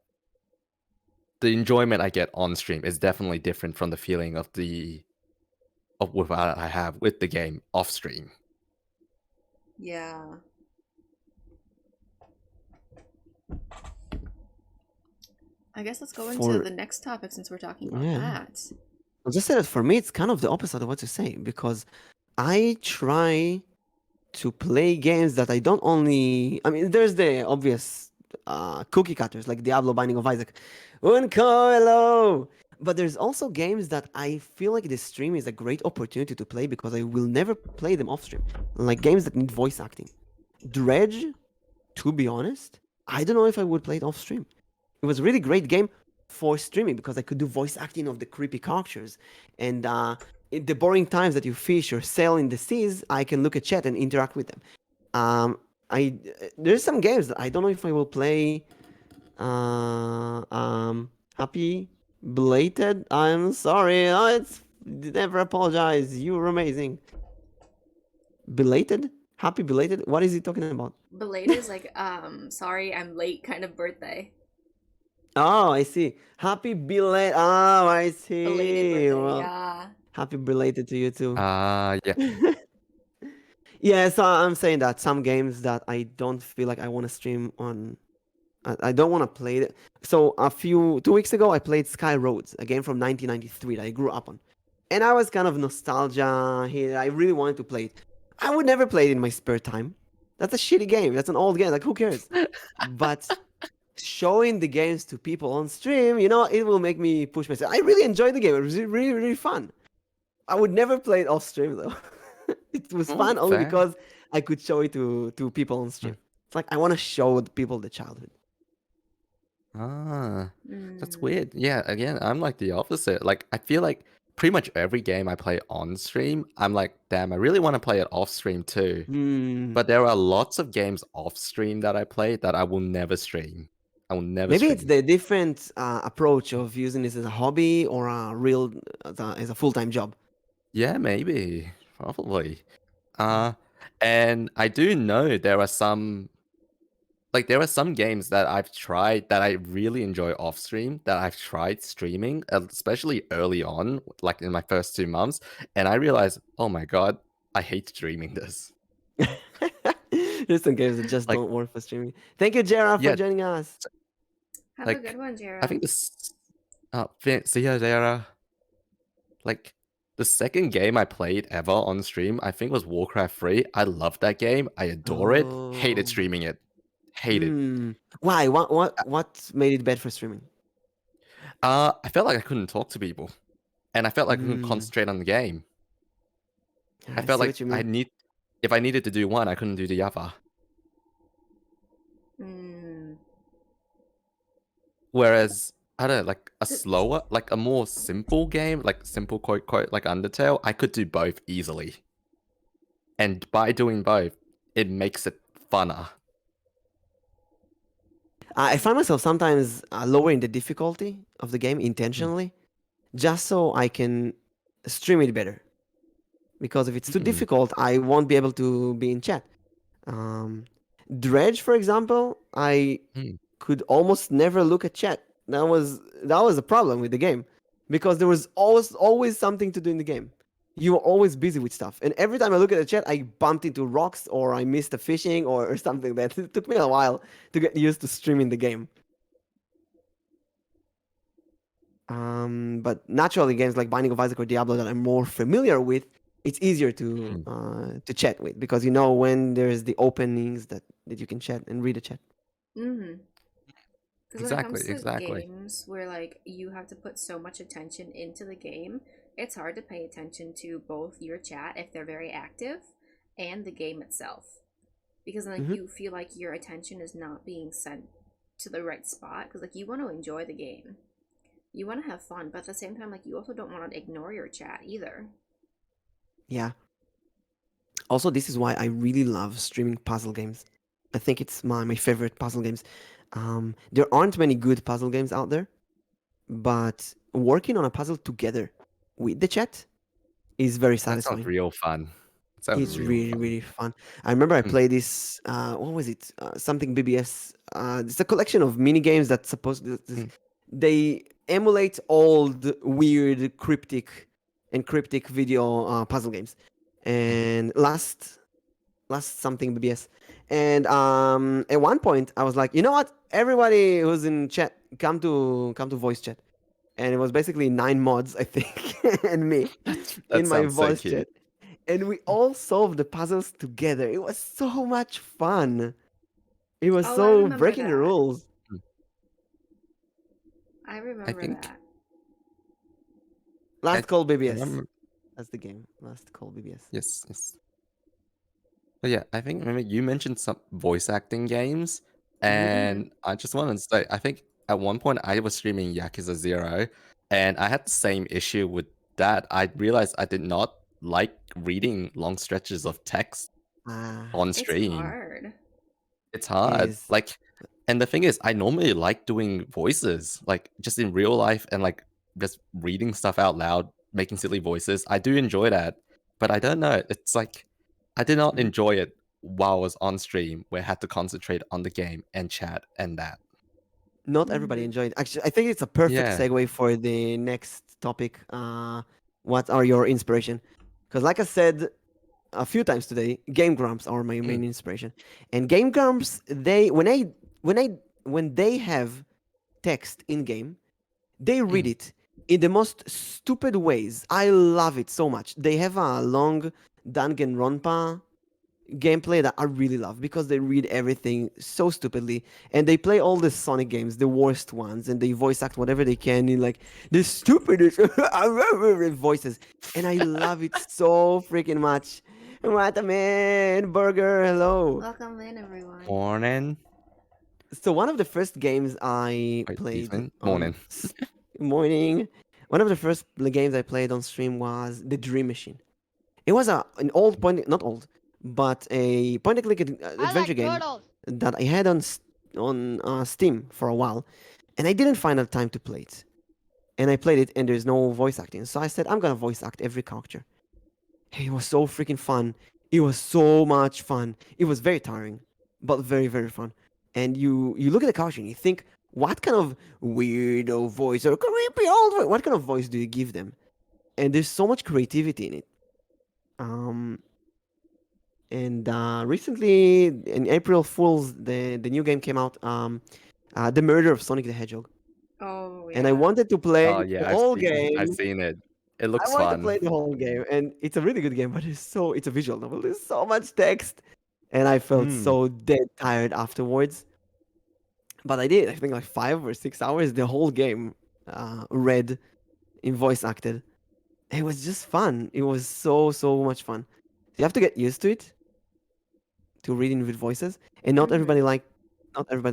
the enjoyment I get on stream is definitely different from the feeling of what I have with the game off stream. Yeah. I guess let's go into the next topic since we're talking about that. I'll just say that for me, it's kind of the opposite of what you're saying, because I try to play games that I don't only. I mean, there's the obvious cookie cutters like Diablo, Binding of Isaac, Unco, hello. But there's also games that I feel like this stream is a great opportunity to play because I will never play them off stream. Like games that need voice acting. Dredge, to be honest, I don't know if I would play it off stream. It was a really great game for streaming because I could do voice acting of the creepy characters. And in the boring times that you fish or sail in the seas, I can look at chat and interact with them. There's some games that I don't know if I will play. Happy belated. I'm sorry. It's never apologize. You were amazing. Belated? Happy belated? What is he talking about? Belated is like sorry I'm late kind of birthday. Oh, I see. Happy belated. Oh, I see. Belated birthday, well, yeah. Happy belated to you too. Yeah. Yeah, so I'm saying that some games that I don't feel like I want to stream on, I don't want to play it. So 2 weeks ago, I played Sky Roads, a game from 1993 that I grew up on. And I was kind of nostalgia here. I really wanted to play it. I would never play it in my spare time. That's a shitty game. That's an old game. Like, who cares? But showing the games to people on stream, it will make me push myself. I really enjoyed the game. It was really, really fun. I would never play it off stream, though. It was fun only fair. because I could show it to people on stream. It's like I want to show the people the childhood. That's weird. Yeah, again, I'm like the opposite. Like I feel like pretty much every game I play on stream, I'm like, damn, I really want to play it off stream too. But there are lots of games off stream that I play that I will never stream. I will never. Maybe stream. it's the different approach of using this as a hobby or a real as a full-time job. Yeah, maybe, probably. And I do know there are some games that I've tried that I really enjoy off stream that I've tried streaming, especially early on, like in my first 2 months, and I realized, oh my god, I hate streaming this. There's some games that just Like- don't work for streaming. Thank you, Jera, for Yeah. joining us. Have Like, a good one, Jera. I think this. See ya, Dara. Like the second game I played ever on stream, I think was Warcraft 3. I love that game. I adore it. Hated Oh. streaming it. Hated. Why? What made it bad for streaming? I felt like I couldn't talk to people, and I felt like I couldn't concentrate on the game. I felt see like what you mean. if I needed to do one, I couldn't do the other. Whereas I don't know, like a slower, like a more simple game, like simple quote, like Undertale, I could do both easily. And by doing both, it makes it funner. I find myself sometimes lowering the difficulty of the game intentionally, just so I can stream it better. Because if it's too difficult, I won't be able to be in chat. Dredge, for example, I could almost never look at chat. That was a problem with the game, because there was always something to do in the game. you are always busy with stuff. And every time I look at the chat, I bumped into rocks or I missed a fishing or something that it took me a while to get used to streaming the game. But naturally, games like Binding of Isaac or Diablo that I'm more familiar with, it's easier to chat with because you know when there's the openings that you can chat and read the chat. Mm-hmm. Because when it Exactly, comes to exactly. games where like you have to put so much attention into the game, it's hard to pay attention to both your chat if they're very active and the game itself. Because then like Hmm. you feel like your attention is not being sent to the right spot because like you want to enjoy the game. You want to have fun, but at the same time like you also don't want to ignore your chat either. Yeah. Also, this is why I really love streaming puzzle games. I think it's my favorite puzzle games. There aren't many good puzzle games out there, but working on a puzzle together with the chat is very That sounds satisfying. real fun. Sounds It's real really, fun. really fun. I remember I Mm, played this. What was it? Something BBS. It's a collection of mini games that mm, they emulate old, weird, cryptic video puzzle games. mm. And last something BBS. And at one point, I was like, you know what? Everybody who's in chat, come to voice chat. And it was basically 9 mods, I think, and me That in my sounds so voice cute. chat. And we all solved the puzzles together. It was so much fun. It was Oh, I so remember breaking the that. rules. Mm. I I remember think that. I Last Call BBS. remember. That's the game. Last Call BBS. Yes, yes. But yeah, I think remember you mentioned some voice acting games, Hmm. Mm-hmm. and I just wanted to say I think at one point I was streaming Yakuza Zero, and I had the same issue with that. I realized I did not like reading long stretches of text Ah, on It's stream. hard. It's it hard. is. Like, and the thing is, I normally like doing voices, like just in real life and like just reading stuff out loud, making silly voices. I do enjoy that, but I don't know. It's like I did not Mhm. enjoy it while I was on stream, where I had to concentrate on the game and chat and that. Not everybody Mm-hmm. enjoyed. Actually, I think it's a perfect Yeah. segue for the next topic. What are your inspiration? Because, like I said a few times today, Game Grumps are my Mm, main inspiration. And Game Grumps, when they have text in game, they read mm. it in the most stupid ways. I love it so much. They have a long Danganronpa gameplay that I really love because they read everything so stupidly and they play all the Sonic games, the worst ones, and they voice act whatever they can in like the stupidest voices. And I love it so freaking much. What a man, Burger, hello. Welcome in, everyone. Morning. So one of the first games I Wait, played evening. on Morning. morning, one of the first games I played on stream was The Dream Machine. It was an old point, not old, but a point and click I adventure like game turtles. that I had on Steam for a while, and I didn't find the time to play it. And I played it, and there's no voice acting, so I said I'm gonna voice act every character. Hey, it was so freaking fun. It was so much fun. It was very tiring, but very very fun. And you look at the character and you think, what kind of weirdo voice or creepy old voice? What kind of voice do you give them? And there's so much creativity in it. Um, and recently in April Fools, the new game came out. The Murder of Sonic the Hedgehog, Oh and I yeah. wanted to play Oh the yeah, whole I've game. seen it. It I looks wanted to play fun. the whole game, and it's a really good game, but it's a visual novel. There's so much text, and I felt Mm. so dead tired afterwards. But I did. I think like 5 or 6 hours, the whole game, read in voice acted. It was just fun. It was so much fun. You have to get used to it, to reading with voices, and Mm-hmm. not everybody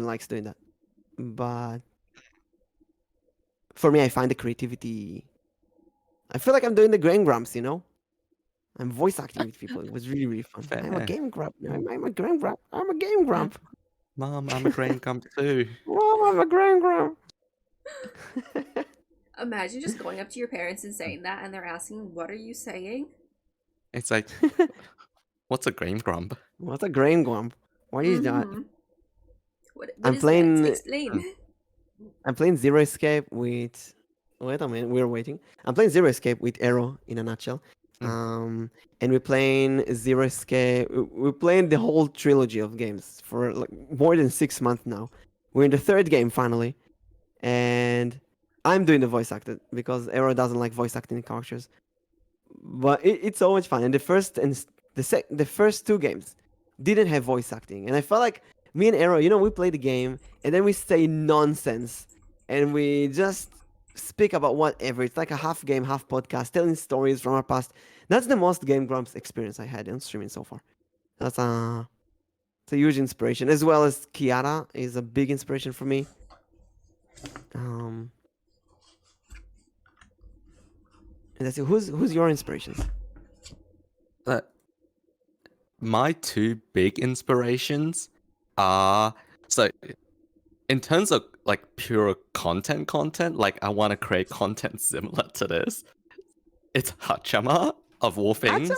likes doing that. But for me, I find the creativity. I feel like I'm doing the Game Grumps, you know. I'm voice acting with people. It was really really fun. I'm a Fair. Game Grump. I'm a Game Grump. I'm a Game Grump. Mom, I'm a grain gum too. Mom, I'm a Game Grump. Imagine just going up to your parents and saying that, and they're asking, "What are you saying?" It's like, what's a grain grump? What's a Game Grump? What is that? Mm-hmm. What I'm is that? playing. Explain. Mm, I'm playing Zero Escape with. Wait a minute, we're waiting. I'm playing Zero Escape with Arrow in a nutshell. Mm. And we're playing Zero Escape. We're playing the whole trilogy of games for like more than 6 months now. We're in the third game finally, and I'm doing the voice acting because Arrow doesn't like voice acting characters. But it's so much fun. And the first two games didn't have voice acting, and I felt like me and Arrow, we play the game and then we say nonsense, and we just speak about whatever. It's like a half game, half podcast, telling stories from our past. That's the most Game Grumps experience I had on streaming so far. That's it's a huge inspiration, as well as Kiara is a big inspiration for me. Um, and that's it. Who's your inspirations? Uh, my two big inspirations are so in terms of like pure content, like I want to create content similar to this. It's Hachama of all things. Achama!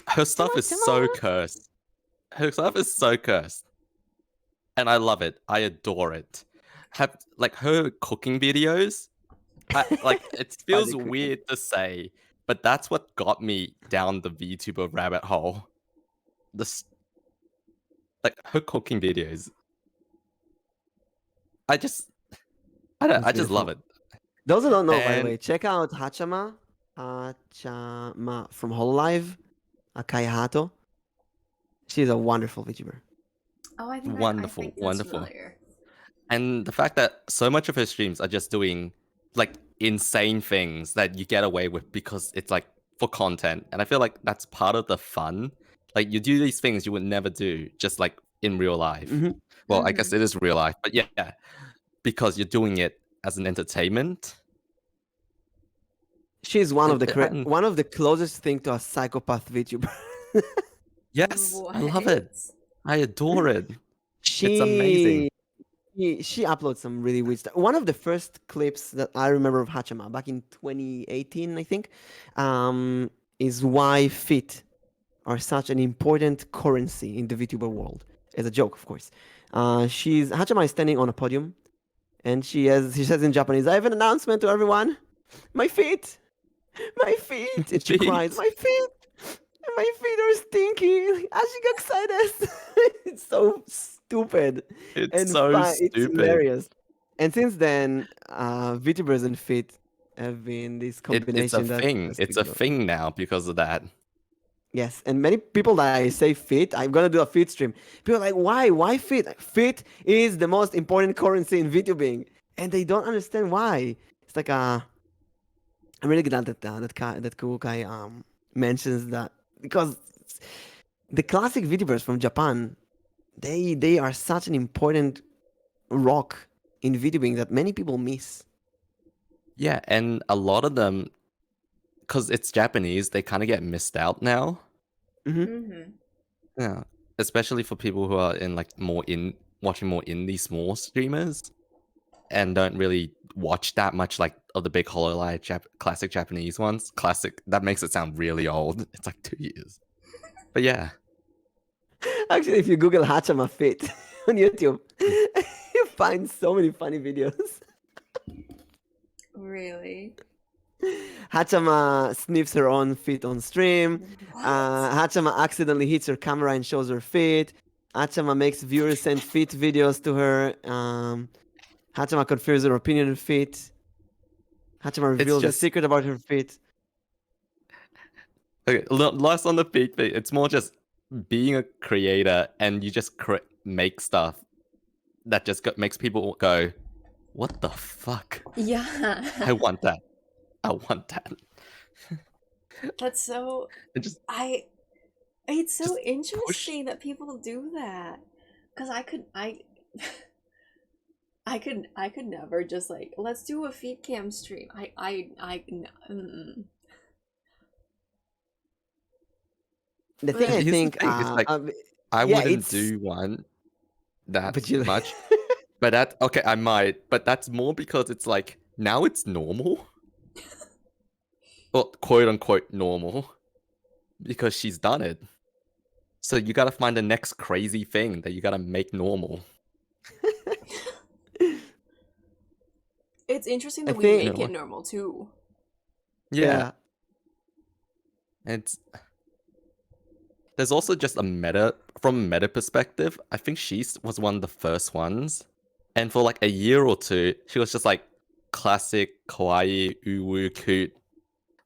Her stuff is so Hachama! cursed. Her stuff is so cursed. And I love it. I adore it. Have like her cooking videos. Like it feels Funny cooking. weird to say, but that's what got me down the VTuber rabbit hole. This like her cooking videos. I just That's I just love beautiful. it. Those who don't know, by the And way, check out Hachama. Hachama from Hololive. Akai Hato. She's a wonderful VTuber. Oh, I think wonderful, I think that's wonderful. familiar. And the fact that so much of her streams are just doing like insane things that you get away with because it's like for content. And I feel like that's part of the fun. Like you do these things you would never do just like in real life. Mhm. Well, I guess it is real life, but yeah, because you're doing it as an entertainment. She's one of the And one of the closest thing to a psychopath VTuber. yes, I love it. I adore it. It's amazing. She uploads some really weird stuff. One of the first clips that I remember of Hachama back in 2018, I think, is why fit are such an important currency in the VTuber world. As a joke, of course. Hachama is standing on a podium, and she says in Japanese, "I have an announcement to everyone. My feet, my feet." And she cries, my feet are stinky. Ashigakusaide." It's so stupid. It's And so it's stupid. hilarious. And since then, VTubers and fit have been this combination. It's a thing now because of that. Yes, and many people that I say fit, I'm gonna do a fit stream. People are like, why? Why fit? Like, fit is the most important currency in VTubing, and they don't understand why. It's like I'm really glad that that Kukai mentions that, because the classic VTubers from Japan, they are such an important rock in VTubing that many people miss. Yeah, and a lot of them, because it's Japanese, they kind of get missed out now. Yeah, especially for people who are in like watching more indie small streamers and don't really watch that much like of the big Hololive classic Japanese ones. Classic, that makes it sound really old. It's like 2 years. But yeah. Actually, if you Google Hachama fit on YouTube, you find so many funny videos. Really? Hachama sniffs her own feet on stream. Hachama accidentally hits her camera and shows her feet. Hachama makes viewers send feet videos to her. Hachama confirms her opinion on feet. Hachama reveals a secret about her feet. Okay, less on the feet thing. It's more just being a creator and you just make stuff that just makes people go, "What the fuck?" Yeah. I want that. I want that. That's so. It's so interesting that people do that. Cause I could never just like, let's do a feed cam stream. The thing I think, I wouldn't do one that much. But I might, but that's more because it's like now it's normal. Well, quote unquote normal. Because she's done it. So you gotta find the next crazy thing that you gotta make normal. It's interesting that we make it normal too. Yeah. It's there's also just a meta from a meta perspective. I think she was one of the first ones, and for like a year or two, she was just like classic kawaii uwu cute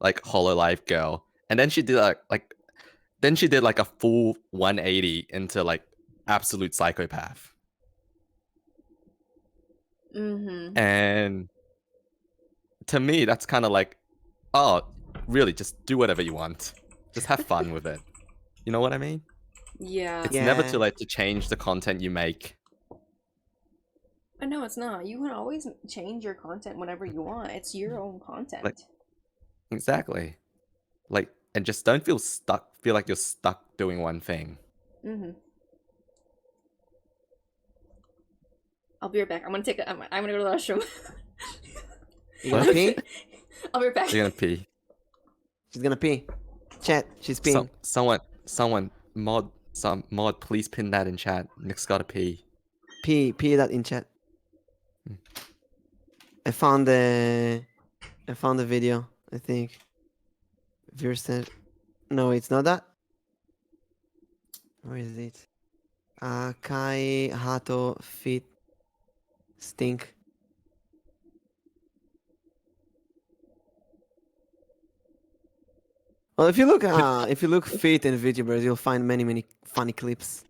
like Hololive girl, and then she did like a full 180 into like absolute psychopath. Mm-hmm. And to me, that's kind of like, oh, really, just do whatever you want. Just have fun with it. You know what I mean? Yeah. It's never Yeah. too late to change the content you make. No, it's not. You can always change your content whenever you want. It's your own content. Like, exactly. Like, and just don't feel stuck. Feel like you're stuck doing one thing. Mm-hmm. I'll be right back. I'm gonna go to the restroom. You gonna pee? I'll be right back. You're gonna pee. She's gonna pee. Chat, she's peeing. Someone, mod, please pin that in chat. Nick's gotta pee. Pee that in chat. I found the video, I think. Viewer said, no, it's not that. Where is it? Kai Hato Fit Stink. Well, if you look fit in VTubers, you'll find many funny clips.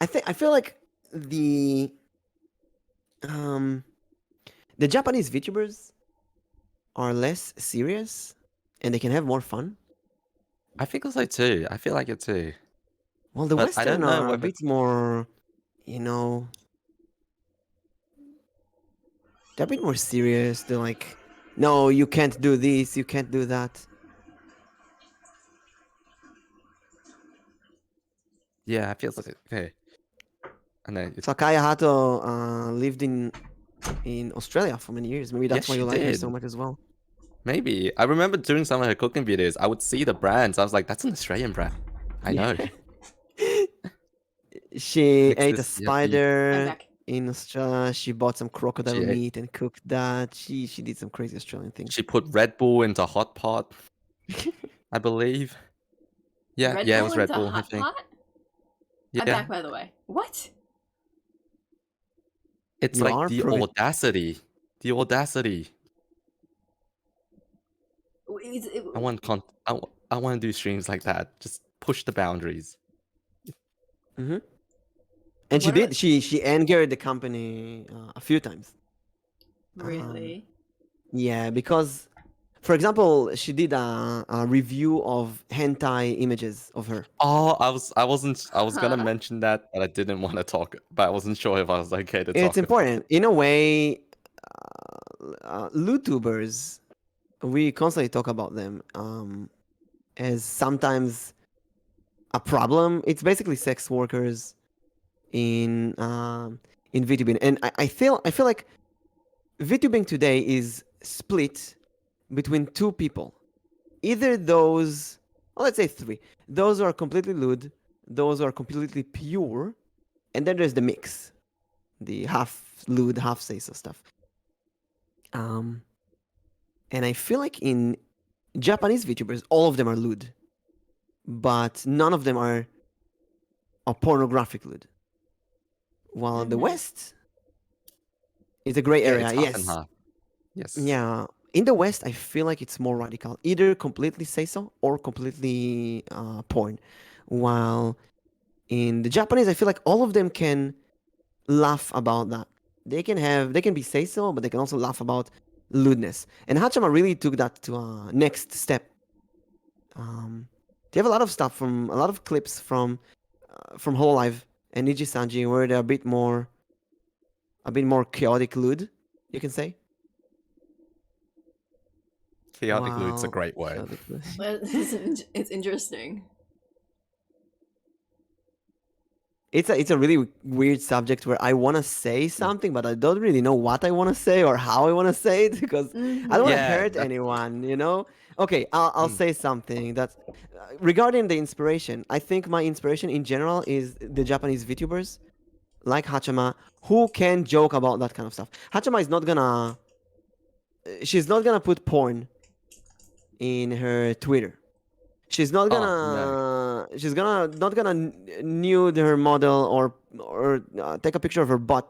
I feel like the Japanese VTubers are less serious and they can have more fun. I think so too. I feel like it too. Well, the But I don't Western know are a whether- bit more, they're a bit more serious. They're like, no, you can't do this, you can't do that. Yeah, it feels like okay. And then it's, Sakaya Hato lived in Australia for many years. Maybe that's Yes, why you she like her so did. much as well. maybe I remember doing some of her cooking videos. I would see the brands. I was like, that's an Australian brand. I know. She Mix ate a this- yeah, I'm spider back. in Australia. She bought some crocodile She ate- meat and cooked that. She did some crazy Australian things. She put Red Bull into hot pot, I believe. Yeah, Red yeah, Bull it was Red into Bull. I hot think. pot? Yeah, I'm back, by the way. What? it's You like are the pro- audacity. The audacity. I want I want to do streams like that. Just push the boundaries. Mm-hmm. And she What are- did. She angered the company a few times. Really? Yeah, because, for example, she did a review of hentai images of her. Oh, I was gonna Huh? mention that, but I didn't want to talk. But I wasn't sure if I was okay to talk. It's important. In a way, YouTubers, we constantly talk about them as sometimes a problem. It's basically sex workers in VTubing, and I feel like VTubing today is split between two people. Either those, well, let's say three. Those are completely lewd, those are completely pure, and then there's the mix, the half lewd, half say-so stuff. And I feel like in Japanese VTubers, all of them are lewd, but none of them are a pornographic lewd. While the Mhm. West is a gray Yeah, area. it's half Yes. and half. Yes. Yeah. In the West, I feel like it's more radical. Either completely say so or completely porn. While in the Japanese, I feel like all of them can laugh about that. They can be say so, but they can also laugh about lewdness. And Hachama really took that to a next step. They have a lot of stuff a lot of clips from Hololive and Niji Sanji where they're a bit more chaotic lewd, you can say. Chaotic lewd's a Wow. great word. Chaotic lewd. It's interesting. It's a really weird subject where I want to say something, but I don't really know what I want to say or how I want to say it because I don't want to Yeah, hurt that's- anyone, you know? Okay, I'll say something that regarding the inspiration, I think my inspiration in general is the Japanese VTubers like Hachama who can joke about that kind of stuff. Hachama is not gonna she's not gonna put porn in her Twitter. She's not Oh no. not gonna nude her model or take a picture of her butt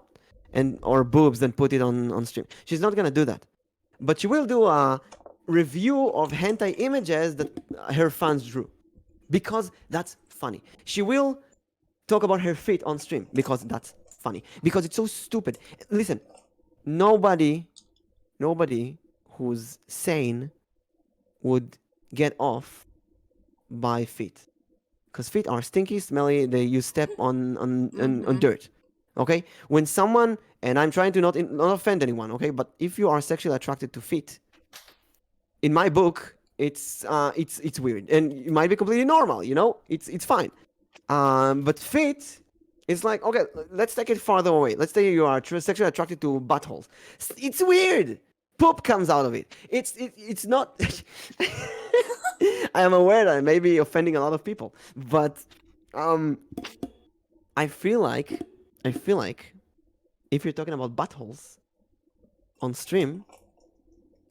and or boobs and put it on stream. She's not gonna do that, but she will do a review of hentai images that her fans drew because that's funny. She will talk about her feet on stream because that's funny. Because it's so stupid. Listen, nobody who's sane would get off by feet. Because feet are stinky, smelly, you step on dirt. Okay? When someone, and I'm trying to not offend anyone, okay? But if you are sexually attracted to feet, in my book, it's weird. And it might be completely normal, you know? It's fine. But feet, it's like, okay, let's take it farther away. Let's say you are sexually attracted to buttholes. It's weird. Poop comes out of it. It's not. I am aware that I may be offending a lot of people, but I feel like if you're talking about buttholes on stream,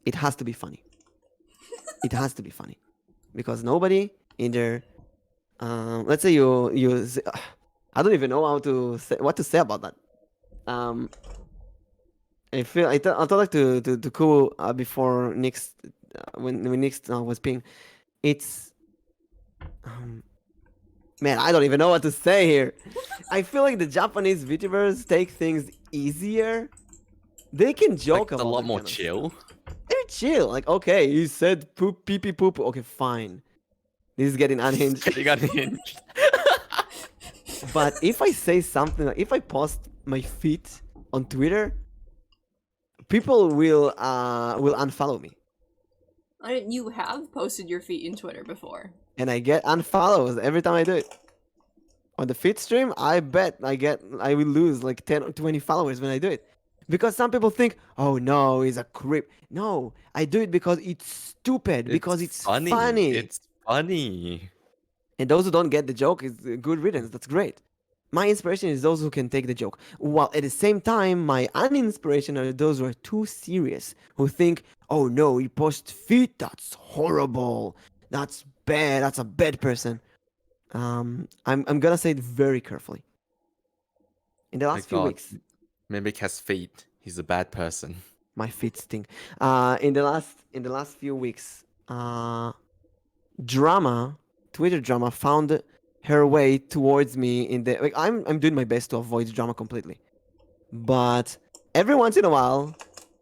it has to be funny. It has to be funny because nobody in there. Let's say you. I don't even know what to say about that. I feel I thought like to cool before next when next was ping. It's man, I don't even know what to say here. I feel like the Japanese VTubers take things easier. They can joke Like, about a lot that more kind of chill. stuff. They're chill. Like, okay, you said poop, pee pee poop. Okay, fine. This is getting unhinged. Getting unhinged. But if I say something, like if I post my feet on Twitter, people will unfollow me, You have posted your feet in Twitter before. and I get unfollows every time I do it. On the feed stream, I bet I will lose like 10 or 20 followers when I do it. Because some people think, oh no, he's a creep. No, I do it because it's stupid, because it's funny. It's funny. And those who don't get the joke is good riddance. That's great. My inspiration is those who can take the joke. While at the same time, my uninspiration are those who are too serious, who think, oh no, he posts feet, that's horrible. That's bad. That's a bad person. I'm gonna say it very carefully. In the My last few God. weeks, Mimic has feet. He's a bad person. my feet stink. In the last few weeks, Twitter drama found her way towards me in the like. I'm doing my best to avoid drama completely, but every once in a while,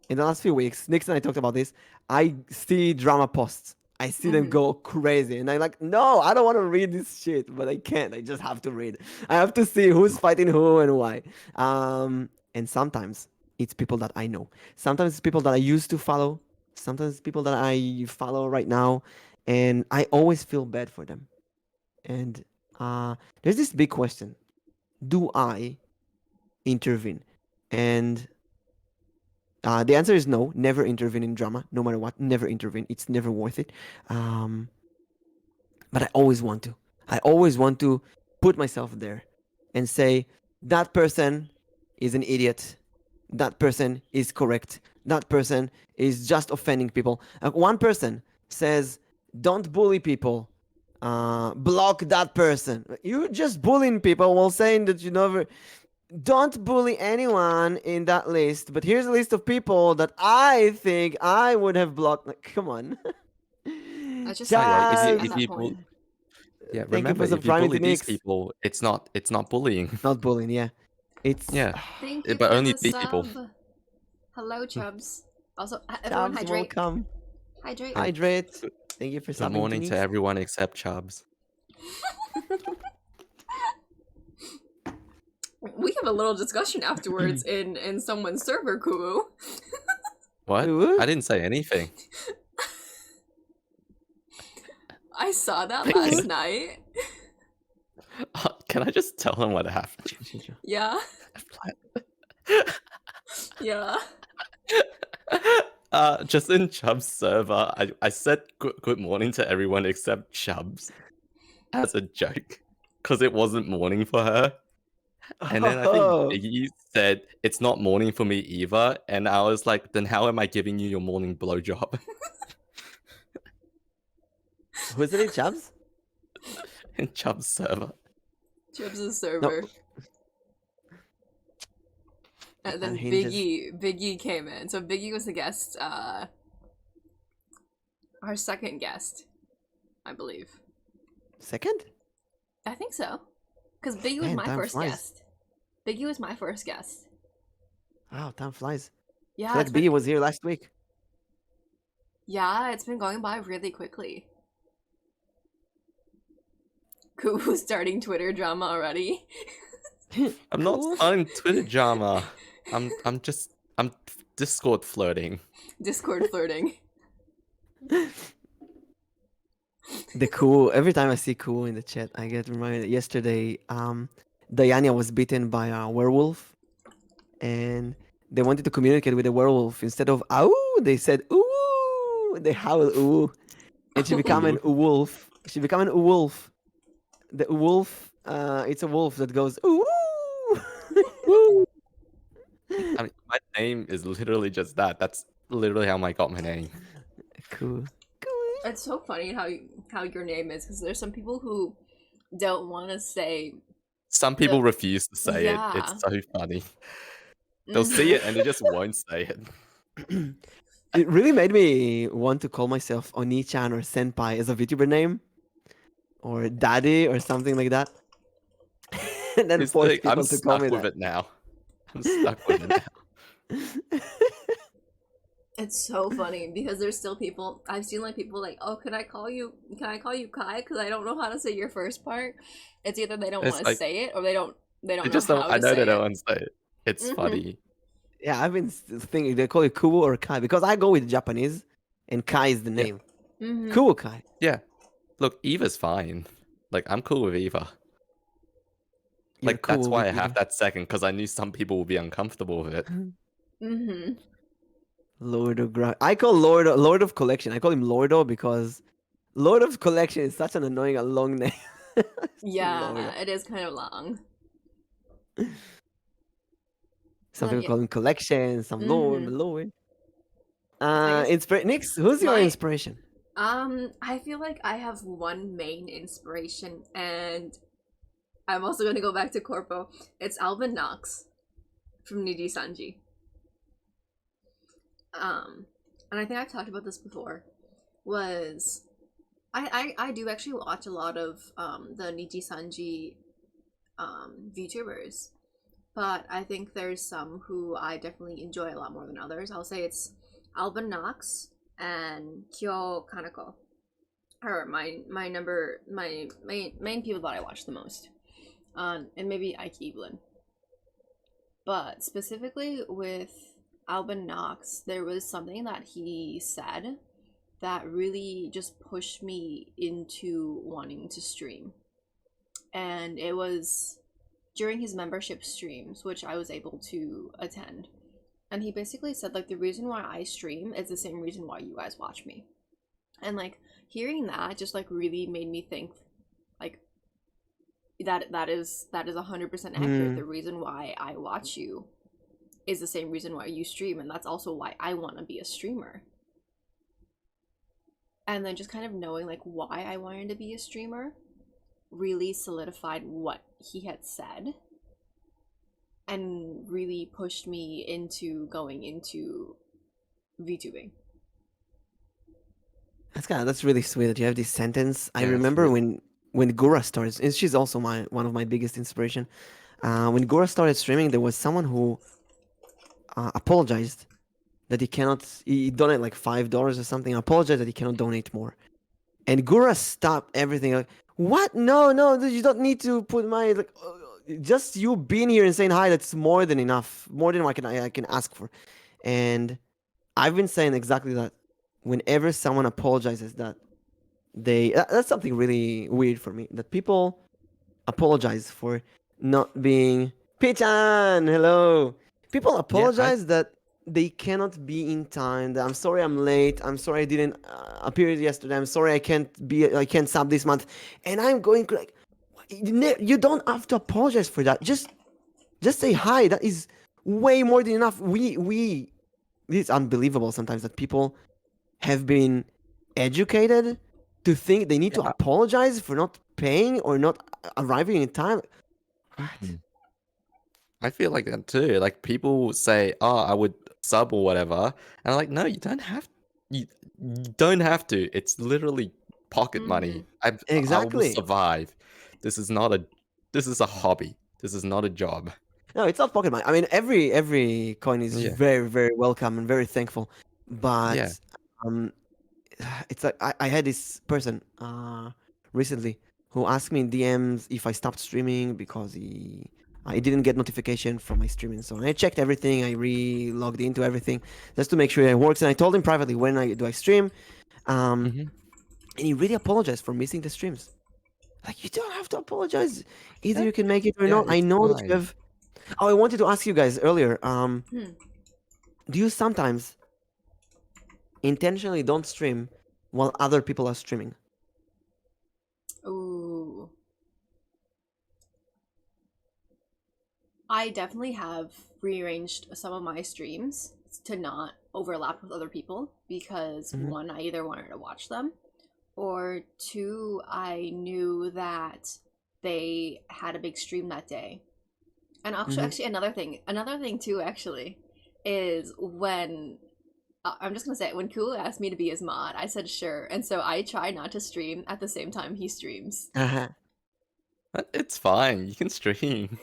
in the last few weeks, Nix and I talked about this. I see drama posts. I see them go crazy, and I'm like, no, I don't want to read this shit, but I can't. I just have to read. I have to see who's fighting who and why. And sometimes it's people that I know. Sometimes it's people that I used to follow. Sometimes it's people that I follow right now, and I always feel bad for them. And there's this big question: do I intervene? And the answer is no. Never intervene in drama, no matter what. Never intervene. It's never worth it. But I always want to. I always want to put myself there and say that person is an idiot. That person is correct. That person is just offending people. One person says, "Don't bully people. Block that person." You're just bullying people while saying that you never. Don't bully anyone in that list, but here's a list of people that I think I would have blocked. Like, come on. That's just Yeah, at if that you point. Yeah, Thank you remember, for if you subscribing bully to these Nix. people, it's not bullying. Not bullying, yeah. It's Yeah, Thank you but for only the these people. sub. Hello, Chubs. Also, everyone Chubs, hydrate. welcome. Hydrate. Hydrate. Thank you for Good subbing morning to to Nix. everyone except Chubbs. We have a little discussion afterwards in someone's server, Kuu. What? Ooh. I didn't say anything. I saw that last night. Can I just tell them what happened? Yeah. Yeah. Just in Chubbs' server, I said good morning to everyone except Chubbs as a joke, because it wasn't morning for her. And then I Oh. think Biggie said, it's not morning for me either. And I was like, then how am I giving you your morning blowjob? Who's it? Chubbs? in Chubb's server. Chubbs' server. And then Hinges. Biggie came in. So Biggie was the guest, our second guest, I believe. Second? I think so. Because Biggie was Man, my time first flies. guest. Biggie was my first guest. Wow, time flies. Yeah, I feel like Biggie was here last week. Yeah, it's been going by really quickly. Cool, starting Twitter drama already. I'm not Cool. starting Twitter drama. I'm Discord flirting. Discord flirting. The Cool. Every time I see Cool in the chat, I get reminded. Yesterday, Diana was bitten by a werewolf, and they wanted to communicate with the werewolf. Instead of "ow," they said "ooh." They howl "ooh," and she became an wolf. She became an wolf. The wolf. It's a wolf that goes "ooh." I mean, my name is literally just that. That's literally how I got my name. Cool. It's so funny how your name is, because there's some people who don't want to say. Some people refuse to say it. It's so funny. They'll see it and they just won't say it. It really made me want to call myself Oni-chan or Senpai as a VTuber name, or Daddy or something like that. And then It's force like, people I'm to call stuck me with that. it now. I'm stuck with it now. It's so funny because there's still people I've seen, like people like, oh, can I call you Kai, because I don't know how to say your first part. It's either they don't It's want to like- say it, or they don't I know just how don't. to I know say they it. don't want to say it. It's Mhm. funny. Yeah, I've been thinking they call it Kubo or Kai because I go with Japanese, and Kai is the Yeah. name. Mhm. Kubo Kai. Yeah. Look, Eva's fine. Like, I'm cool with Eva. You're Like, that's cool why I with have Eva. that second, because I knew some people would be uncomfortable with it. Mhm. Lord of I call Lord of Collection. I call him Lordo because Lord of Collection is such an annoying long name. Yeah, Lordo. it is kind of long. Some Then people call him Collection. Some Lord, Mhm. Lord. I guess Nix, who's your my- inspiration? I feel like I have one main inspiration, and I'm also gonna go back to Corpo. It's Alvin Knox from Niji Sanji. And I think I've talked about this before. Was I do actually watch a lot of the Niji Sanji VTubers, but I think there's some who I definitely enjoy a lot more than others. I'll say it's Alvin Knox and Kyo Kaneko are my main people that I watch the most. And maybe Ike Evelyn. But specifically with Alvin Knox, there was something that he said that really just pushed me into wanting to stream. And it was during his membership streams, which I was able to attend. And he basically said, like, the reason why I stream is the same reason why you guys watch me. And, like, hearing that just, like, really made me think, like, that is 100% accurate. The reason why I watch you is the same reason why you stream, and that's also why I want to be a streamer. And then just kind of knowing, like, why I wanted to be a streamer really solidified what he had said and really pushed me into going into VTubing. That's really sweet that you have this sentence. I Yeah, it's remember really- when Gura started, and she's also one of my biggest inspiration. When Gura started streaming, there was someone who apologized that he donated like $5 or something. Apologized that he cannot donate more, and Gura stopped everything. Like, what? No, you don't need to put money. Like, just you being here and saying hi. That's more than enough. More than I can ask for. And I've been saying exactly that. Whenever someone apologizes, that's something really weird for me. That people apologize for not being Pichan. Hello. People apologize that they cannot be in time. That I'm sorry I'm late. I'm sorry I didn't appear yesterday. I'm sorry I can't sub this month. And I'm going like, you don't have to apologize for that. Just say hi. That is way more than enough. It's unbelievable sometimes that people have been educated to think they need to Yeah. apologize for not paying or not arriving in time. What? Mm. I feel like that too. Like people say, "Oh, I would sub or whatever," and I'm like, "No, you don't have. You don't have to. It's literally pocket money. I will Exactly. survive. This is not a. This is a hobby. This is not a job." No, it's not pocket money. I mean, every coin is Yeah. very, very welcome and very thankful. Yeah. But um, it's like I had this person recently who asked me in DMs if I stopped streaming because I didn't get notification from my streaming. So I checked everything. I re-logged into everything just to make sure it works. And I told him privately when I stream. Mhm. And he really apologized for missing the streams. Like, you don't have to apologize. Either Yeah. you can make it or Yeah, not. I it's know that you fine. have. Oh, I wanted to ask you guys earlier. Hmm. Do you sometimes intentionally don't stream while other people are streaming? Ooh. I definitely have rearranged some of my streams to not overlap with other people because Mhm. one, I either wanted to watch them, or two, I knew that they had a big stream that day. And actually, another thing too, actually, is when I'm just gonna say it, when Kulu asked me to be his mod, I said sure, and so I try not to stream at the same time he streams. Uh-huh. It's fine. You can stream.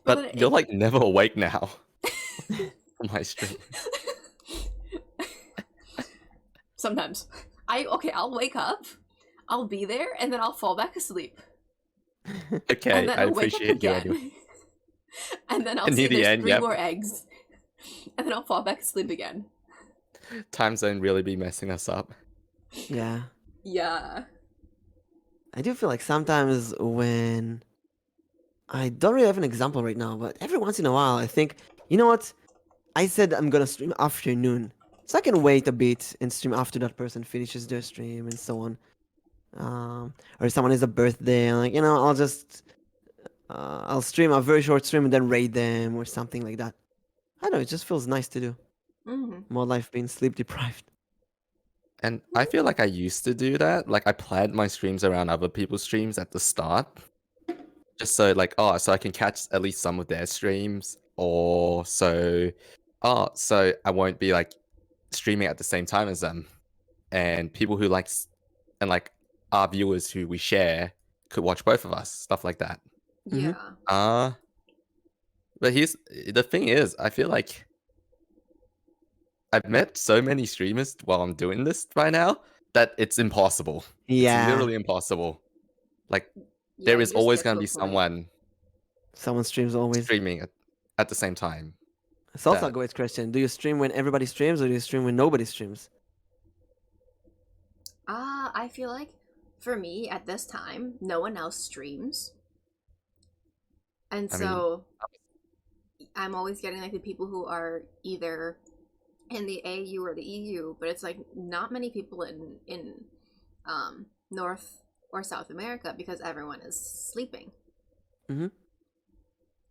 But But then you're like never awake now on my stream. sometimes I'll wake up, I'll be there, and then I'll fall back asleep, Okay, and then I I'll wake up appreciate you again, anyway. and then I'll And see near the there's end, 3 yep. more eggs, and then I'll fall back asleep again. Time zone really be messing us up. Yeah. Yeah. I do feel like sometimes when I don't really have an example right now, but every once in a while I think, you know what? I said I'm gonna stream afternoon. So I can wait a bit and stream after that person finishes their stream and so on. Or someone has a birthday, and like, I'll just I'll stream a very short stream and then raid them or something like that. I don't know, it just feels nice to do. Mm-hmm. More life being sleep deprived. And I feel like I used to do that. Like I planned my streams around other people's streams at the start. Just so like, so I can catch at least some of their streams. Or so I won't be like streaming at the same time as them. And people who and like our viewers who we share could watch both of us. Stuff like that. Mhm. Yeah. But the thing is, I feel like I've met so many streamers while I'm doing this right now that it's impossible. It's Yeah. literally impossible. Like Yeah, there you is just always get going to to a be point. someone Someone streams always. streaming at the same time. It's also a that- great question. Do you stream when everybody streams or do you stream when nobody streams? I feel like for me at this time, no one else streams. And I mean, so I'm always getting like the people who are either in the AU or the EU, but it's like not many people in North or South America because everyone is sleeping. Mhm.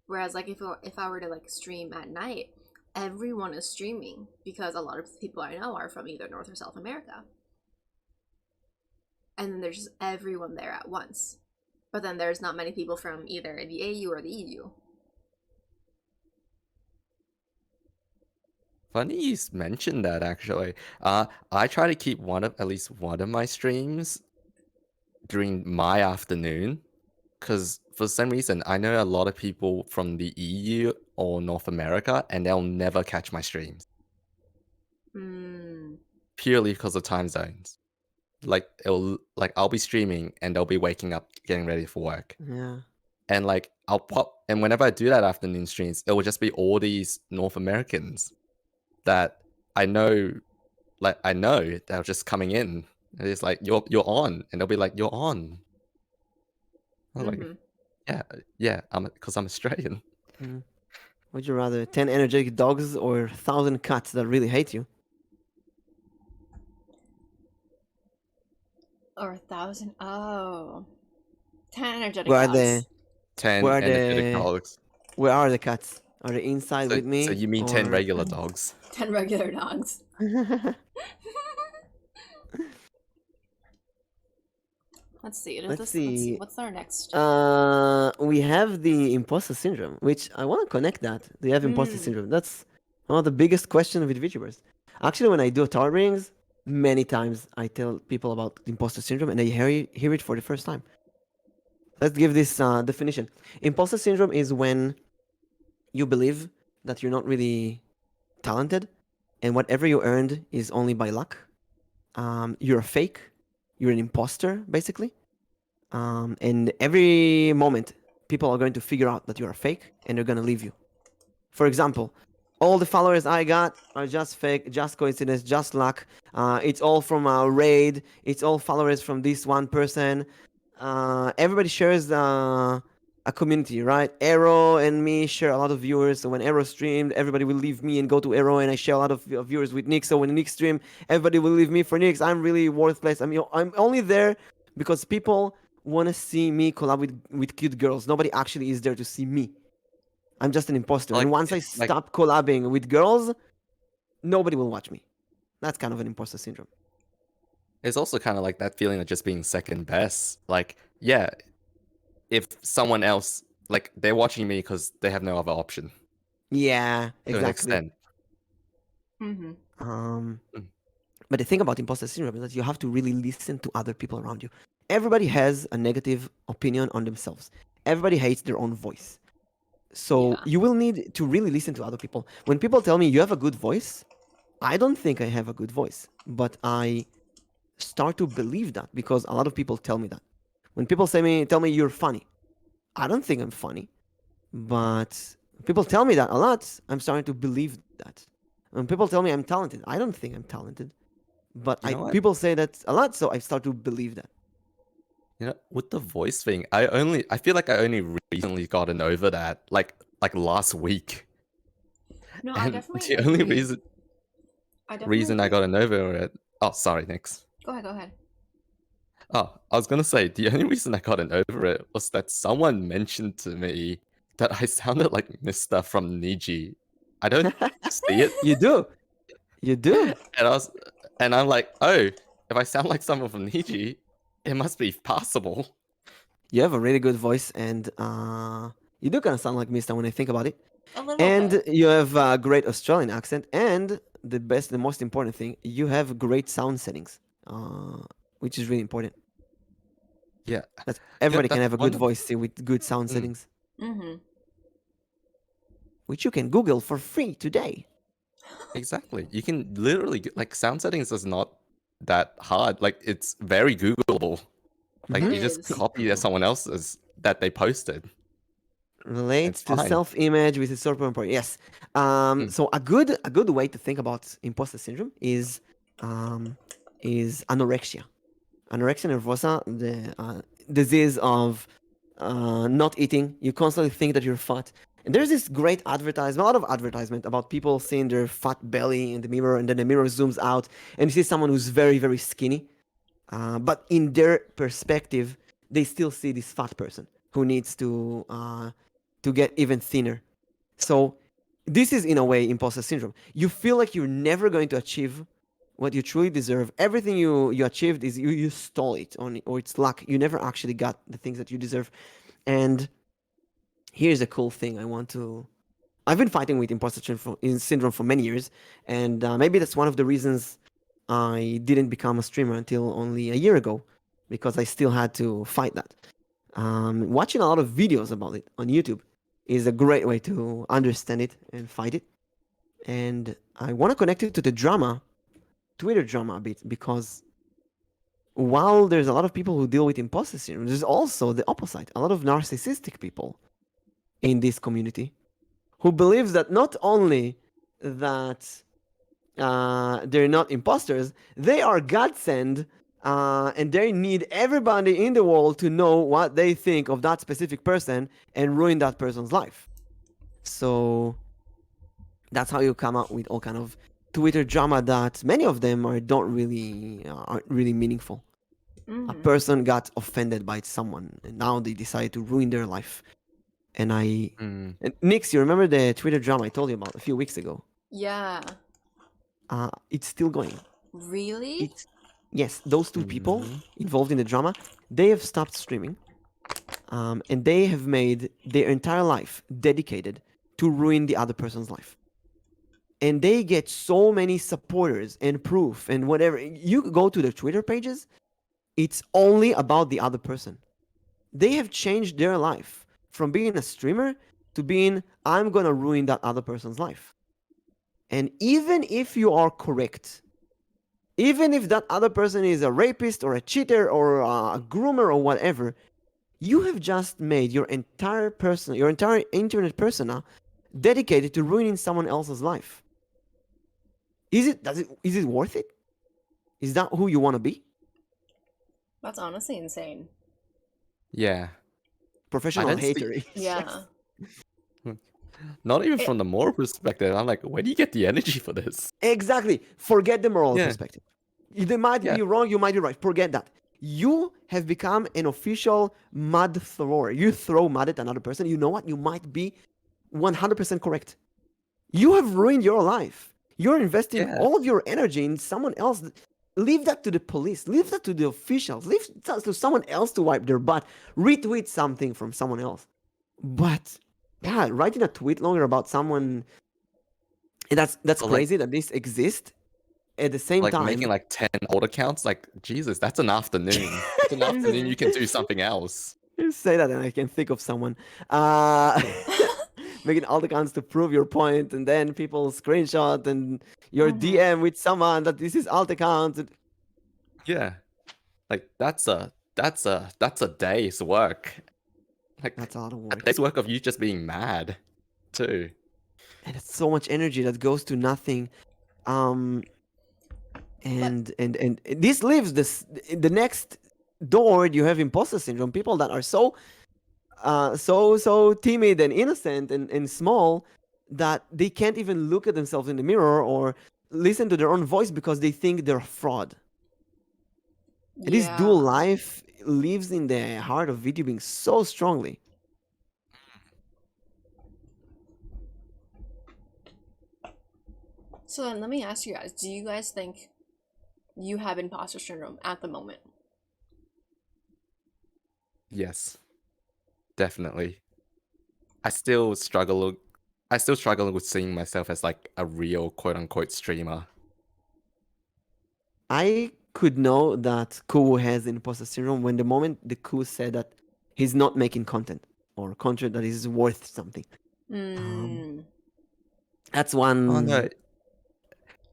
Whereas like if I were to like stream at night, everyone is streaming because a lot of people I know are from either North or South America. And then there's just everyone there at once. But then there's not many people from either the AU or the EU. funny you mentioned that actually. I try to keep at least one of my streams during my afternoon, because for some reason I know a lot of people from the EU or North America, and they'll never catch my streams Hmm. purely because of time zones. Like I'll be streaming and they'll be waking up, getting ready for work, Yeah. and like and whenever I do that afternoon streams, it will just be all these North Americans that I know that are just coming in, and it's like you're on, and they'll be like you're on. I'm like, yeah, because I'm Australian. Mhm. Would you rather 10 energetic dogs or 1,000 cats that really hate you? Or 1,000. Oh. 10 energetic Where are dogs. the 10 Where are energetic the- dogs. Where are the cats? Are they inside with me? So you mean 10 or- regular dogs? 10 regular dogs. Let's see. Let's see. What's our next? We have the imposter syndrome, which I want to connect that. Do you have imposter syndrome? That's one of the biggest questions with VTubers. Actually, when I do tower rings, many times I tell people about imposter syndrome and they hear it for the first time. Let's give this definition. Imposter syndrome is when you believe that you're not really talented and whatever you earned is only by luck. You're a fake. You're an imposter, basically. And every moment, people are going to figure out that you're a fake and they're going to leave you. For example, all the followers I got are just fake, just coincidence, just luck. It's all from a raid. It's all followers from this one person. Everybody shares a community, right? Arrow and me share a lot of viewers. So when Arrow streamed, everybody will leave me and go to Arrow, and I share a lot of viewers with Nick. So when Nick stream, everybody will leave me for Nick. I'm really worthless. I mean, I'm only there because people want to see me collab with cute girls. Nobody actually is there to see me. I'm just an imposter. Like, and once I it's like- stop collabing with girls, nobody will watch me. That's kind of an imposter syndrome. It's also kind of like that feeling of just being second best. Like, yeah, if someone else, like, they're watching me because they have no other option Yeah, to an exactly. extent. But the thing about imposter syndrome is that you have to really listen to other people around you. Everybody has a negative opinion on themselves. Everybody hates their own voice. So Yeah. you will need to really listen to other people. When people tell me you have a good voice, I don't think I have a good voice, but I start to believe that because a lot of people tell me that. When people tell me you're funny, I don't think I'm funny, but people tell me that a lot. I'm starting to believe that. When people tell me I'm talented, I don't think I'm talented, but You know what? people say that a lot, so I start to believe that. You know, with the voice thing, I feel like I only recently gotten over that, like last week. No, I And definitely the only agree. reason I gotten over it. Oh, sorry, Nix. Go ahead. Oh, I was gonna say the only reason I gotten over it was that someone mentioned to me that I sounded like Mister from Niji. I don't see it, You do. You do. and I'm like, oh, if I sound like someone from Niji, it must be possible. You have a really good voice, and you do kind of sound like Mista when I think about it. A little And bit. you have a great Australian accent, and the most important thing, you have great sound settings, which is really important. Yeah, That everybody can that's have a one good of- voice with good sound settings, Mm-hmm. which you can Google for free today. exactly. You can literally like sound settings is not that hard. Like it's very Googleable. Like It you just is. copy someone else's that they posted. Relates It's to fine. self-image, which is super important. Yes. So a good way to think about imposter syndrome is anorexia. Anorexia nervosa, the disease of not eating. You constantly think that you're fat. And there's this great advertisement, a lot of advertisement about people seeing their fat belly in the mirror, and then the mirror zooms out, and you see someone who's very, very skinny. But in their perspective, they still see this fat person who needs to get even thinner. So this is in a way imposter syndrome. You feel like you're never going to achieve what you truly deserve. Everything you achieved is you stole it, or it's luck. You never actually got the things that you deserve. And here's a cool thing I've been fighting with imposter syndrome for many years, and maybe that's one of the reasons I didn't become a streamer until only a year ago, because I still had to fight that. Watching a lot of videos about it on YouTube is a great way to understand it and fight it. And I want to connect it to the Twitter drama a bit, because while there's a lot of people who deal with imposter syndrome, there's also the opposite. A lot of narcissistic people in this community who believes that not only that they're not imposters, they are godsend, and they need everybody in the world to know what they think of that specific person and ruin that person's life. So that's how you come up with all kind of Twitter drama that many of them aren't really meaningful. A person got offended by someone, and now they decide to ruin their life. And and Nix, you remember the Twitter drama I told you about a few weeks ago? Yeah. It's still going. Really? Yes, those two people involved in the drama, they have stopped streaming, and they have made their entire life dedicated to ruin the other person's life. And they get so many supporters and proof and whatever. You go to their Twitter pages, it's only about the other person. They have changed their life from being a streamer to being, I'm gonna ruin that other person's life. And even if you are correct, even if that other person is a rapist or a cheater or a groomer or whatever, you have just made your entire person, your entire internet persona dedicated to ruining someone else's life. Is it worth it? Is that who you want to be? That's honestly insane. Yeah. Professional don't see- hater. Yeah. Not even It- from the moral perspective. I'm like, where do you get the energy for this? Exactly. Forget the moral Yeah. perspective. They might Yeah. be wrong, you might be right. Forget that. You have become an official mud thrower. You throw mud at another person. You know what? You might be 100% correct. You have ruined your life. You're investing Yeah. all of your energy in someone else. Leave that to the police. Leave that to the officials. Leave that to someone else to wipe their butt. Retweet something from someone else. But yeah, writing a tweet longer about someone, and that's So, like- crazy that this exists. At the same Like time, making like 10 alt accounts, like Jesus, that's an afternoon. It's an afternoon. You can do something else. you say that and I can think of someone. Making alt accounts to prove your point, and then people screenshot and your Mhm. DM with someone that this is alt account. Yeah, like that's a day's work. Like That's a lot of a work. day's work of you just being mad, too. And it's so much energy that goes to nothing. And this leaves this the next door. You have imposter syndrome. People that are so timid and innocent and small that they can't even look at themselves in the mirror or listen to their own voice because they think they're a fraud. And this dual life lives in the heart of VTubing so strongly. So then let me ask you guys, do you guys think you have imposter syndrome at the moment? Yes, definitely. I still struggle with seeing myself as like a real quote unquote streamer. I could know that Ku has imposter syndrome when the moment the Ku said that he's not making content or content that is worth something. That's one. Oh no.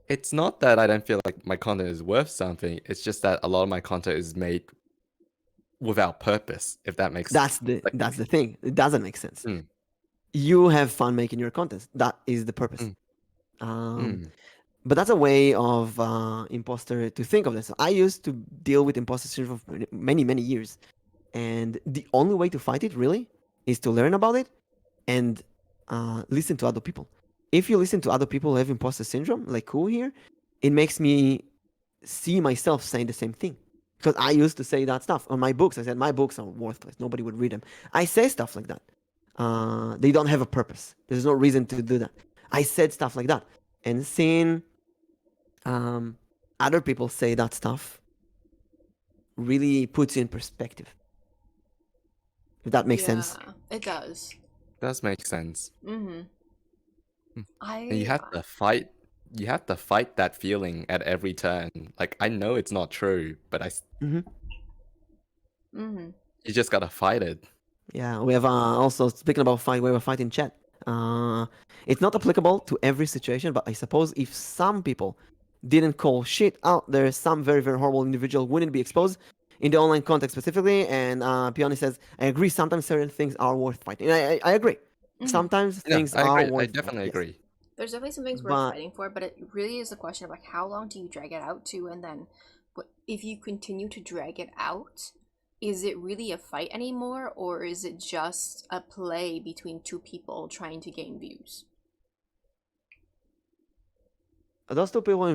It's not that I don't feel like my content is worth something. It's just that a lot of my content is made without purpose, if that makes sense. That's the thing. It doesn't make sense. Mm. You have fun making your content. That is the purpose. But that's a way of imposter to think of this. I used to deal with imposter syndrome for many years, and the only way to fight it really is to learn about it and listen to other people. If you listen to other people who have imposter syndrome, like Ku here, it makes me see myself saying the same thing. Because I used to say that stuff on my books. I said my books are worthless. Nobody would read them. I say stuff like that. They don't have a purpose. There's no reason to do that. I said stuff like that, and seeing other people say that stuff really puts you in perspective. If that makes sense. Yeah, it does. Does make sense. Mm-hmm. And you have to fight. You have to fight that feeling at every turn. Like I know it's not true, but Mm-hmm. You just gotta fight it. Yeah, we have also speaking about fight. We have a fight in chat. It's not applicable to every situation, but I suppose if some people didn't call shit out, there's some very horrible individual wouldn't be exposed in the online context specifically. And Pioni says, I agree. Sometimes certain things are worth fighting. And I agree. Sometimes things I are agree. worth. I definitely agree. There's definitely some things worth fighting for, but it really is a question of like how long do you drag it out to, and then, if you continue to drag it out, is it really a fight anymore, or is it just a play between two people trying to gain views? Those two people,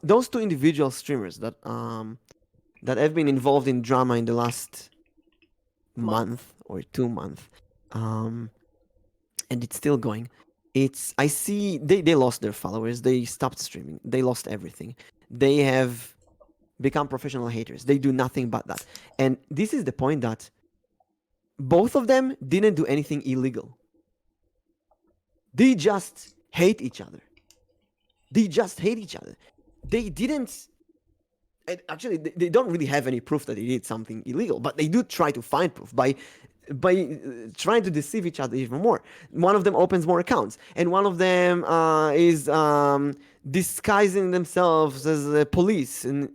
those two individual streamers that have been involved in drama in the last month or 2 months, and it's still going. I see they lost their followers. They stopped streaming. They lost everything. They have become professional haters. They do nothing but that. And this is the point that both of them didn't do anything illegal. They just hate each other. They just hate each other. They didn't. Actually, they don't really have any proof that they did something illegal, but they do try to find proof by trying to deceive each other even more. One of them opens more accounts, and one of them is disguising themselves as the police and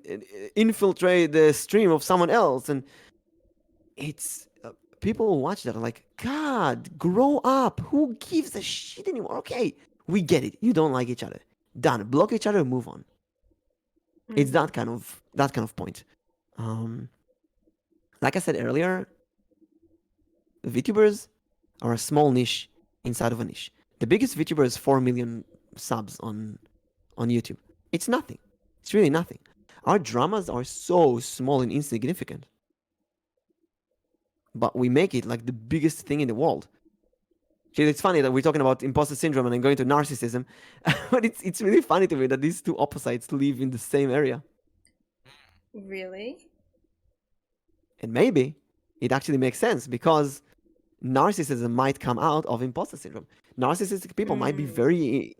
infiltrate the stream of someone else. And it's people who watch that are like, God, grow up. Who gives a shit anymore? Okay, we get it. You don't like each other. Done. Block each other. Move on. It's that kind of point. Like I said earlier, VTubers are a small niche inside of a niche. The biggest VTuber is 4 million subs on YouTube. It's nothing. It's really nothing. Our dramas are so small and insignificant. But we make it like the biggest thing in the world. It's funny that we're talking about imposter syndrome and I'm going to narcissism, but it's really funny to me that these two opposites live in the same area. Really? And maybe it actually makes sense because narcissism might come out of imposter syndrome. Narcissistic people might be very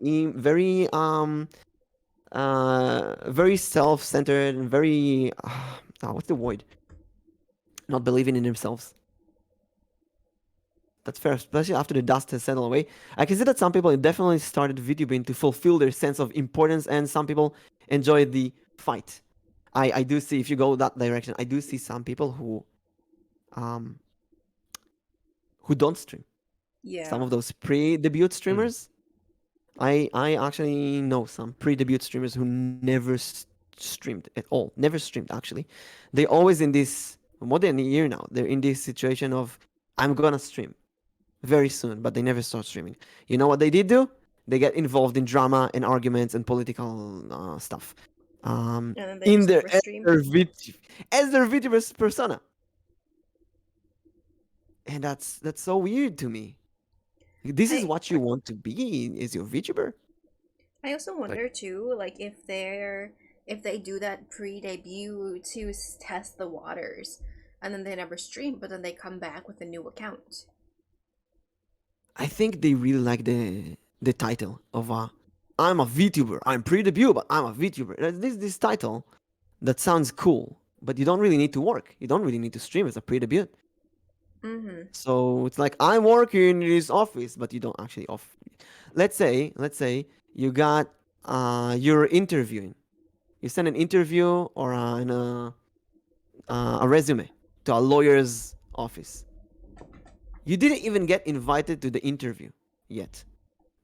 self-centered and very what's the word? Not believing in themselves. That's fair, especially after the dust has settled away. I can see that some people definitely started VTubing to fulfill their sense of importance, and some people enjoy the fight. I do see, if you go that direction, I do see some people who don't stream. Yeah. Some of those pre-debut streamers. I actually know some pre-debut streamers who never streamed at all. Never streamed, actually. They always in this, more than a year now, they're in this situation of, I'm gonna stream very soon, but they never start streaming. You know what they did do? They get involved in drama and arguments and political stuff. And then they In just their never stream. as their VTuber persona. And that's so weird to me. This is what you want to be, is your VTuber? I also wonder too, like if they do that pre-debut to test the waters, and then they never stream, but then they come back with a new account. I think they really like the title of I'm a VTuber. I'm pre-debut, but I'm a VTuber. This title that sounds cool, but you don't really need to work. You don't really need to stream as a pre-debut. So it's like, I'm working in this office, but you don't actually Let's say you got you're interviewing. You send an interview or a resume to a lawyer's office. You didn't even get invited to the interview yet,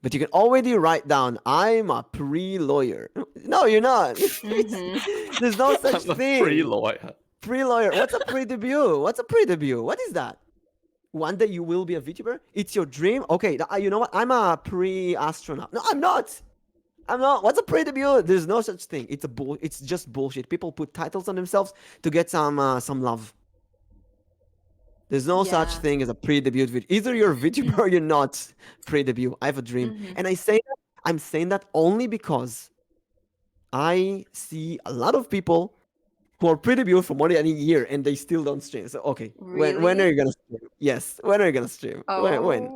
but you can already write down, I'm a pre-lawyer. No, you're not. There's no such thing. Pre-lawyer. Pre-lawyer. What's a pre-debut? What's a pre-debut? What is that? One day you will be a VTuber? It's your dream? Okay, you know what? I'm a pre-astronaut. No, I'm not. What's a pre-debut? There's no such thing. It's just bullshit. People put titles on themselves to get some love. There's no such thing as a pre-debut video. Either you're a VTuber or you're not pre-debut. I have a dream. And I'm saying that only because I see a lot of people who are pre-debut for more than a year and they still don't stream. So, okay, really? when are you going to stream? Yes, when are you going to stream? When?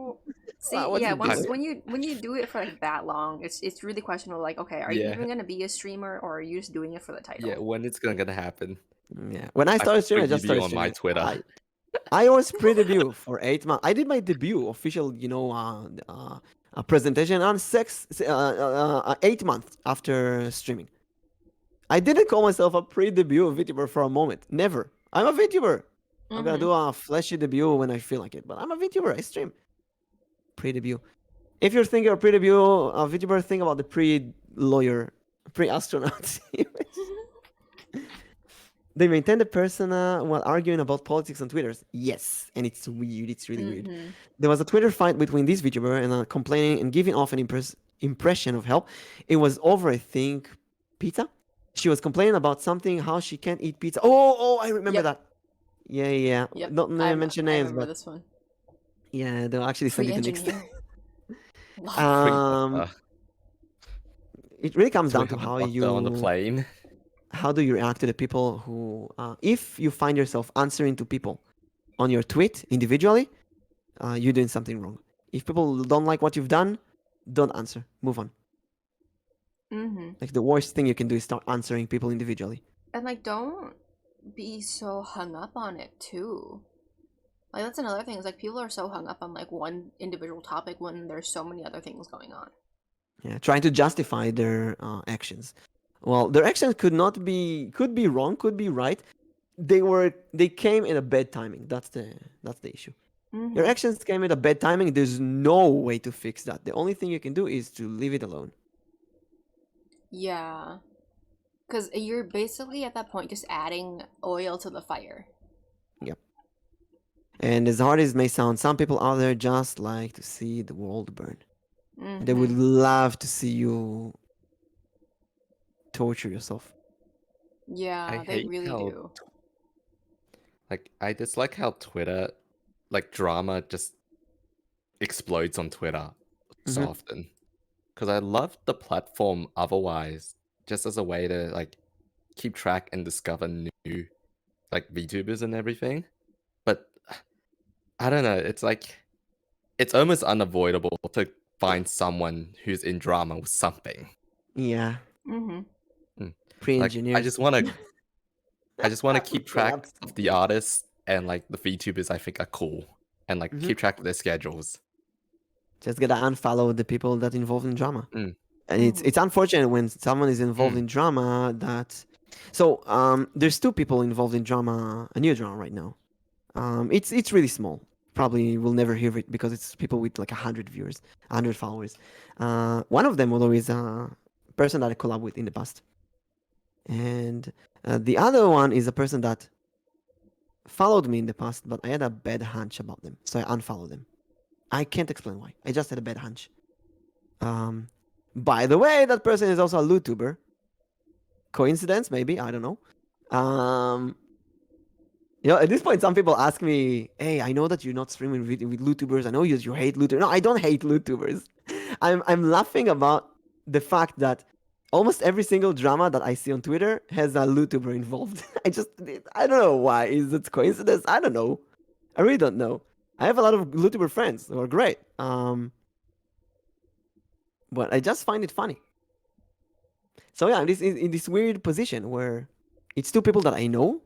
See, when you do it for like that long, it's really questionable. Like, okay, are you even gonna be a streamer or are you just doing it for the title? Yeah, when it's gonna happen. Yeah, when I started streaming, I just started on streaming. my Twitter. I was pre-debut for 8 months. I did my debut official, presentation on 8 months after streaming. I didn't call myself a pre-debut VTuber for a moment. Never. I'm a VTuber. I'm gonna do a flashy debut when I feel like it, but I'm a VTuber. I stream. Pre-debut. If you're thinking of pre-debut VTuber, think about the pre-lawyer, pre-astronaut. They maintain the persona while arguing about politics on Twitter. Yes, and it's weird. It's really weird. There was a Twitter fight between this VTuber and complaining and giving off an impression of help. It was over, I think, pizza. She was complaining about something, how she can't eat pizza. Oh, I remember that. Yeah. Yep. Don't mention names, but this one. Yeah, they'll actually send it the next day. Uh, It really comes down to on the plane. how do you react to the people who, if you find yourself answering to people on your tweet individually, you're doing something wrong. If people don't like what you've done, don't answer. Move on. Mm-hmm. Like the worst thing you can do is start answering people individually. And like, don't be so hung up on it too. Like that's another thing. Is like people are so hung up on like one individual topic when there's so many other things going on. Yeah, trying to justify their actions. Well, their actions could be wrong, could be right. They came in a bad timing. That's the issue. Mm-hmm. Your actions came at a bad timing. There's no way to fix that. The only thing you can do is to leave it alone. Yeah, because you're basically at that point just adding oil to the fire. Yep. And as hard as it may sound, some people out there just like to see the world burn. Mm-hmm. They would love to see you torture yourself. Yeah, I they hate really how do. like I dislike how Twitter, like drama, just explodes on Twitter so Mhm. often. Because I love the platform otherwise, just as a way to like keep track and discover new like VTubers and everything. But I don't know, it's like it's almost unavoidable to find someone who's in drama with something. Yeah. Mm-hmm. Mm. Like Pre-engineered. I just want to keep track Collapse. of the artists and like the VTubers I think are cool and like Mhm. keep track of their schedules. Just gotta unfollow the people that involved in drama. Mm. And Mhm. it's unfortunate when someone is involved Mm. in drama that. So there's two people involved in drama, a new drama right now. It's really small. Probably will never hear it because it's people with like 100 viewers, 100 followers. One of them, although, is a person that I collab with in the past, and the other one is a person that followed me in the past, but I had a bad hunch about them, so I unfollowed them. I can't explain why. I just had a bad hunch. Um, by the way, that person is also a YouTuber. Coincidence, maybe, I don't know. At this point, some people ask me, "Hey, I know that you're not streaming with YouTubers. I know you hate YouTubers." No, I don't hate YouTubers. I'm laughing about the fact that almost every single drama that I see on Twitter has a YouTuber involved. I don't know why. Is it coincidence? I don't know. I really don't know. I have a lot of YouTuber friends who are great. But I just find it funny. So yeah, I'm in this weird position where it's two people that I know,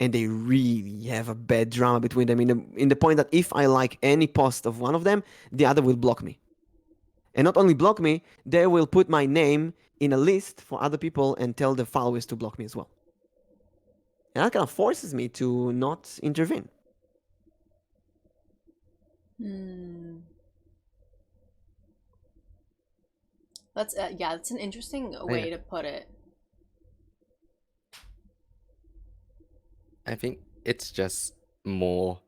and they really have a bad drama between them in the point that if I like any post of one of them, the other will block me. And not only block me, they will put my name in a list for other people and tell the followers to block me as well. And that kind of forces me to not intervene. Hmm. That's that's an interesting way to put it. I think it's just more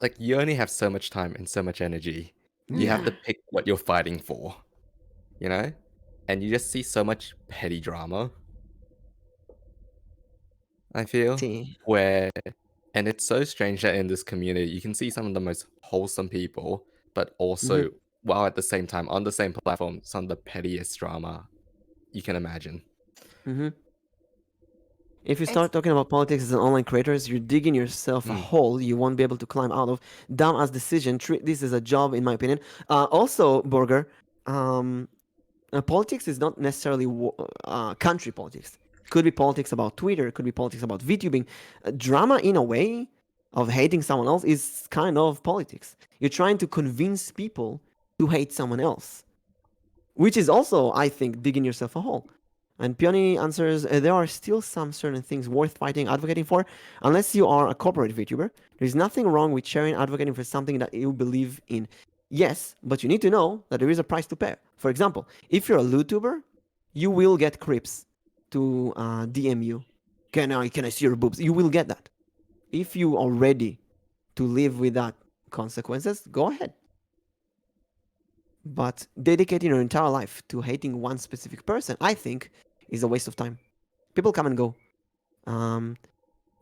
like you only have so much time and so much energy. You have to Yeah. pick what you're fighting for, you know? And you just see so much petty drama, I feel, See. where and it's so strange that in this community you can see some of the most wholesome people, but Mm-hmm. also while at the same time on the same platform, some of the pettiest drama you can imagine. Mm-hmm. If you It's start talking about politics as an online creator, you're digging yourself a Mm. hole you won't be able to climb out of. Dumbass decision. Treat this as a job, in my opinion. Also, Borger, politics is not necessarily country politics. Could be politics about Twitter. Could be politics about VTubing. Drama, in a way, of hating someone else is kind of politics. You're trying to convince people to hate someone else, which is also, I think, digging yourself a hole. And Peony answers, there are still some certain things worth fighting, advocating for, unless you are a corporate VTuber. There's nothing wrong with sharing, advocating for something that you believe in. Yes, but you need to know that there is a price to pay. For example, if you're a YouTuber, you will get creeps to DM you. Can I see your boobs? You will get that. If you are ready to live with that consequences, go ahead. But dedicating your entire life to hating one specific person, I think, is a waste of time. People come and go. Um,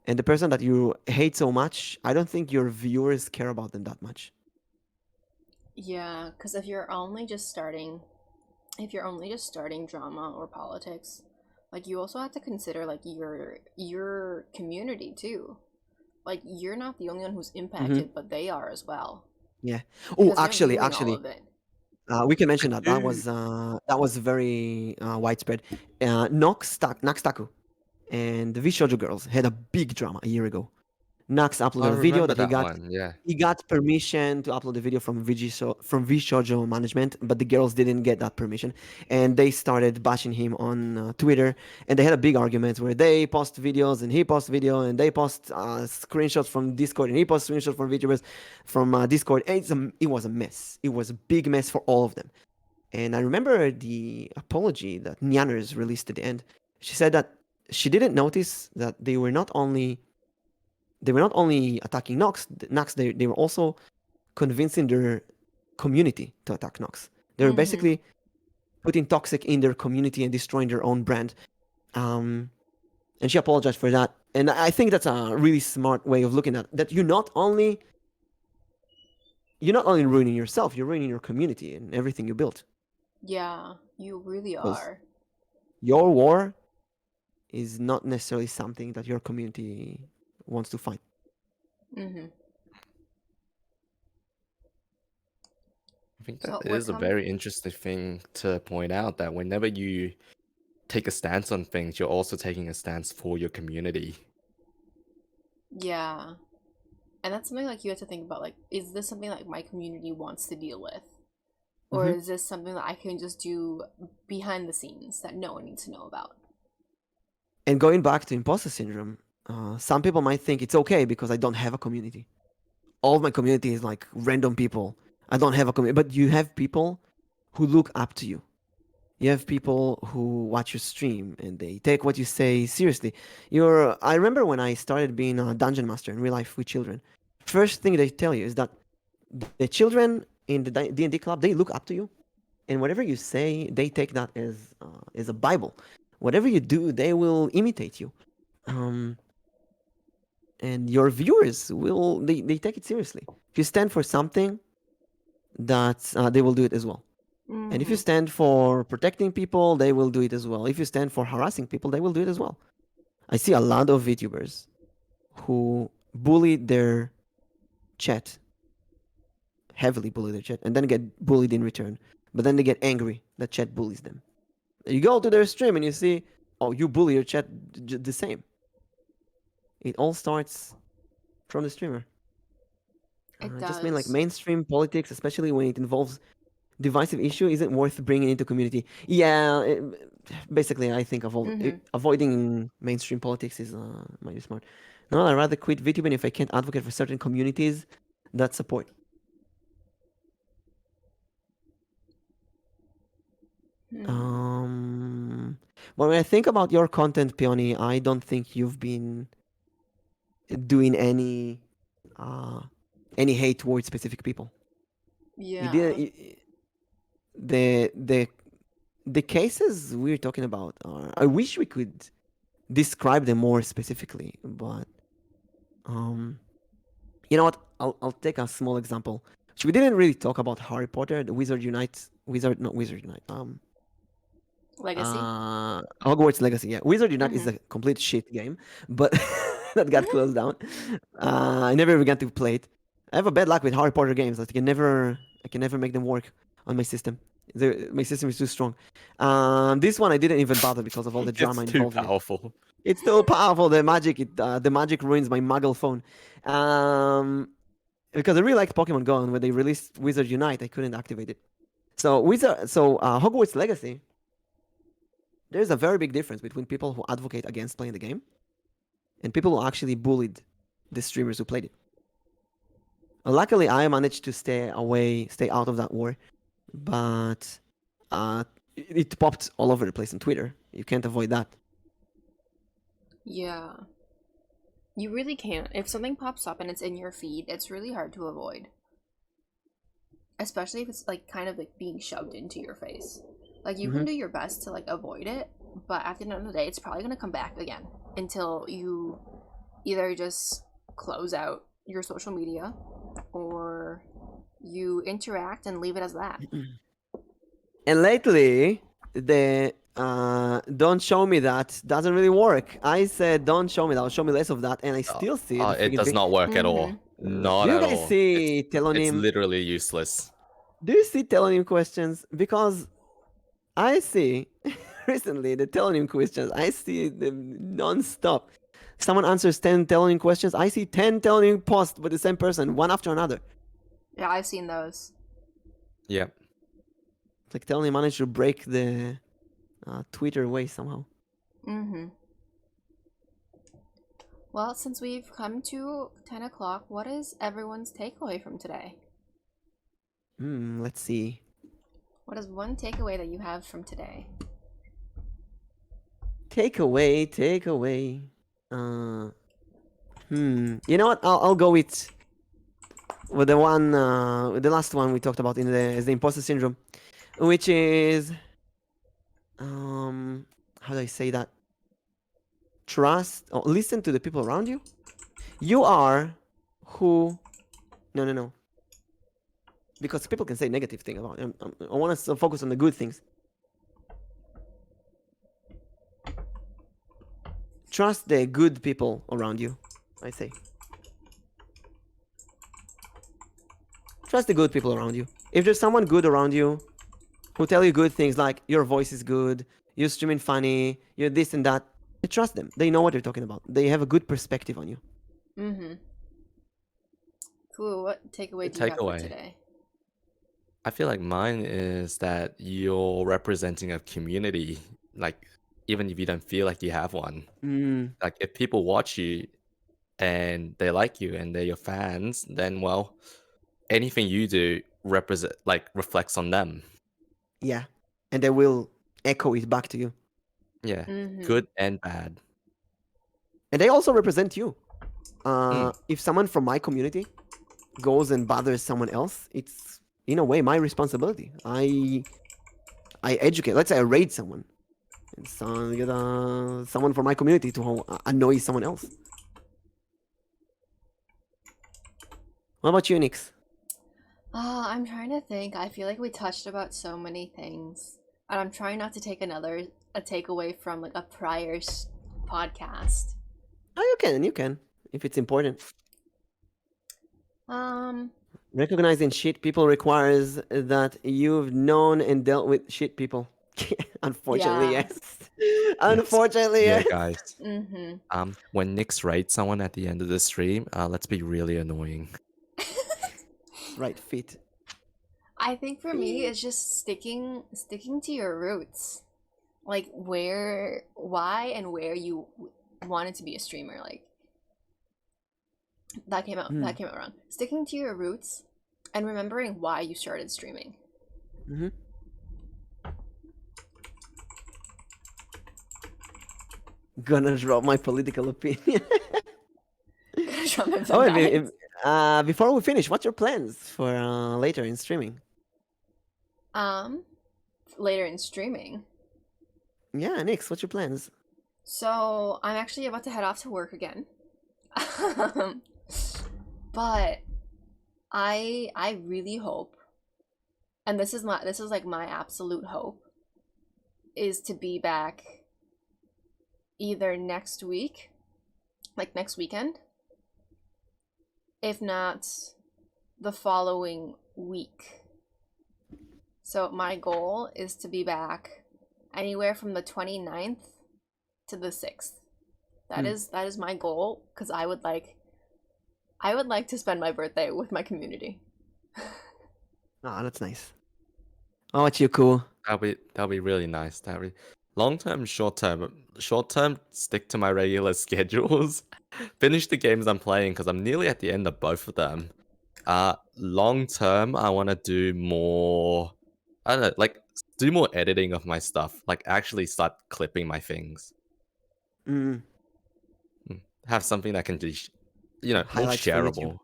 and the person that you hate so much, I don't think your viewers care about them that much. yeah, because if you're only just starting if you're only just starting drama or politics, like you also have to consider like your community too. Like you're not the only one who's Hmm. impacted, but they are as well Yeah. Oh, because they're viewing all actually, of it. we can I mention that do. that was very widespread. Nox Taku and the Vishojo girls had a big drama a year ago. Nax I uploaded a video remember that that one. Yeah. he got permission to upload the video from from Vishojo management, but the girls didn't get that permission, and they started bashing him on Twitter, and they had a big argument where they post videos and he post video, and they post screenshots from Discord and he post screenshots from VTubers from Discord. And it was a mess. It was a big mess for all of them. And I remember the apology that Nyanners released at the end. She said that she didn't notice that they were not only attacking Nox, they were also convincing their community to attack Nox. They were Mm-hmm. basically putting toxic in their community and destroying their own brand. Um, and she apologized for that. And I think that's a really smart way of looking at it. That you're not only ruining yourself, you're ruining your community and everything you built. Yeah, you really Because are. your war is not necessarily something that your community wants to fight. Mm-hmm. I think that So we're is a come. very interesting thing to point out that whenever you take a stance on things, you're also taking a stance for your community. Yeah, and that's something like you have to think about. Like, is this something like my community wants to deal with, or Mm-hmm. is this something that I can just do behind the scenes that no one needs to know about? And going back to imposter syndrome, some people might think it's okay because I don't have a community. All of my community is like random people. I don't have a community, but you have people who look up to you. You have people who watch your stream and they take what you say seriously. I remember when I started being a dungeon master in real life with children. First thing they tell you is that the children in the D&D club, they look up to you, and whatever you say, they take that as a Bible. Whatever you do, they will imitate you. Um, and your viewers they take it seriously. If you stand for something, that they will do it as well. And if you Mm-hmm. stand for protecting people, they will do it as well. If you stand for harassing people, they will do it as well. I see a lot of VTubers who bully their chat, heavily bully their chat, and then get bullied in return. But then they get angry that chat bullies them. You go to their stream and you see, oh, you bully your chat the same. It all starts from the streamer. It I just mean like does. mainstream politics, especially when it involves divisive issue, isn't worth bringing into community. Yeah, basically, I think Mm-hmm. avoiding mainstream politics is might be smart. No, I'd rather quit VTubing if I can't advocate for certain communities that support. Hmm. Um, but when I think about your content, Peony, I don't think you've been doing uh, any hate towards specific people. You Yeah. didn't. The the the cases we're talking about are. I wish we could describe them more specifically, but um, you know what? I'll take a small example. So we didn't really talk about Harry Potter, the Wizard Unite. Legacy. Hogwarts Legacy. Yeah, Wizard Unite is Mm-hmm. a complete shit game, but that got closed down. I never even got to play it. I have a bad luck with Harry Potter games. I can never make them work on my system. My system is too strong. This one I didn't even bother because of all the It's drama too involved in it. powerful. It's still powerful. The magic ruins my Muggle phone. Um, because I really liked Pokemon Go, and when they released Wizard Unite, I couldn't activate it. Hogwarts Legacy, there's a very big difference between people who advocate against playing the game and people who actually bullied the streamers who played it. Luckily, I managed to stay out of that war, but uh, it popped all over the place on Twitter. You can't avoid that. Yeah. You really can't. If something pops up and it's in your feed, it's really hard to avoid. Especially if it's like kind of like being shoved into your face. Like you can Mm-hmm. do your best to like avoid it, but at the end of the day, it's probably gonna come back again until you either just close out your social media or you interact and leave it as that. And lately, the don't show me that doesn't really work. I said don't show me that, show me less of that, and I still see the It freaking does thing. not work at all. Do Not you at guys all. see It's telonym? literally useless. Do you see telonym questions? Because I see recently the telonym questions. I see them non-stop. Someone answers 10 telonym questions. I see 10 telonym posts with the same person, one after another. Yeah, I've seen those. Yeah. It's like telonym managed to break the Twitter way somehow. Well, since we've come to 10 o'clock, what is everyone's takeaway from today? Let's see. What is one takeaway that you have from today? Takeaway. You know what? I'll go with the one, the last one we talked about in the imposter syndrome, which is how do I say that? Trust or listen to the people around you. You are who. No. Because people can say negative things about you. I want us to focus on the good things. Trust the good people around you, I say. Trust the good people around you. If there's someone good around you who tell you good things like your voice is good, you're streaming funny, you're this and that, trust them. They know what they're talking about. They have a good perspective on you. Cool. What takeaway do you have for today? I feel like mine is that you're representing a community, like even if you don't feel like you have one. Like if people watch you and they like you and they're your fans, then well, anything you do reflects on them. Yeah. And they will echo it back to you. Yeah. Good and bad. And they also represent you. If someone from my community goes and bothers someone else, it's in a way my responsibility. I educate. Let's say I raid someone, and someone from my community to annoy someone else. What about you, Nix? I'm trying to think. I feel like we touched about so many things, and I'm trying not to take a takeaway from like a prior podcast. Oh, you can, if it's important. Recognizing shit people requires that you've known and dealt with shit people. Unfortunately, Yeah. yes. Unfortunately, Yeah, yes. guys. When Nix raids someone at the end of the stream, let's be really annoying. Right, fit. I think for me, it's just sticking to your roots, like why and where you wanted to be a streamer. Like that came out wrong. Sticking to your roots and remembering why you started streaming. Gonna drop my political opinion. Oh, before we finish, what's your plans for later in streaming? Later in streaming. Yeah, Nix, what's your plans? So I'm actually about to head off to work again. But I really hope, and this is like my absolute hope, is to be back either next week, like next weekend, if not the following week. So my goal is to be back anywhere from the 29th to the 6th. That is my goal, because I would like to spend my birthday with my community. Oh, that's nice. Oh, what you cool? That'll be really nice. Long term, short term. Short term, stick to my regular schedules. Finish the games I'm playing because I'm nearly at the end of both of them. Long term, I want to do more. I don't know, like do more editing of my stuff. Like actually start clipping my things. Have something that can be, more Highlights for YouTube. shareable.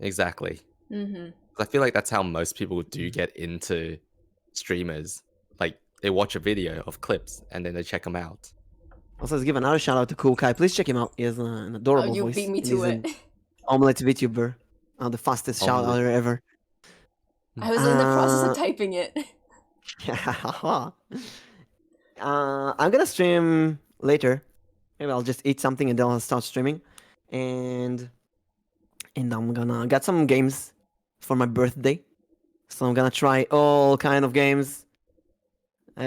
Exactly. I feel like that's how most people do get into streamers. Like they watch a video of clips and then they check them out. Also, let's give another shout out to Cool Kai. Please check him out. He has an adorable you voice. beat me to it. Namless Vtuber. The fastest shout outer ever. I was in the process of typing it. I'm gonna stream later. Maybe I'll just eat something and then I'll start streaming, and I'm gonna get some games for my birthday. So I'm gonna try all kind of games. I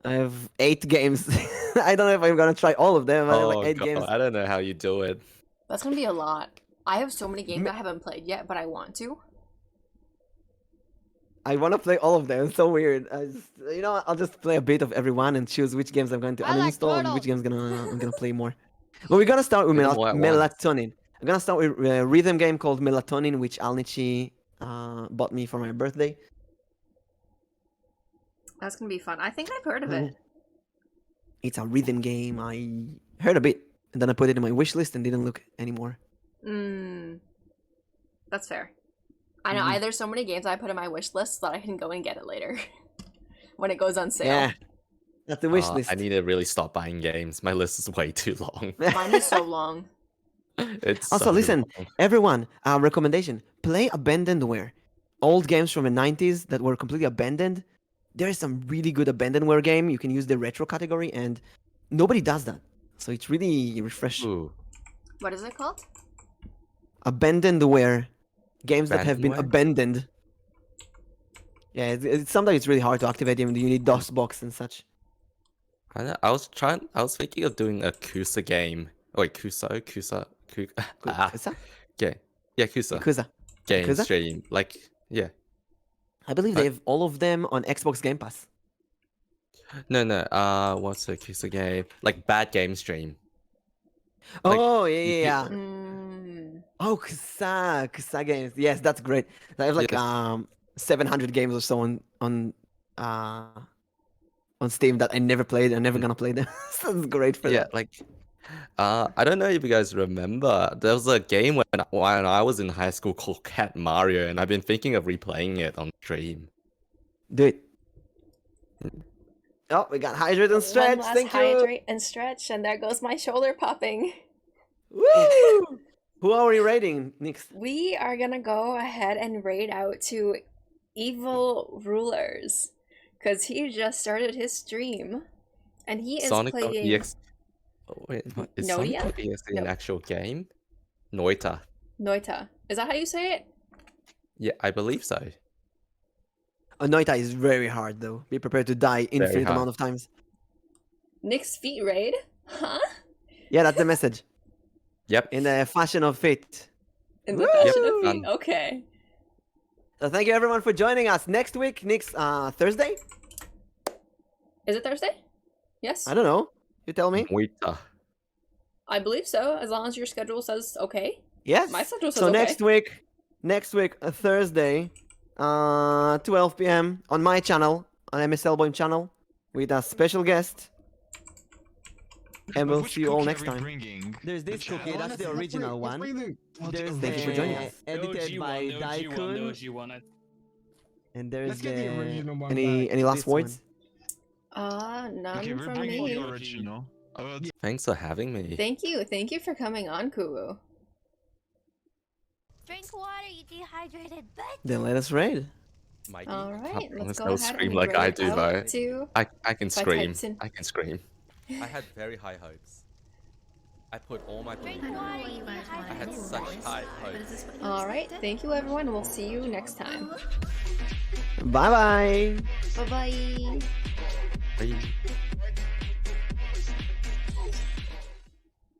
have 8 games. I don't know if I'm gonna try all of them. I have like Oh 8 games. god, I don't know how you do it. That's gonna be a lot. I have so many games I haven't played yet, but I want to. I want to play all of them. It's so weird. I'll just play a bit of everyone and choose which games I'm going to I like uninstall and which turtles. games I'm gonna play more. But we're gonna start with Play them all at once. Melatonin. I'm gonna start with a rhythm game called Melatonin, which Alnichi bought me for my birthday. That's gonna be fun. I think I've heard of it. It's a rhythm game. I heard a bit, and then I put it in my wish list and didn't look anymore. That's fair. I know. There's so many games I put in my wish list that I can go and get it later when it goes on sale. Yeah, that's the wish list. I need to really stop buying games. My list is way too long. Mine is so long. It's Also, so listen, long. everyone, recommendation: play Abandonware. Old games from the 90s that were completely abandoned. There is some really good abandonware game. You can use the retro category, and nobody does that. So it's really refreshing. Ooh, What is it called? Abandonware. Games that have been Abandonware? abandoned. Yeah, sometimes it's really hard to activate them. You need DOSBox and such. I was thinking of doing a Kusa game. Oh, wait, Kusa. Kusa? Yeah, Kusa Kusa. game Kusa? stream. Like, yeah. I believe they have all of them on Xbox Game Pass. No. What's a Kusa game? Like bad game stream. Like, Oh, you yeah. Oh, Kusa games. Yes, that's great. I have like Yes. 700 games or so on Steam that I never played. I'm never gonna play them. So it's great for Yeah, that. like, I don't know if you guys remember. There was a game when I was in high school called Cat Mario, and I've been thinking of replaying it on stream. Do it. Oh, we got hydrate and stretch. One last Thank you. hydrate and stretch, and there goes my shoulder popping. Woo! Who are we rating, Nix? We are gonna go ahead and raid out to Evil Rulers, because he just started his stream, and he is Sonic playing EX. Oh, wait, is Sonic Nodia? EX an No. actual game? Noita. Noita. Is that how you say it? Yeah, I believe so. Noita is very hard though. Be prepared to die infinite hard. amount of times. Nick's feet raid? Huh? Yeah, that's the message. Yep. In the fashion of fate. In the fashion of Yep. feet? Okay. So thank you everyone for joining us. Next week, Nix, Thursday? Is it Thursday? Yes? I don't know. You tell me. Noita. I believe so, as long as your schedule says okay. Yes. My schedule says So okay. next week, Thursday, 12 p.m. on my channel, on mselboim channel, with a special guest. And we'll see you all next time. There's this cookie, that's the original one. There's Thank the you for joining us. edited by Daikun. And there's Let's get the original one any last This words? None Okay, we're from bringing me. the original. Thanks for having me. Thank you for coming on, Kuwu. Drink water, you dehydrated bitch. Then let us raid. Mikey, Alright, let's go don't ahead scream and like I raid do out though. to... I can By scream. Tyson. I can scream. I had very high hopes. I put all my Drink belief. water, you I had dehydrated such bitch. high hopes. Alright, thank you everyone. We'll see you next time. Bye bye. Bye-bye. Bye.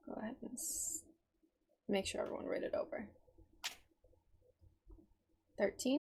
Go ahead and make sure everyone rated over. 13?